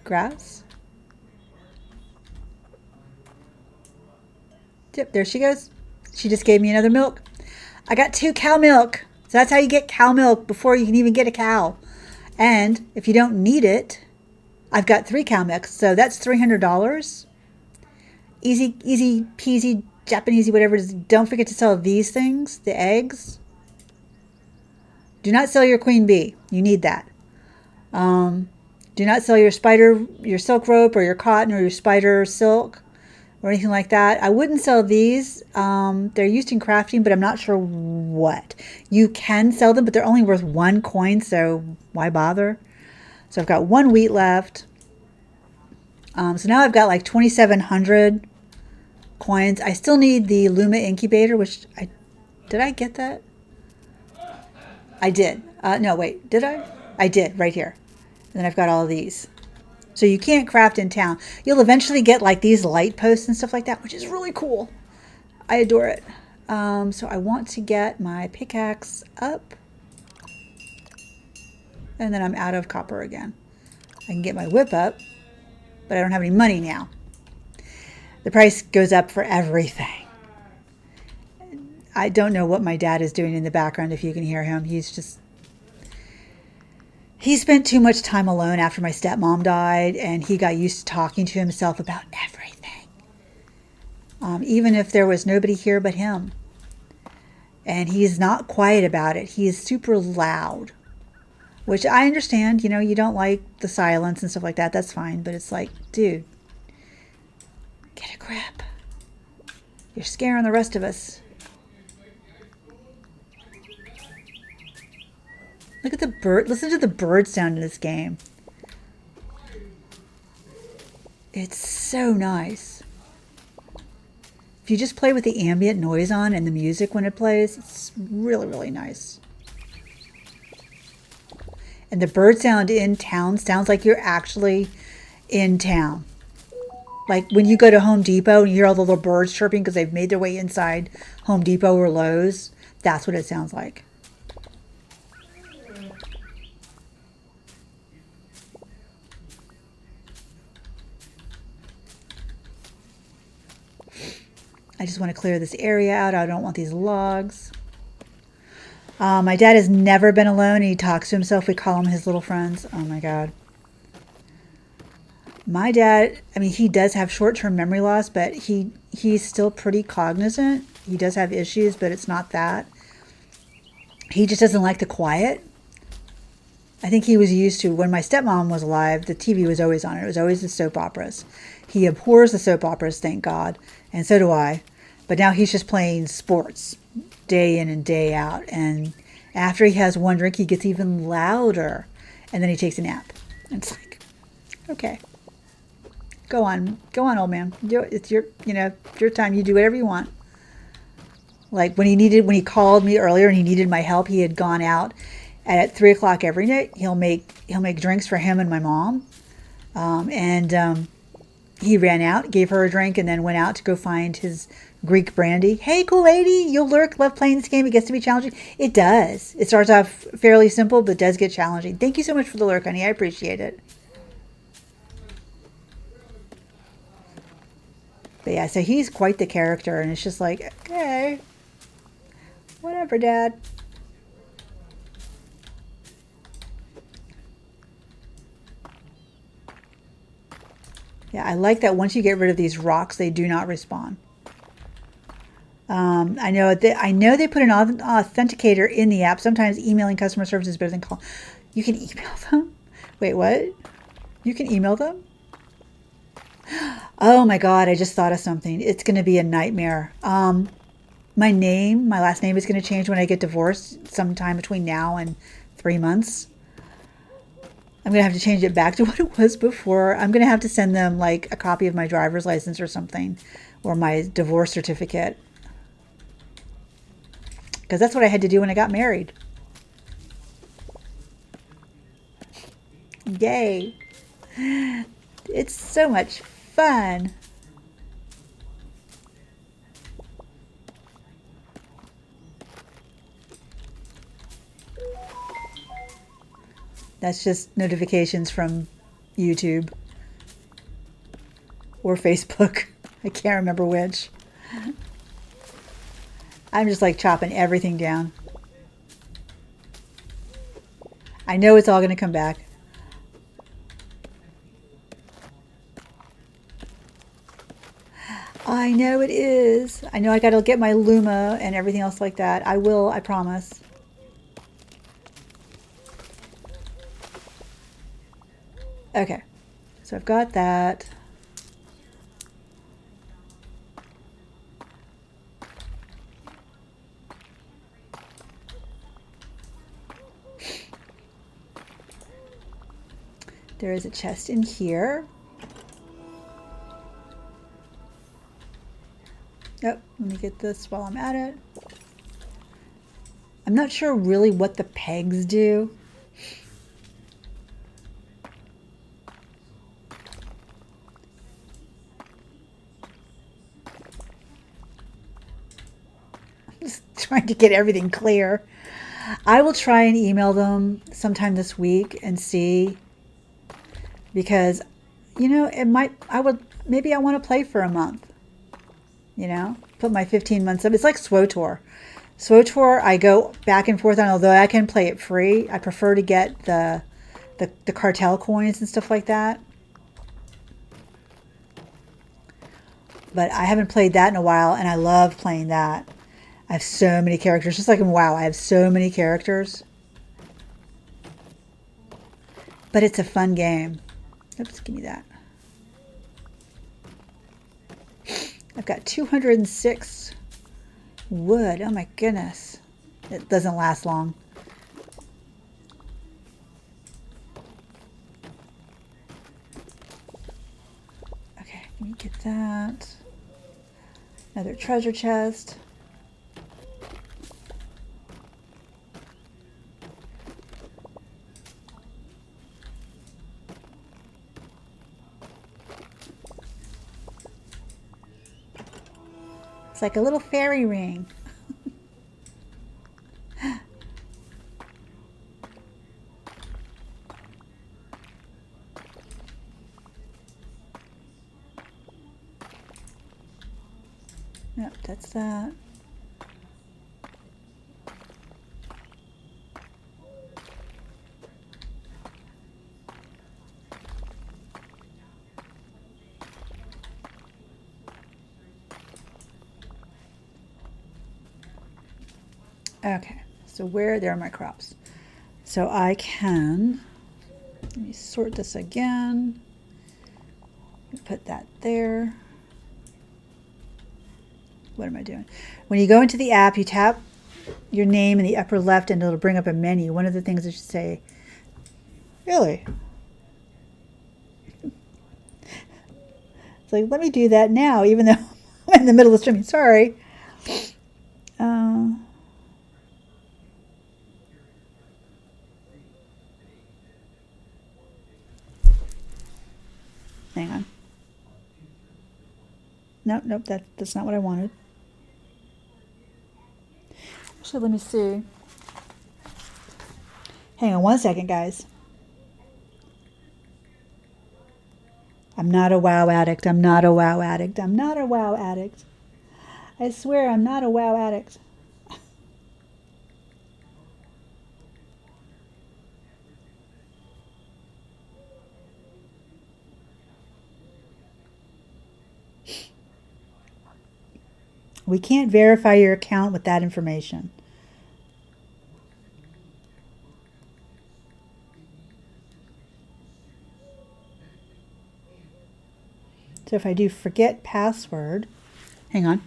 Grass. Yep, there she goes. She just gave me another milk. I got 2 cow milk. So that's how you get cow milk before you can even get a cow. And if you don't need it, I've got 3 cow milks. So that's $300. Easy, easy peasy, Japanesey, whatever it is. Don't forget to sell these things, the eggs. Do not sell your queen bee. You need that. Do not sell your spider, your silk rope, or your cotton, or your spider silk, or anything like that. I wouldn't sell these. They're used in crafting, but I'm not sure what. You can sell them, but they're only worth 1 coin, so why bother? So I've got 1 wheat left. So now I've got like 2,700 coins. I still need the Luma incubator, which did I get that? I did. No, wait, did I? I did, right here. And then I've got all of these. So you can't craft in town. You'll eventually get like these light posts and stuff like that, which is really cool. I adore it. So I want to get my pickaxe up. And then I'm out of copper again. I can get my whip up, but I don't have any money now. The price goes up for everything. I don't know what my dad is doing in the background if you can hear him. He spent too much time alone after my stepmom died, and he got used to talking to himself about everything. Even if there was nobody here but him. And he's not quiet about it. He is super loud. Which I understand, you know, you don't like the silence and stuff like that. That's fine. But it's like, dude, get a grip. You're scaring the rest of us. Look at the bird. Listen to the bird sound in this game. It's so nice. If you just play with the ambient noise on and the music when it plays, it's really, really nice. And the bird sound in town sounds like you're actually in town. Like when you go to Home Depot and you hear all the little birds chirping because they've made their way inside Home Depot or Lowe's, that's what it sounds like. I just want to clear this area out. I don't want these logs. My dad has never been alone, and he talks to himself. We call him his little friends. Oh, my God. My dad, I mean, he does have short-term memory loss, but he's still pretty cognizant. He does have issues, but it's not that. He just doesn't like the quiet. I think he was used to, when my stepmom was alive, the TV was always on. It was always the soap operas. He abhors the soap operas, thank God, and so do I. But now he's just playing sports day in and day out. And after he has one drink, he gets even louder. And then he takes a nap. And it's like, okay, go on, old man. It's your, your time. You do whatever you want. Like when he called me earlier and he needed my help, he had gone out. And at 3 o'clock every night, he'll make drinks for him and my mom. He ran out, gave her a drink, and then went out to go find his Greek brandy. Hey, cool lady, you'll love playing this game. It gets to be challenging. It does. It starts off fairly simple, but does get challenging. Thank you so much for the lurk, honey. I appreciate it. But yeah, so he's quite the character, and it's just like, okay, whatever, Dad. Yeah, I like that once you get rid of these rocks, they do not respawn. I know they put an authenticator in the app. Sometimes emailing customer service is better than call. You can email them? Wait, what? You can email them? Oh my God, I just thought of something. It's going to be a nightmare. My last name is going to change when I get divorced sometime between now and 3 months. I'm going to have to change it back to what it was before. I'm going to have to send them like a copy of my driver's license or something, or my divorce certificate. Because that's what I had to do when I got married. Yay. It's so much fun. That's just notifications from YouTube or Facebook. I can't remember which. I'm just like chopping everything down. I know it's all going to come back. I know it is. I know I got to get my Luma and everything else like that. I will, I promise. Okay, so I've got that. There is a chest in here. Oh, let me get this while I'm at it. I'm not sure really what the pegs do. I'm just trying to get everything clear. I will try and email them sometime this week and see, because, you know, it might, maybe I want to play for a month, you know, put my 15 months up. It's like SWOTOR. SWOTOR, I go back and forth on, although I can play it free. I prefer to get the cartel coins and stuff like that. But I haven't played that in a while, and I love playing that. I have so many characters. Just like in WoW, I have so many characters. But it's a fun game. Oops, give me that. I've got 206 wood. Oh my goodness. It doesn't last long. Okay, let me get that. Another treasure chest. It's like a little fairy ring. Yep, that's that. Okay, so there are my crops. So I can, let me sort this again. Put that there. What am I doing? When you go into the app, you tap your name in the upper left and it'll bring up a menu. One of the things that should say, really? It's like, let me do that now, even though I'm in the middle of streaming. Sorry. Hang on. Nope, that's not what I wanted. Actually, let me see. Hang on one second, guys. I'm not a WoW addict. I'm not a WoW addict. I'm not a WoW addict. I swear I'm not a WoW addict. We can't verify your account with that information. So if I do forget password, hang on.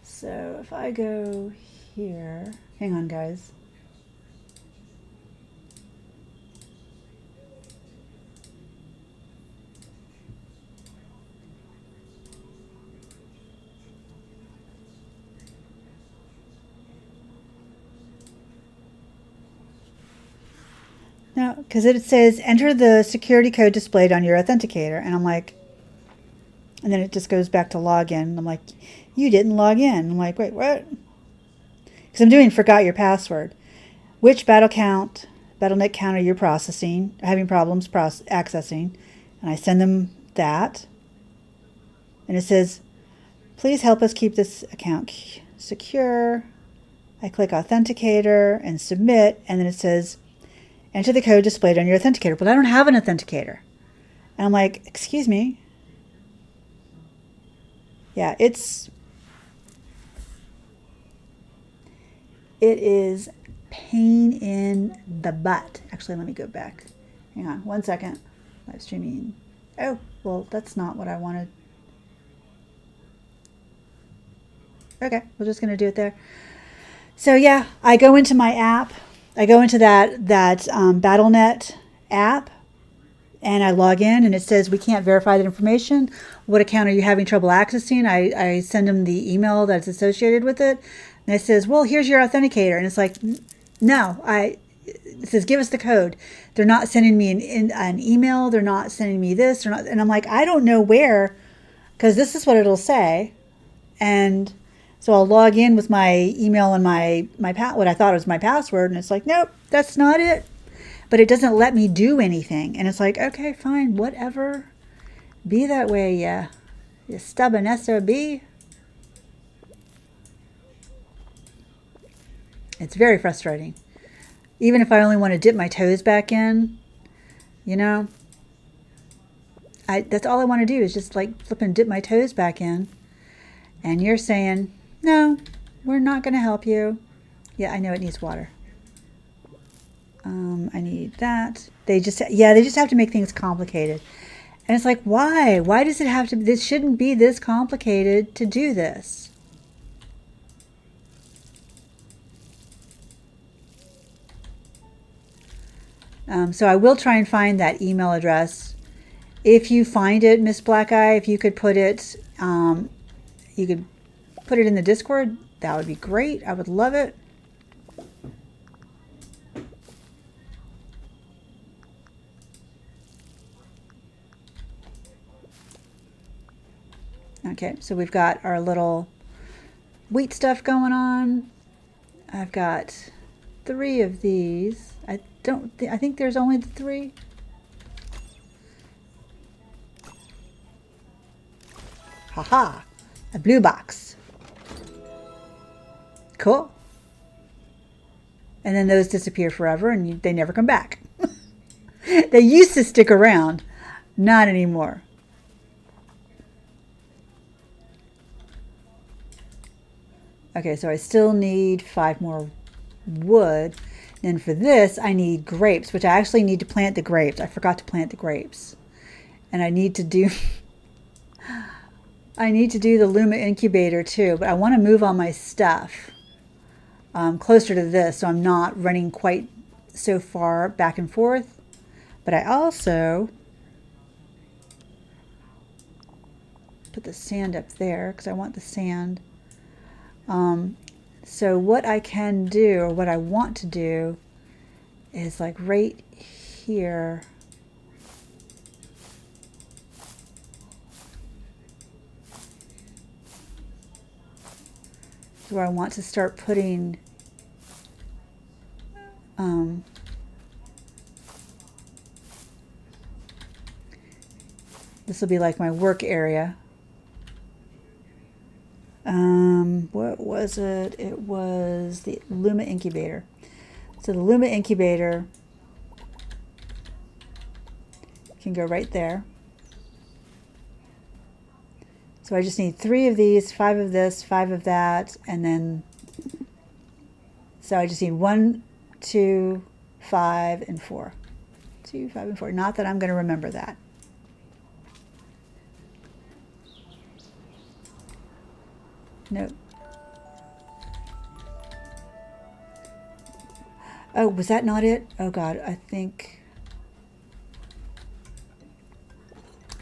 So if I go here, hang on guys. No, because it says enter the security code displayed on your authenticator. And I'm like, and then it just goes back to login. And I'm like, you didn't log in. I'm like, wait, what? Because I'm doing forgot your password. Which BattleNet counter you're processing, having problems accessing. And I send them that. And it says, please help us keep this account secure. I click authenticator and submit. And then it says, enter the code displayed on your authenticator. But I don't have an authenticator. And I'm like, excuse me. Yeah, it is pain in the butt. Actually, let me go back. Hang on 1 second. Live streaming. Oh, well, that's not what I wanted. Okay, we're just going to do it there. So yeah, I go into my app. I go into that BattleNet app, and I log in, and it says we can't verify that information. What account are you having trouble accessing? I send them the email that's associated with it, and it says, well, here's your authenticator. And it's like, no, it says, give us the code. They're not sending me an email. They're not sending me this. They're not, and I'm like, I don't know where, because this is what it'll say. And so I'll log in with my email and my what I thought was my password, and it's like, nope, that's not it. But it doesn't let me do anything. And it's like, okay, fine, whatever. Be that way, yeah. You stubborn SOB. It's very frustrating. Even if I only want to dip my toes back in, you know, that's all I want to do is just like flip and dip my toes back in. And you're saying, no, we're not going to help you. Yeah, I know it needs water. I need that. They just have to make things complicated. And it's like, why? Why does it have to? This shouldn't be this complicated to do this. So I will try and find that email address. If you find it, Miss Black Eye, if you could put it, you could put it in the Discord. That would be great. I would love it. Okay, so we've got our little wheat stuff going on. I've got 3 of these. I think there's only the 3. Haha, a blue box. Cool. And then those disappear forever and they never come back. They used to stick around, not anymore. Okay, so I still need 5 more wood. And for this, I need grapes, which I actually need to plant the grapes. I forgot to plant the grapes. And I need to do the Luma incubator too, but I want to move all my stuff closer to this so I'm not running quite so far back and forth. But I also put the sand up there because I want the sand. So what I can do, or what I want to do, is like right here. Where I want to start putting this will be like my work area. What was it? It was the Luma incubator. So the Luma incubator can go right there. So I just need 3 of these, 5 of this, 5 of that, and then, so I just need 1, 2, 5, and 4. 2, 5, and 4. Not that I'm going to remember that. Nope. Oh, was that not it? Oh God, I think.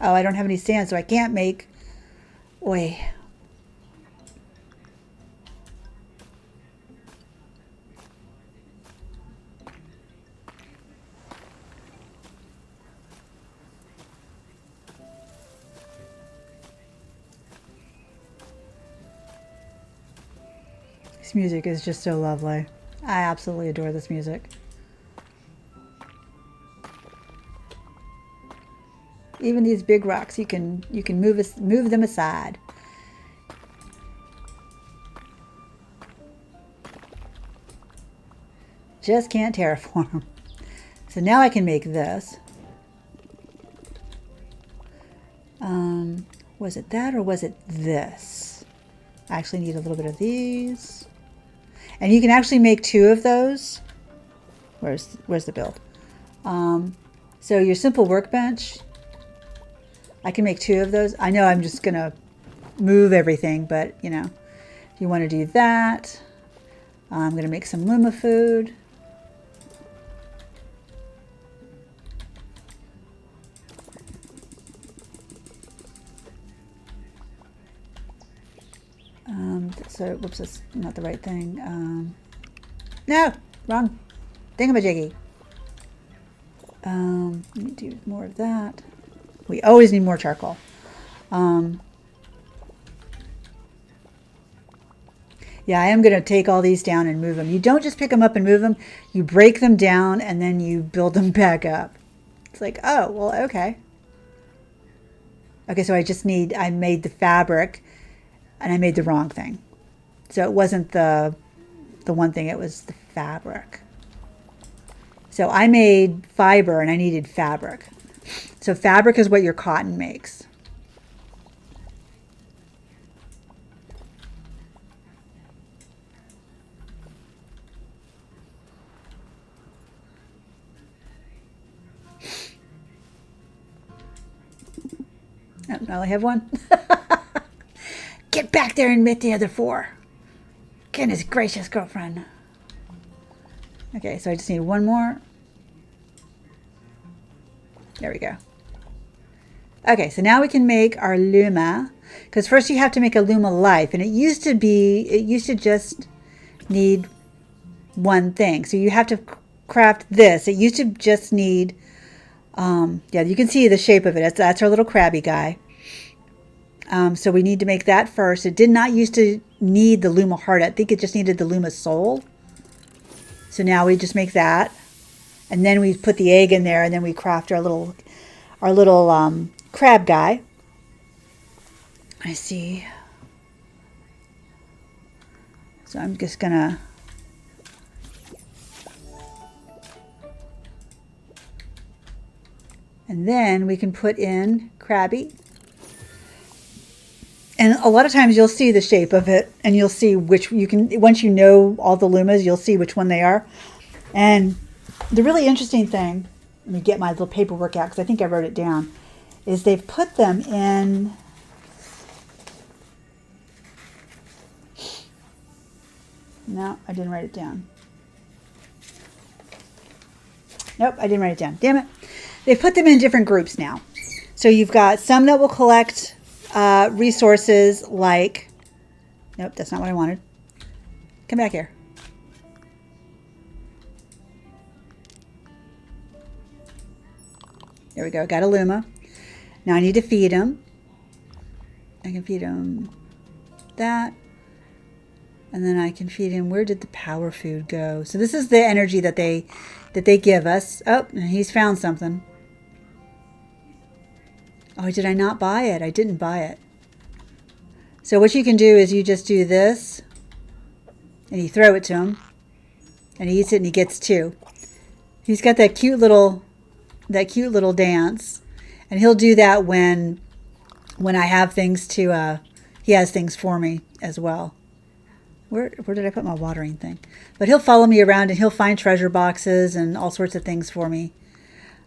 Oh, I don't have any sand, so I can't make. Oi. This music is just so lovely. I absolutely adore this music. Even these big rocks, you can move them aside. Just can't terraform. So now I can make this. Was it that or was it this? I actually need a little bit of these. And you can actually make 2 of those. Where's the build? So your simple workbench, I can make 2 of those. I know I'm just gonna move everything, but you know, if you want to do that, I'm gonna make some Luma food. So, whoops, that's not the right thing. No, wrong thingamajiggy. Let me do more of that. We always need more charcoal. Yeah, I am going to take all these down and move them. You don't just pick them up and move them. You break them down and then you build them back up. It's like, oh, well, okay. Okay, so I made the fabric and I made the wrong thing. So it wasn't the one thing, it was the fabric. So I made fiber and I needed fabric. So fabric is what your cotton makes. Oh, I only have one. Get back there and get the other 4. Goodness gracious, girlfriend. Okay, so I just need one more. There we go. Okay, so now we can make our Luma. Because first you have to make a Luma life. And it used to just need one thing. So you have to craft this. It used to just need, yeah, you can see the shape of it. That's our little crabby guy. So we need to make that first. It did not used to need the Luma heart. I think it just needed the Luma soul. So now we just make that. And then we put the egg in there and then we craft our little crab guy. I see. So I'm just gonna and then we can put in Krabby. And a lot of times you'll see the shape of it and you'll see which you can, once you know all the Lumas, you'll see which one they are. And the really interesting thing, let me get my little paperwork out because I think I wrote it down, is they've put them in, no, I didn't write it down. Nope, I didn't write it down. Damn it. They've put them in different groups now. So you've got some that will collect resources like, nope, that's not what I wanted. Come back here. There we go. Got a Luma. Now I need to feed him. I can feed him that. And then I can feed him. Where did the power food go? So this is the energy that they give us. Oh, and he's found something. Oh, did I not buy it? I didn't buy it. So what you can do is you just do this. And you throw it to him. And he eats it and he gets 2. He's got that cute little dance. And he'll do that when I have things to, he has things for me as well. Where did I put my watering thing? But he'll follow me around and he'll find treasure boxes and all sorts of things for me.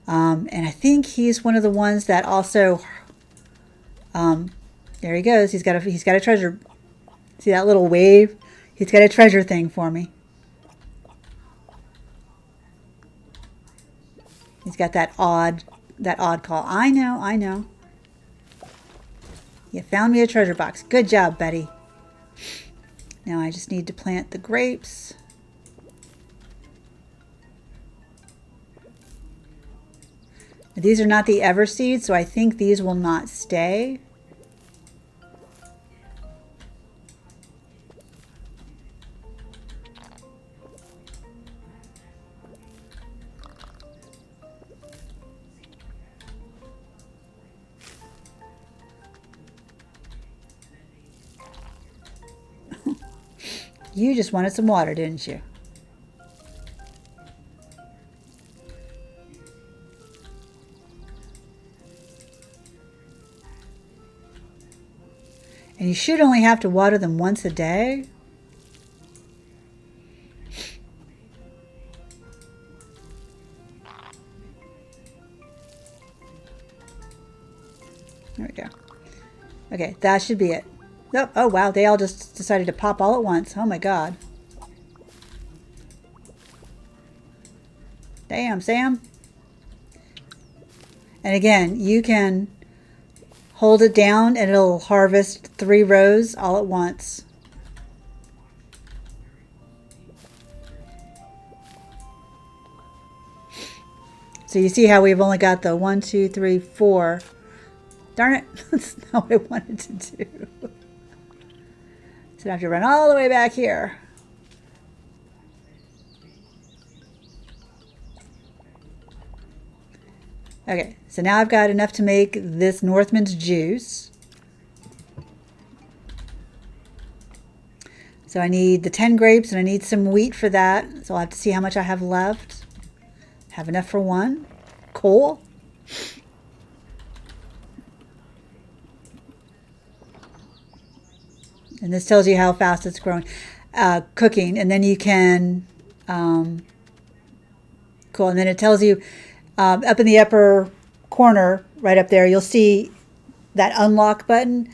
And I think he's one of the ones that also, there he goes. He's got a treasure. See that little wave? He's got a treasure thing for me. He's got that odd call. I know. You found me a treasure box. Good job, buddy. Now I just need to plant the grapes. These are not the ever seeds, so I think these will not stay. You just wanted some water, didn't you? And you should only have to water them once a day. There we go. Okay, that should be it. Oh, wow, they all just decided to pop all at once. Oh my God. Damn, Sam. And again, you can hold it down and it'll harvest 3 rows all at once. So you see how we've only got the 1, 2, 3, 4. Darn it, that's not what I wanted to do. So I have to run all the way back here. Okay, so now I've got enough to make this Northman's juice. So I need the 10 grapes and I need some wheat for that. So I'll have to see how much I have left. Have enough for 1. Coal. And this tells you how fast it's growing, cooking. And then you can, cool. And then it tells you up in the upper corner, right up there, you'll see that unlock button.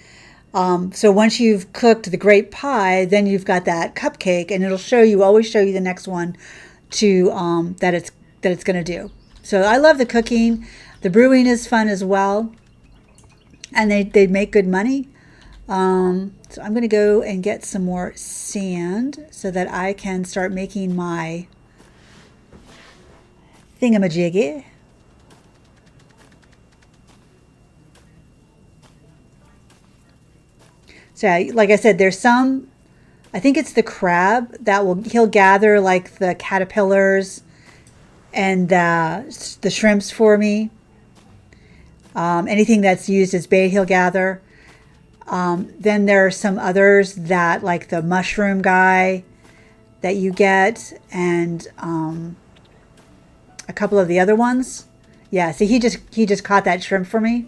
So once you've cooked the grape pie, then you've got that cupcake, and it'll show you, always show you the next one to that it's going to do. So I love the cooking. The brewing is fun as well, and they make good money. So I'm going to go and get some more sand so that I can start making my thingamajiggy. So like I said, there's some, I think it's the crab that he'll gather like the caterpillars and the shrimps for me. Anything that's used as bait, he'll gather. Then there are some others that, like the mushroom guy that you get, and a couple of the other ones. Yeah, see, he just caught that shrimp for me.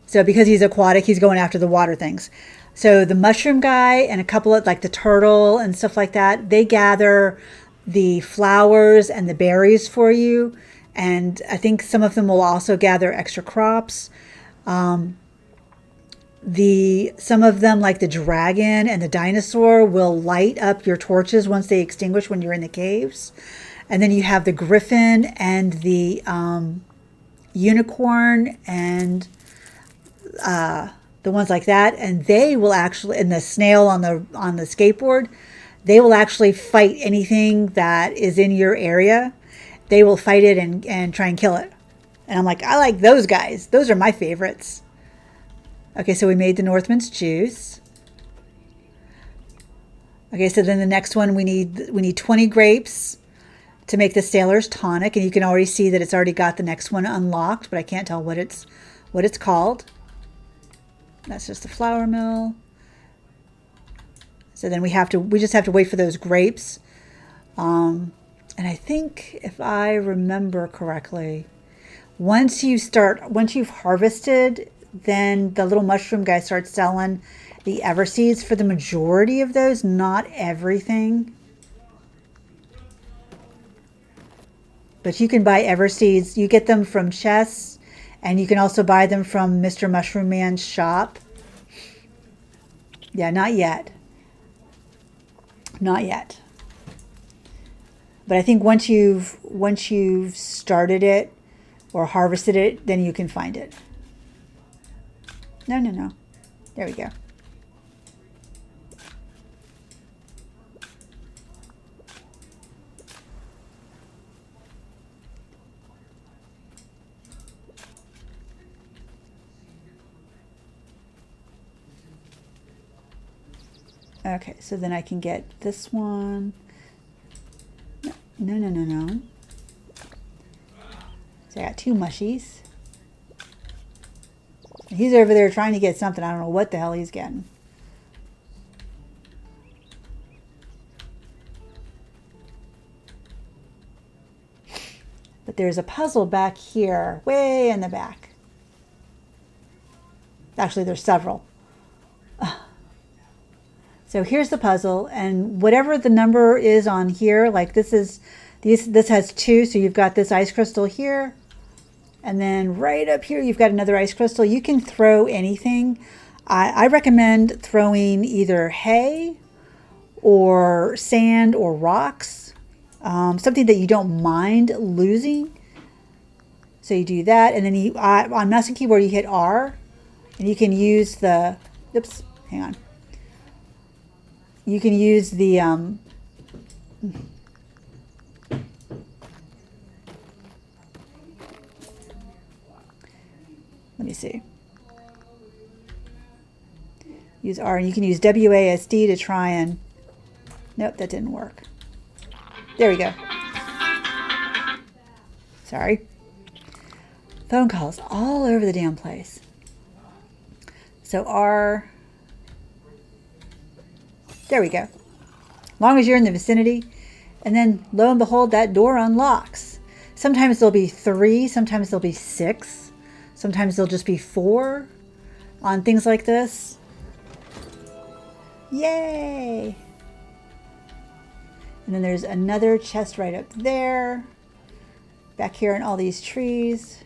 So because he's aquatic, he's going after the water things. So the mushroom guy and a couple of, like the turtle and stuff like that, they gather the flowers and the berries for you. And I think some of them will also gather extra crops. Some of them, like the dragon and the dinosaur, will light up your torches once they extinguish when you're in the caves. And then you have the griffin and the unicorn and the ones like that, and they will actually, and the snail on the skateboard, they will actually fight anything that is in your area. They will fight it and try and kill it. And I'm like, I like those guys. Those are my favorites. Okay, so we made the Northman's juice. Okay, so then the next one, we need 20 grapes to make the Sailor's Tonic, and you can already see that it's already got the next one unlocked, but I can't tell what it's called. That's just the flour mill. So then we just have to wait for those grapes. And I think, if I remember correctly, once you've harvested, then the little mushroom guy starts selling the Everseeds for the majority of those, not everything. But you can buy Everseeds. You get them from Chess, and you can also buy them from Mr. Mushroom Man's shop. Yeah, not yet. Not yet. But I think once you've started it or harvested it, then you can find it. No. There we go. Okay, so then I can get this one. No. So I got 2 mushies. He's over there trying to get something. I don't know what the hell he's getting. But there's a puzzle back here, way in the back. Actually, there's several. So here's the puzzle, and whatever the number is on here, like this has 2, so you've got this ice crystal here, and then right up here you've got another ice crystal. You can throw anything. I recommend throwing either hay or sand or rocks, something that you don't mind losing. So you do that, and then on mouse and keyboard you hit R, and you can use the, oops, hang on. You can use the, let me see. Use R, and you can use WASD to try and, nope, that didn't work. There we go. Sorry. Phone calls all over the damn place. So R, there we go. As long as you're in the vicinity, and then lo and behold, that door unlocks. Sometimes there'll be 3, sometimes there'll be 6, sometimes there'll just be 4 on things like this. Yay! And then there's another chest right up there, back here in all these trees.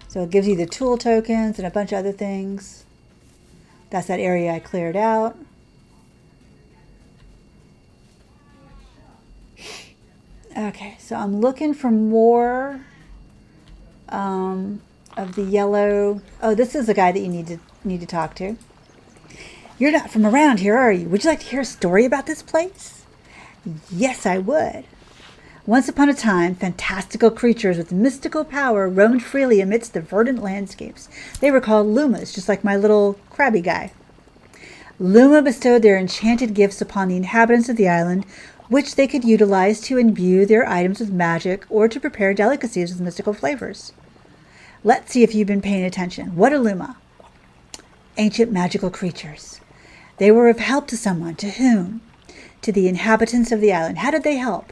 So it gives you the tool tokens and a bunch of other things. That's that area I cleared out. Okay, so I'm looking for more of the yellow. Oh, this is the guy that you need to talk to. You're not from around here, are you? Would you like to hear a story about this place? Yes, I would. Once upon a time, fantastical creatures with mystical power roamed freely amidst the verdant landscapes. They were called Lumas, just like my little crabby guy. Luma bestowed their enchanted gifts upon the inhabitants of the island, which they could utilize to imbue their items with magic or to prepare delicacies with mystical flavors. Let's see if you've been paying attention. What are Luma? Ancient magical creatures. They were of help to someone. To whom? To the inhabitants of the island. How did they help?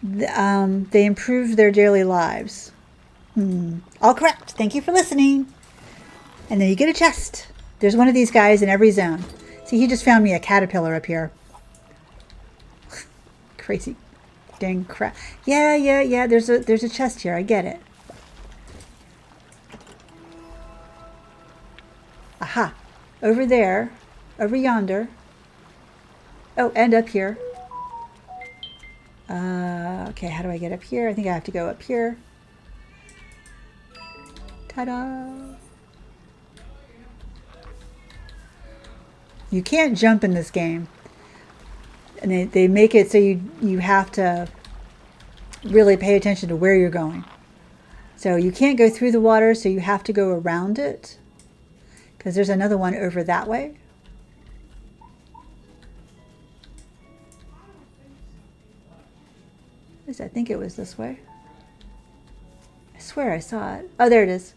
They improved their daily lives. All correct. Thank you for listening. And then you get a chest. There's one of these guys in every zone. See, he just found me a caterpillar up here. Crazy dang crap. Yeah. There's a chest here. I get it. Aha. Over there. Over yonder. Oh, and up here. Okay, how do I get up here? I think I have to go up here. Ta-da! You can't jump in this game. And they make it so you have to really pay attention to where you're going. So you can't go through the water, so you have to go around it. Because there's another one over that way. At least I think it was this way. I swear I saw it. Oh, there it is.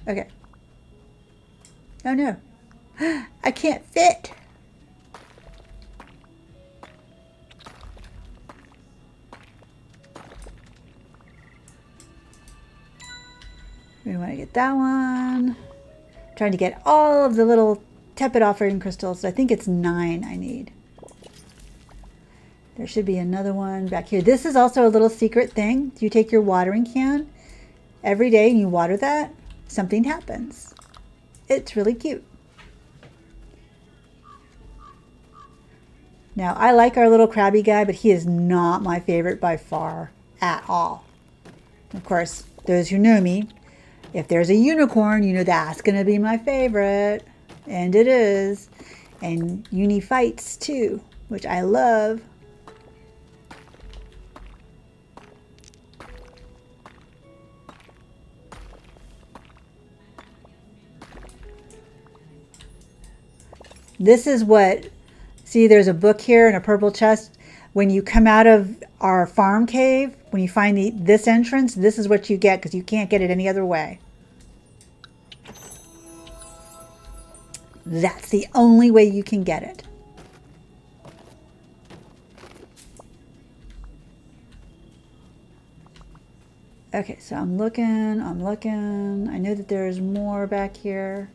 Okay. Oh no. I can't fit. We want to get that one. Trying to get all of the little tepid offering crystals. I think it's 9 I need. There should be another one back here. This is also a little secret thing. You take your watering can every day and you water that, something happens. It's really cute. Now, I like our little crabby guy, but he is not my favorite by far at all. Of course, those who know me, if there's a unicorn, you know that's going to be my favorite. And it is. And uni fights too, which I love. This is what, see, there's a book here and a purple chest. when you come out of our farm cave, when you find this entrance, this is what you get because you can't get it any other way. That's the only way you can get it. Okay, so I'm looking. I know that there's more back here.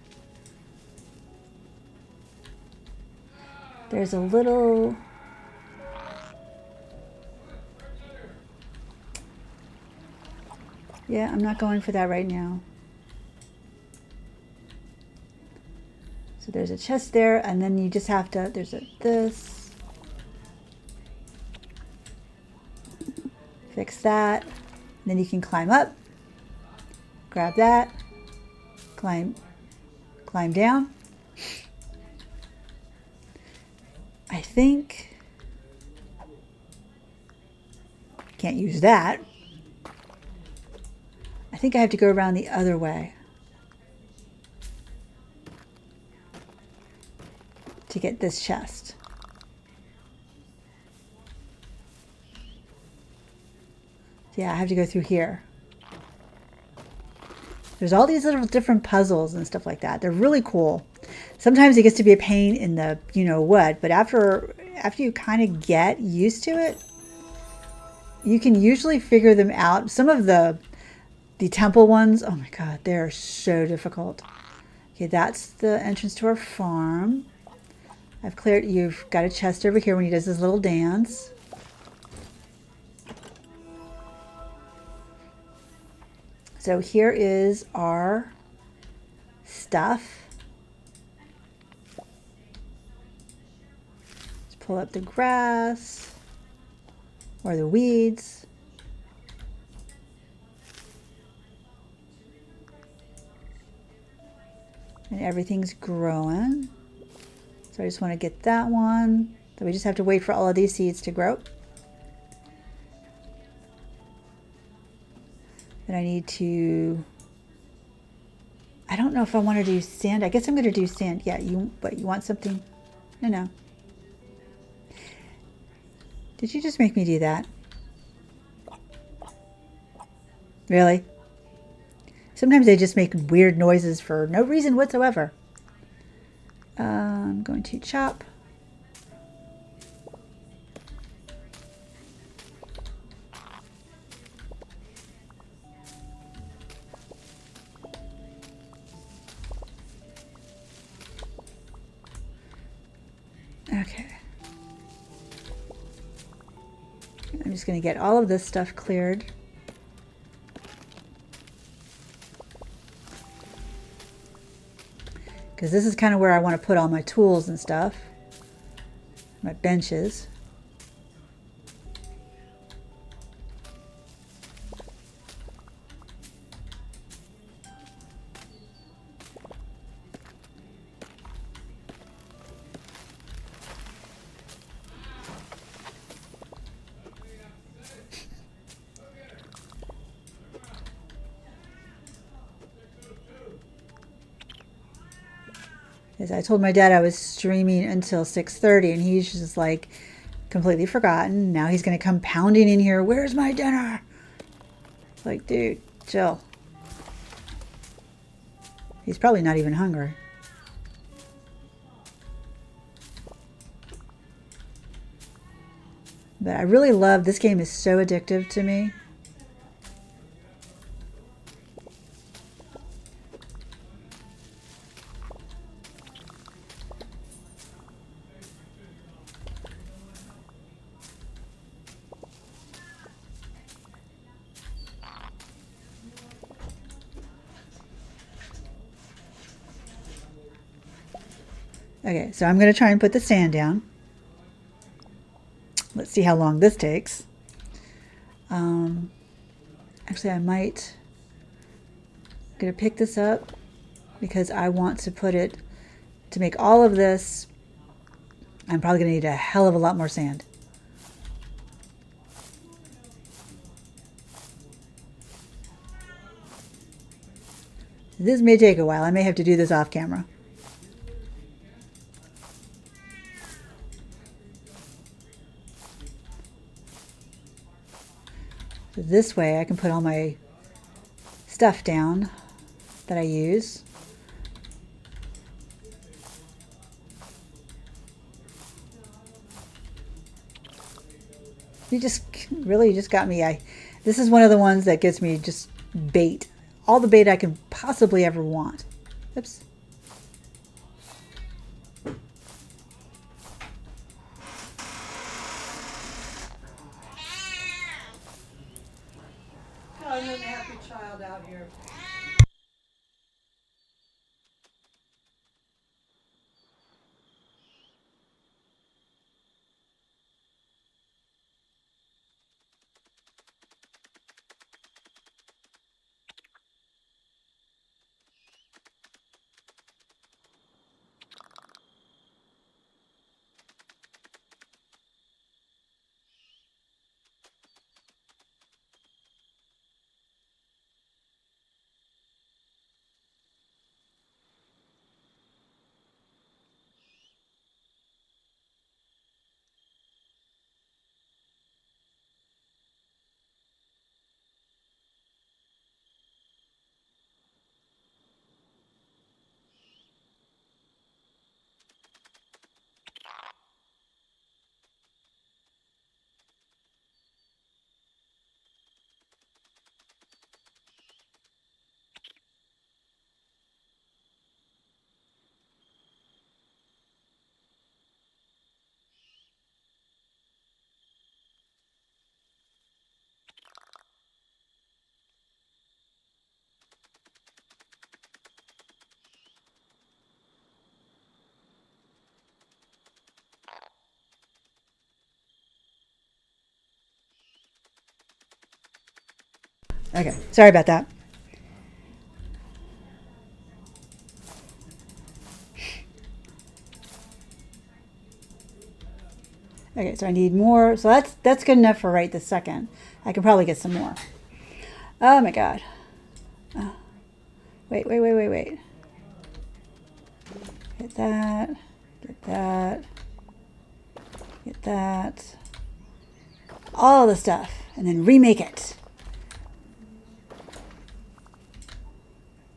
There's a little... Yeah, I'm not going for that right now. So there's a chest there, and then you just have to, this. Fix that. And then you can climb up, grab that, climb down. I think, can't use that. I think I have to go around the other way to get this chest. Yeah, I have to go through here. There's all these little different puzzles and stuff like that. They're really cool. Sometimes it gets to be a pain in the you know what, but after you kind of get used to it, you can usually figure them out. Some of the temple ones, oh my god, they're so difficult. Okay, that's the entrance to our farm. I've cleared, you've got a chest over here when he does his little dance. So here is our stuff. Let's pull up the grass or the weeds. And everything's growing. So I just want to get that one. So we just have to wait for all of these seeds to grow. Then I need to, I don't know if I want to do sand. I guess I'm going to do sand. Yeah, you want something? No. Did you just make me do that? Really? Sometimes they just make weird noises for no reason whatsoever. I'm going to chop. Okay. I'm just going to get all of this stuff cleared. Because this is kind of where I want to put all my tools and stuff. My benches. As I told my dad I was streaming until 6:30 and he's just like completely forgotten. Now he's going to come pounding in here. Where's my dinner? It's like, dude, chill. He's probably not even hungry. But I really love, this game is so addictive to me. Okay, so I'm going to try and put the sand down. Let's see how long this takes. Actually, I might going to pick this up because I want to put it, to make all of this, I'm probably going to need a hell of a lot more sand. This may take a while. I may have to do this off camera. this way I can put all my stuff down that I use. You just got me. This is one of the ones that gets me just bait. All the bait I could possibly ever want. Oops. Oh, there's a happy child out here. Okay, sorry about that. Okay, so I need more. So that's good enough for right this second. I can probably get some more. Oh my god. Wait. Get that. Get that. Get that. All the stuff. And then remake it.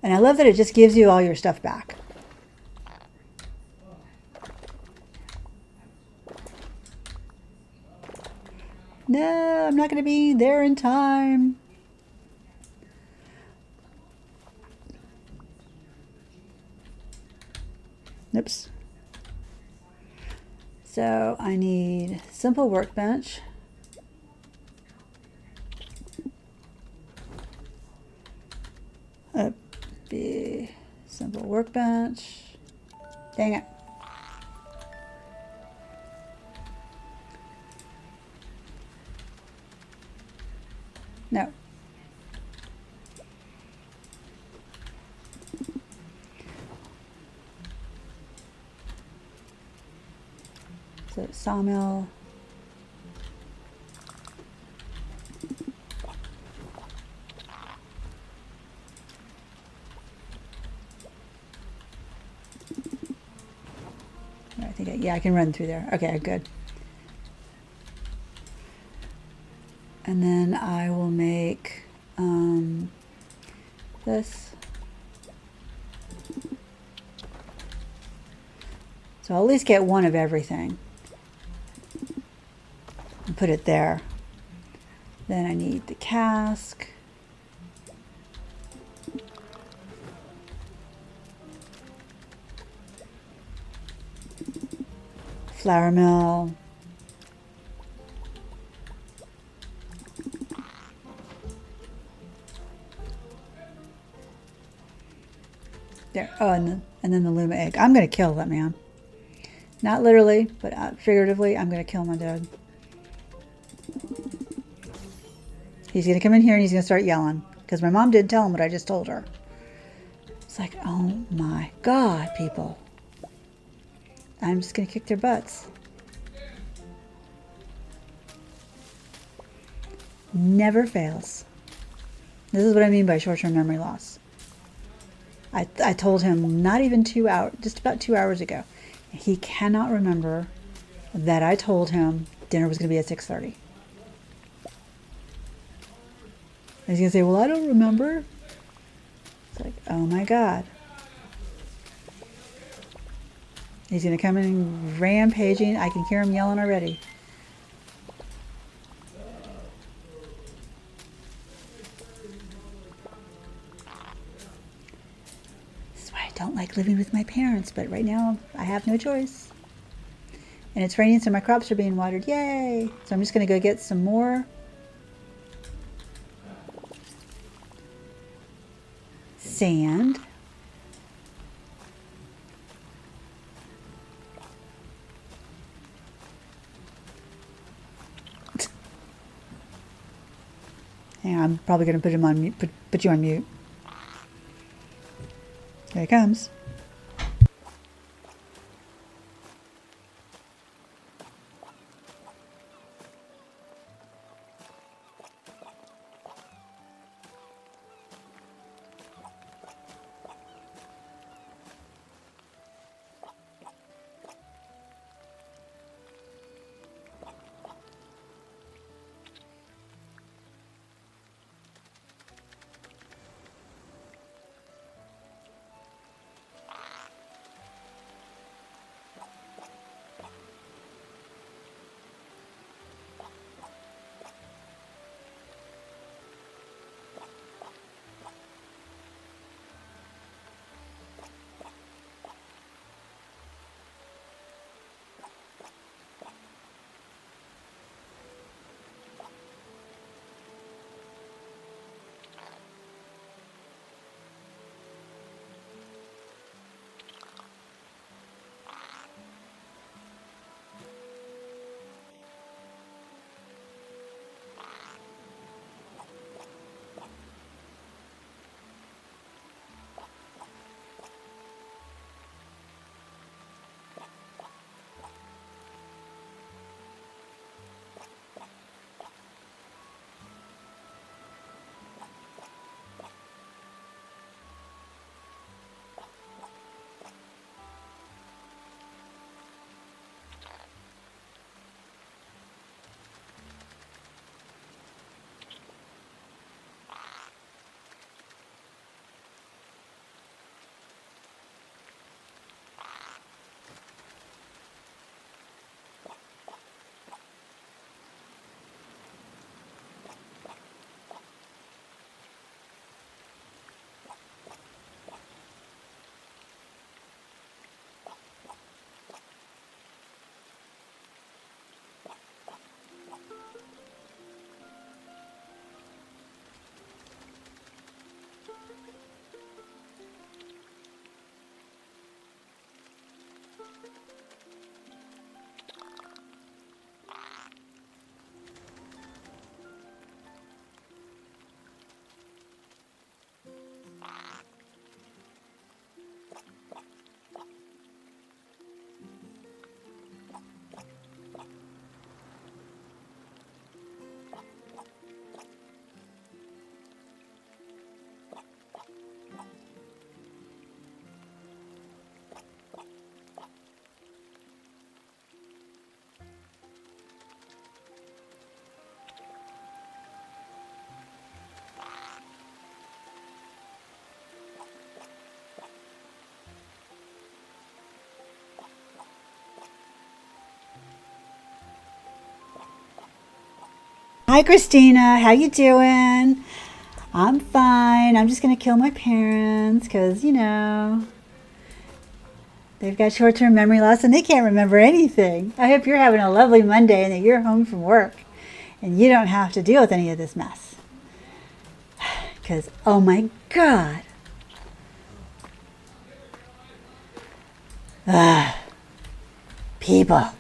And I love that it just gives you all your stuff back. No, I'm not going to be there in time. Oops. So I need simple workbench. Be simple workbench. Dang it. No. So sawmill. I think yeah, I can run through there. Okay, good. And then I will make this. So I'll at least get one of everything and put it there. Then I need the cask. Flour mill. There. Oh, and then the Luma egg. I'm going to kill that man. Not literally, but figuratively, I'm going to kill my dad. He's going to come in here and he's going to start yelling. Because my mom didn't tell him what I just told her. It's like, oh my God, people. I'm just going to kick their butts. Never fails. This is what I mean by short-term memory loss. I told him not even 2 hours, just about 2 hours ago. He cannot remember that I told him dinner was going to be at 6:30. He's going to say, well, I don't remember. It's like, oh my God. He's going to come in rampaging. I can hear him yelling already. This is why I don't like living with my parents, but right now I have no choice. And it's raining, so my crops are being watered. Yay! So I'm just going to go get some more sand. Yeah, I'm probably going to put him on mute, put you on mute. Here he comes. Hi, Christina. How you doing? I'm fine. I'm just going to kill my parents because, they've got short-term memory loss and they can't remember anything. I hope you're having a lovely Monday and that you're home from work and you don't have to deal with any of this mess. Because, oh my God. People.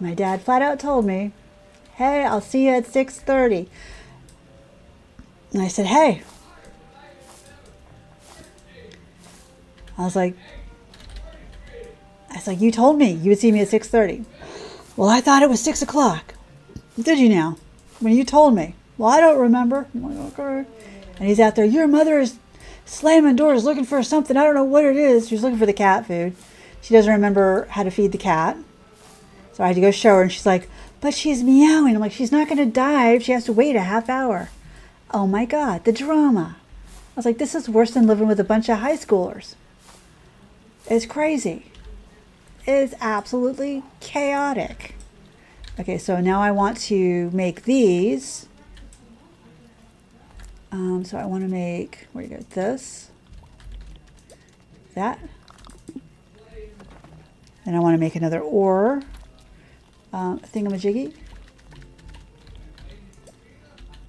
My dad flat out told me, hey, I'll see you at 6:30. And I said, hey. I was like, you told me you would see me at 6:30. Well, I thought it was 6 o'clock. Did you now? When you told me. Well, I don't remember. I'm like, okay. And he's out there, your mother is slamming doors looking for something. I don't know what it is. She's looking for the cat food. She doesn't remember how to feed the cat. So So I had to go show her, and she's like, but she's meowing. I'm like, she's not going to die if she has to wait a half hour. Oh my God, the drama. I was like, this is worse than living with a bunch of high schoolers. It's crazy. It is absolutely chaotic. Okay, so now I want to make these. So I want to make, where you go, this, that. Then I want to make another ore thingamajiggy.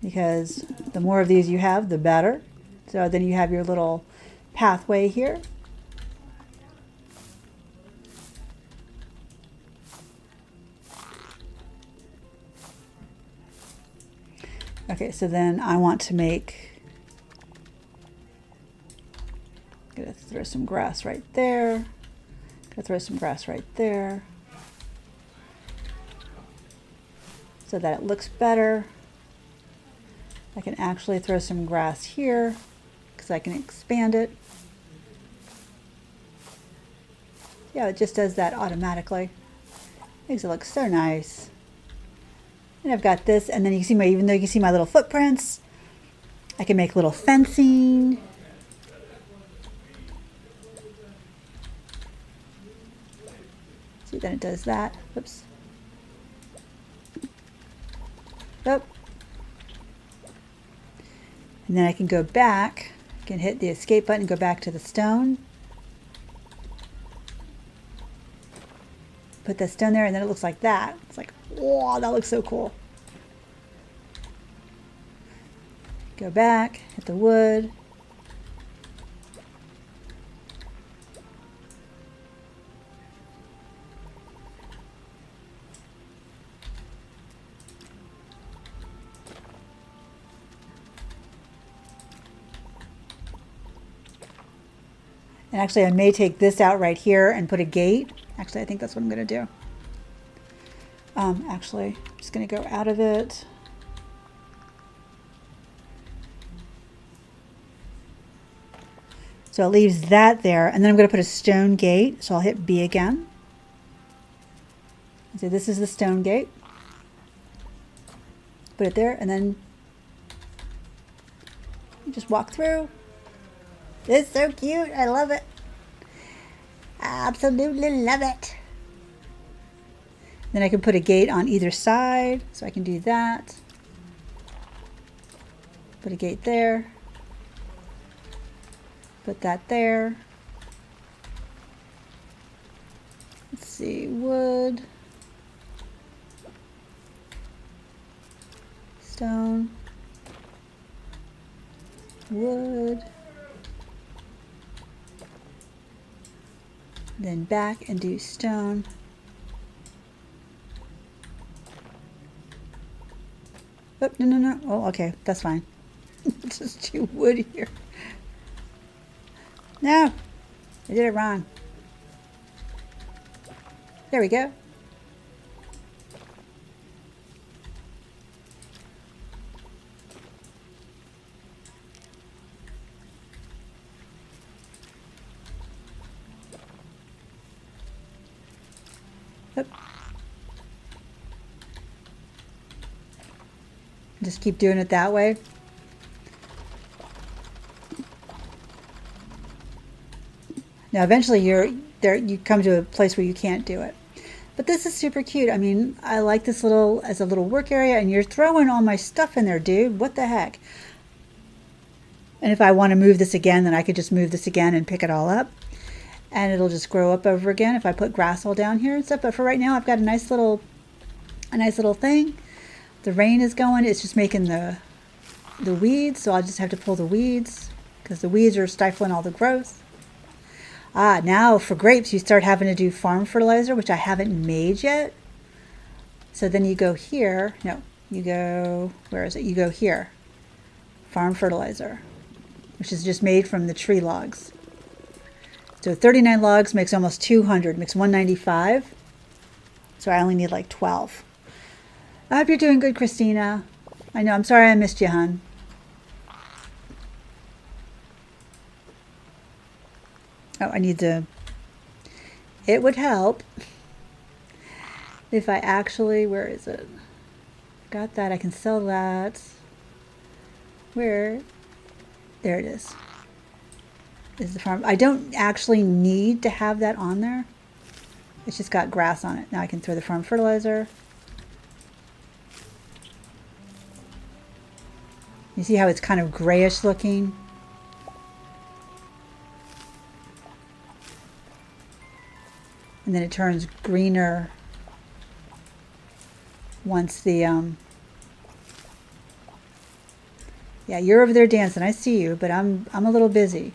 Because the more of these you have, the better. So then you have your little pathway here. Okay, so then I want to make, I'm gonna throw some grass right there. Gonna throw some grass right there. So that it looks better. I can actually throw some grass here because I can expand it. Yeah, it just does that automatically. Makes it look so nice. And I've got this, and then you can see my, even though you can see my little footprints, I can make little fencing. See, then it does that. Oops. Oh. And then I can go back. I can hit the escape button and go back to the stone. Put the stone there, and then it looks like that. It's like, wow, that looks so cool. Go back, hit the wood. And actually, I may take this out right here and put a gate. Actually, I think that's what I'm going to do. Actually, I'm just going to go out of it. So it leaves that there. And then I'm going to put a stone gate. So I'll hit B again. So this is the stone gate. Put it there, and then you just walk through. It's so cute. I love it. I absolutely love it. Then I can put a gate on either side. So I can do that. Put a gate there. Put that there. Let's see, wood. Stone. Wood. Then back and do stone. Oh, no. Oh, okay, that's fine. It's just too wood here. No, I did it wrong. There we go. Oop. Just keep doing it that way. Now eventually you come to a place where you can't do it. But this is super cute. I mean, I like this little as a little work area, and you're throwing all my stuff in there, dude. What the heck? And if I want to move this again, then I could just move this again and pick it all up. And it'll just grow up over again if I put grass all down here and stuff. But for right now, I've got a nice little thing. The rain is going. It's just making the weeds, so I'll just have to pull the weeds because the weeds are stifling all the growth. Now for grapes, you start having to do farm fertilizer, which I haven't made yet. So then you go here. No, you go, where is it? You go here. Farm fertilizer, which is just made from the tree logs. So 39 logs makes almost 200, makes 195. So I only need like 12. I hope you're doing good, Christina. I know, I'm sorry I missed you, hon. Oh, I need to, it would help If I actually, where is it? Got that, I can sell that. Where? There it is. Is the farm. I don't actually need to have that on there. It's just got grass on it. Now I can throw the farm fertilizer. You see how it's kind of grayish looking? And then it turns greener once the, yeah, you're over there dancing. I see you, but I'm a little busy.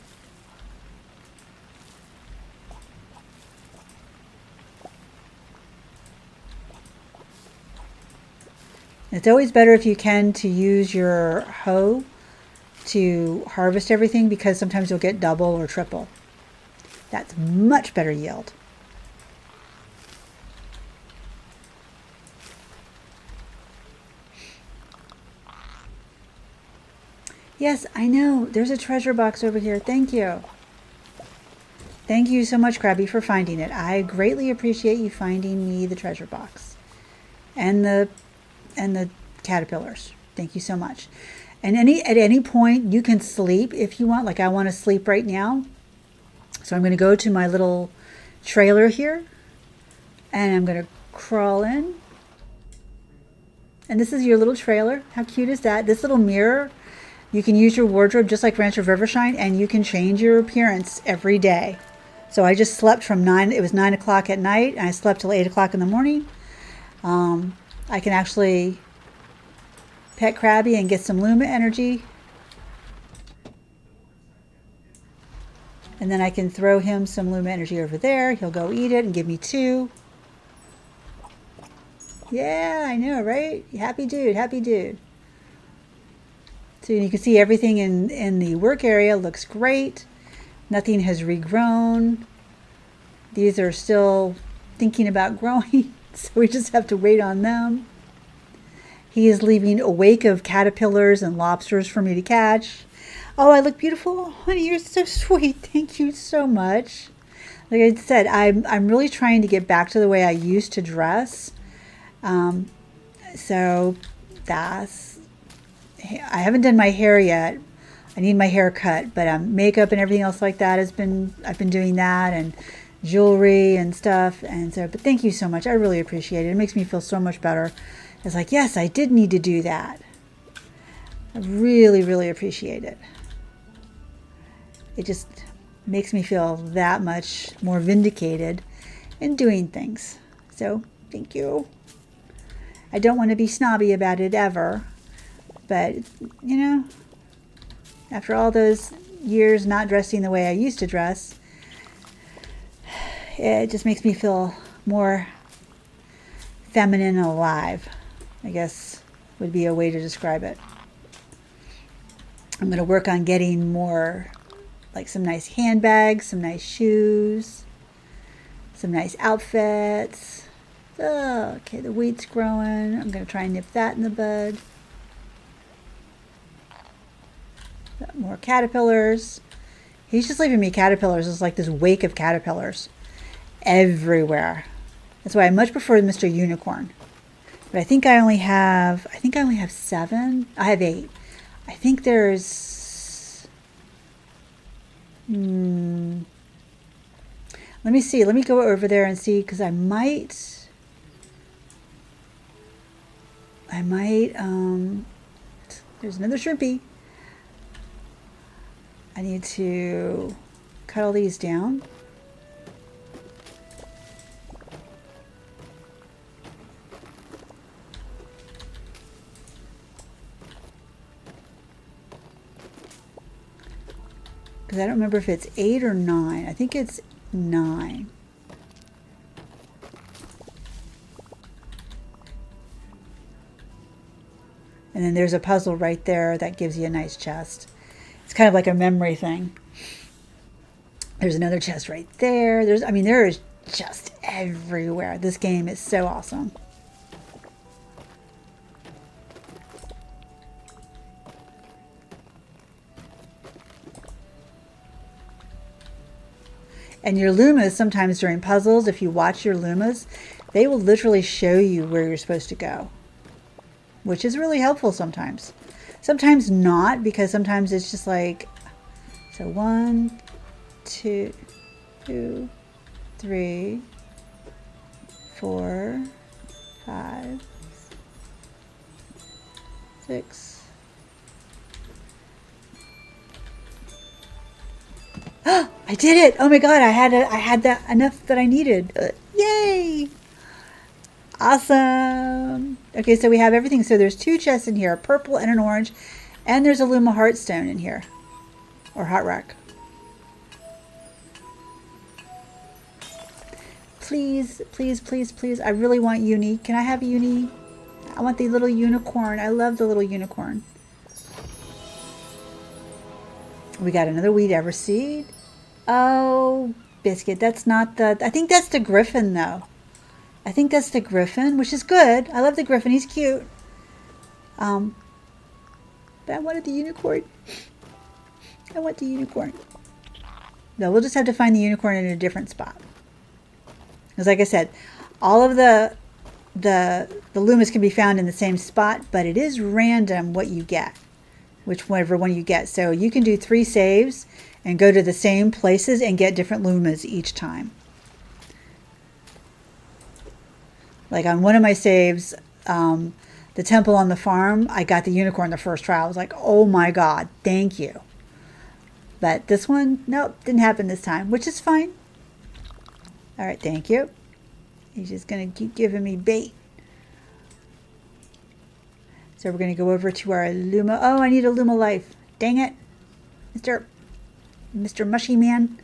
It's always better if you can to use your hoe to harvest everything, because sometimes you'll get double or triple. That's much better yield. Yes, I know. There's a treasure box over here. Thank you. Thank you so much, Krabby, for finding it. I greatly appreciate you finding me the treasure box. And the caterpillars. Thank you so much. And at any point you can sleep if you want. Like I want to sleep right now. So I'm going to go to my little trailer here and I'm going to crawl in. And this is your little trailer. How cute is that? This little mirror, you can use your wardrobe just like Rancho Rivershine, and you can change your appearance every day. So I just slept from 9, it was 9 o'clock at night, and I slept till 8 o'clock in the morning. I can actually pet Krabby and get some Luma energy. And then I can throw him some Luma energy over there. He'll go eat it and give me 2. Yeah, I know, right? Happy dude, happy dude. So you can see everything in the work area looks great. Nothing has regrown. These are still thinking about growing, so we just have to wait on them. He is leaving a wake of caterpillars and lobsters for me to catch. Oh, I look beautiful. Oh, honey, you're so sweet. Thank you so much. Like I said, I'm really trying to get back to the way I used to dress. So that's, I haven't done my hair yet. I need my hair cut, but makeup and everything else like that I've been doing that, and jewelry and stuff. And so, but thank you so much. I really appreciate it. It makes me feel so much better. It's like, yes, I did need to do that. I really, really appreciate it. It just makes me feel that much more vindicated in doing things. So thank you. I don't want to be snobby about it ever, but you know, after all those years not dressing the way I used to dress, it just makes me feel more feminine and alive, I guess would be a way to describe it. I'm going to work on getting more, like some nice handbags, some nice shoes, some nice outfits. Oh, okay, the wheat's growing. I'm going to try and nip that in the bud. Got more caterpillars. He's just leaving me caterpillars. It's like this wake of caterpillars everywhere. That's why I much prefer Mr. Unicorn. But I think I only have 7. I have 8. I think there's let me see. Let me go over there and see, because I might there's another shrimpy. I need to cut all these down. Because I don't remember if it's 8 or 9. I think it's 9. And then there's a puzzle right there that gives you a nice chest. It's kind of like a memory thing. There's another chest right there. There is just everywhere. This game is so awesome. And your Lumas, sometimes during puzzles, if you watch your Lumas, They will literally show you where you're supposed to go, which is really helpful sometimes. Sometimes not, because sometimes it's just like, so 1, 2, 3, 4, 5, 6. I did it! Oh my god, I had that enough that I needed. Yay! Awesome! Okay, so we have everything. So there's 2 chests in here, a purple and an orange, and there's a Luma Heartstone in here, or Heart Rock. Please, please, please, please. I really want Uni. Can I have Uni? I want the little unicorn. I love the little unicorn. We got another Weed Ever Seed. Oh, Biscuit. That's not the... I think that's the Griffin, though. I think that's the Griffin, which is good. I love the Griffin. He's cute. But I wanted the unicorn. I want the unicorn. No, we'll just have to find the unicorn in a different spot. Because like I said, all of the Lumas can be found in the same spot, but it is random what you get, whichever one you get. So you can do 3 saves and go to the same places and get different Lumas each time. Like on one of my saves, the temple on the farm, I got the unicorn the first try. I was like, oh my god, thank you. But this one, nope, didn't happen this time, which is fine. All right, thank you. He's just going to keep giving me bait. So we're going to go over to our Luma. Oh, I need a Luma life. Dang it. Mr. Mushy Man.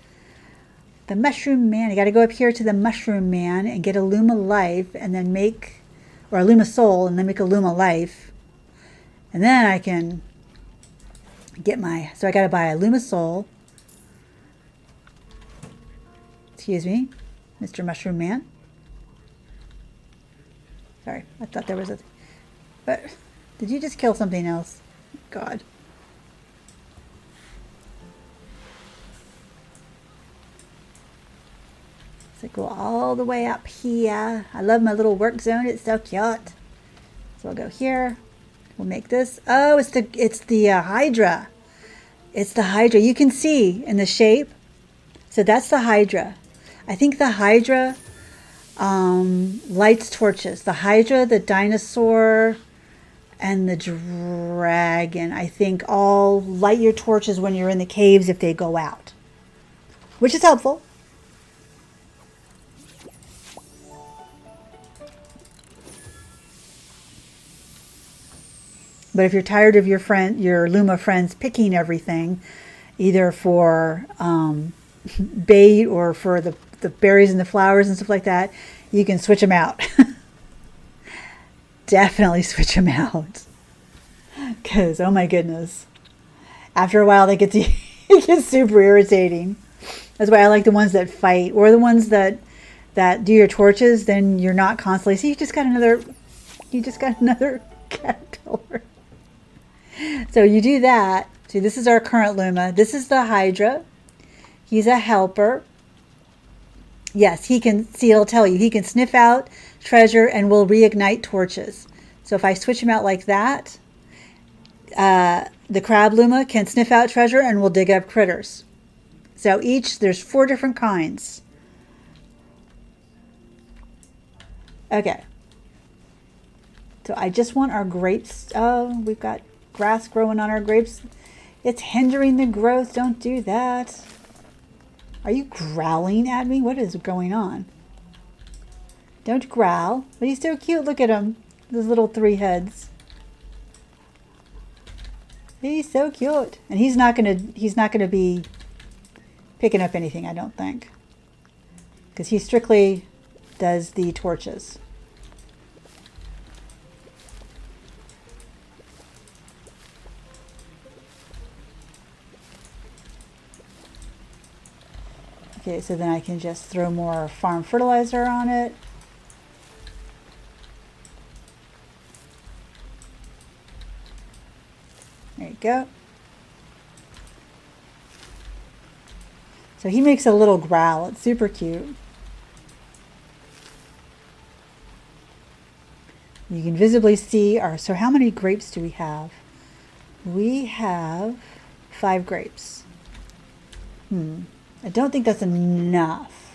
The Mushroom Man. I got to go up here to the Mushroom Man and get a Luma life and then make, or a Luma soul and then make a Luma life. And then I can get my, so I got to buy a Luma soul. Excuse me. Mr. Mushroom Man. Sorry, I thought there was a... But did you just kill something else? God. So go all the way up here. I love my little work zone. It's so cute. So I'll go here. We'll make this. Oh, it's the Hydra. It's the Hydra. You can see in the shape. So that's the Hydra. I think the Hydra lights torches. The Hydra, the dinosaur, and the dragon, I think, all light your torches when you're in the caves if they go out, which is helpful. But if you're tired of your Luma friends picking everything, either for bait or for the berries and the flowers and stuff like that, you can switch them out. Definitely switch them out. Because, oh my goodness. After a while, it gets super irritating. That's why I like the ones that fight, or the ones that do your torches, then you're not constantly, see, you just got another caterpillar. So you do that. See, this is our current Luma. This is the Hydra. He's a helper. Yes, he can, see, it'll tell you, he can sniff out treasure and will reignite torches. So if I switch him out like that, the Crab Luma can sniff out treasure and will dig up critters. So there's 4 different kinds. Okay. So I just want our grapes. Oh, we've got grass growing on our grapes. It's hindering the growth. Don't do that. Are you growling at me? What is going on? Don't growl. But he's so cute. Look at him. Those little 3 heads. He's so cute. And he's not gonna be picking up anything, I don't think. Because he strictly does the torches. Okay, so then I can just throw more farm fertilizer on it. There you go. So he makes a little growl. It's super cute. You can visibly see our, so how many grapes do we have? We have 5 grapes. I don't think that's enough.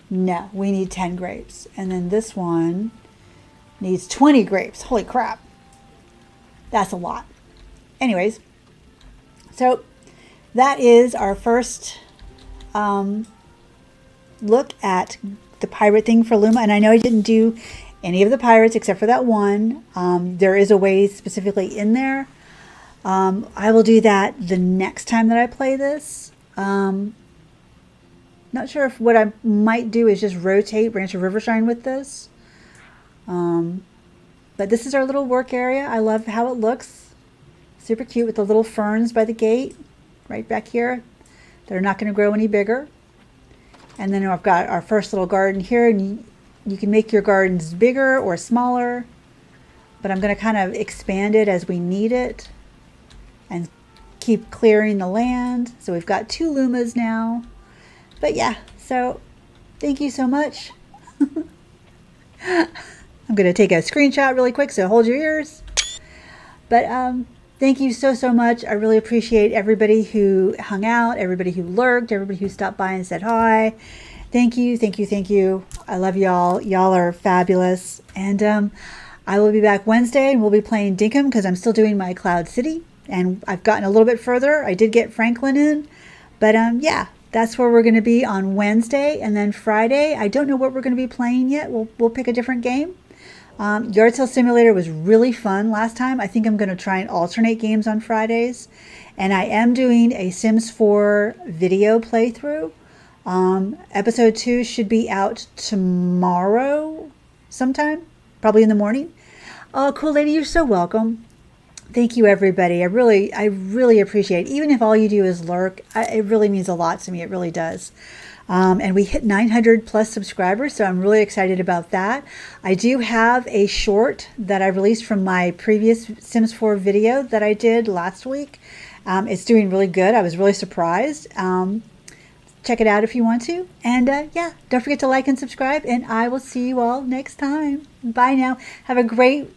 No, we need 10 grapes. And then this one needs 20 grapes. Holy crap. That's a lot. Anyways, so that is our first look at the pirate thing for Luma. And I know I didn't do any of the pirates except for that one. There is a way specifically in there. I will do that the next time that I play this. Not sure if what I might do is just rotate Branch of Rivershine with this. But this is our little work area. I love how it looks. Super cute with the little ferns by the gate right back here. They're not going to grow any bigger. And then I've got our first little garden here, and you can make your gardens bigger or smaller, but I'm going to kind of expand it as we need it and keep clearing the land. So we've got 2 Lumas now. But yeah, so thank you so much. I'm going to take a screenshot really quick, so hold your ears. But thank you so much. I really appreciate everybody who hung out, everybody who lurked, everybody who stopped by and said hi. Thank you, thank you, thank you. I love y'all. Y'all are fabulous. And I will be back Wednesday, and we'll be playing Dinkum because I'm still doing my Cloud City. And I've gotten a little bit further. I did get Franklin in. But yeah, that's where we're going to be on Wednesday. And then Friday, I don't know what we're going to be playing yet. We'll pick a different game. Yard Sale Simulator was really fun last time. I think I'm going to try and alternate games on Fridays. And I am doing a Sims 4 video playthrough. Episode 2 should be out tomorrow sometime, probably in the morning. Oh, cool lady, you're so welcome. Thank you, everybody. I really appreciate it. Even if all you do is lurk, it really means a lot to me. It really does. And we hit 900 plus subscribers, so I'm really excited about that. I do have a short that I released from my previous Sims 4 video that I did last week. It's doing really good. I was really surprised. Check it out if you want to. And yeah, don't forget to like and subscribe, and I will see you all next time. Bye now. Have a great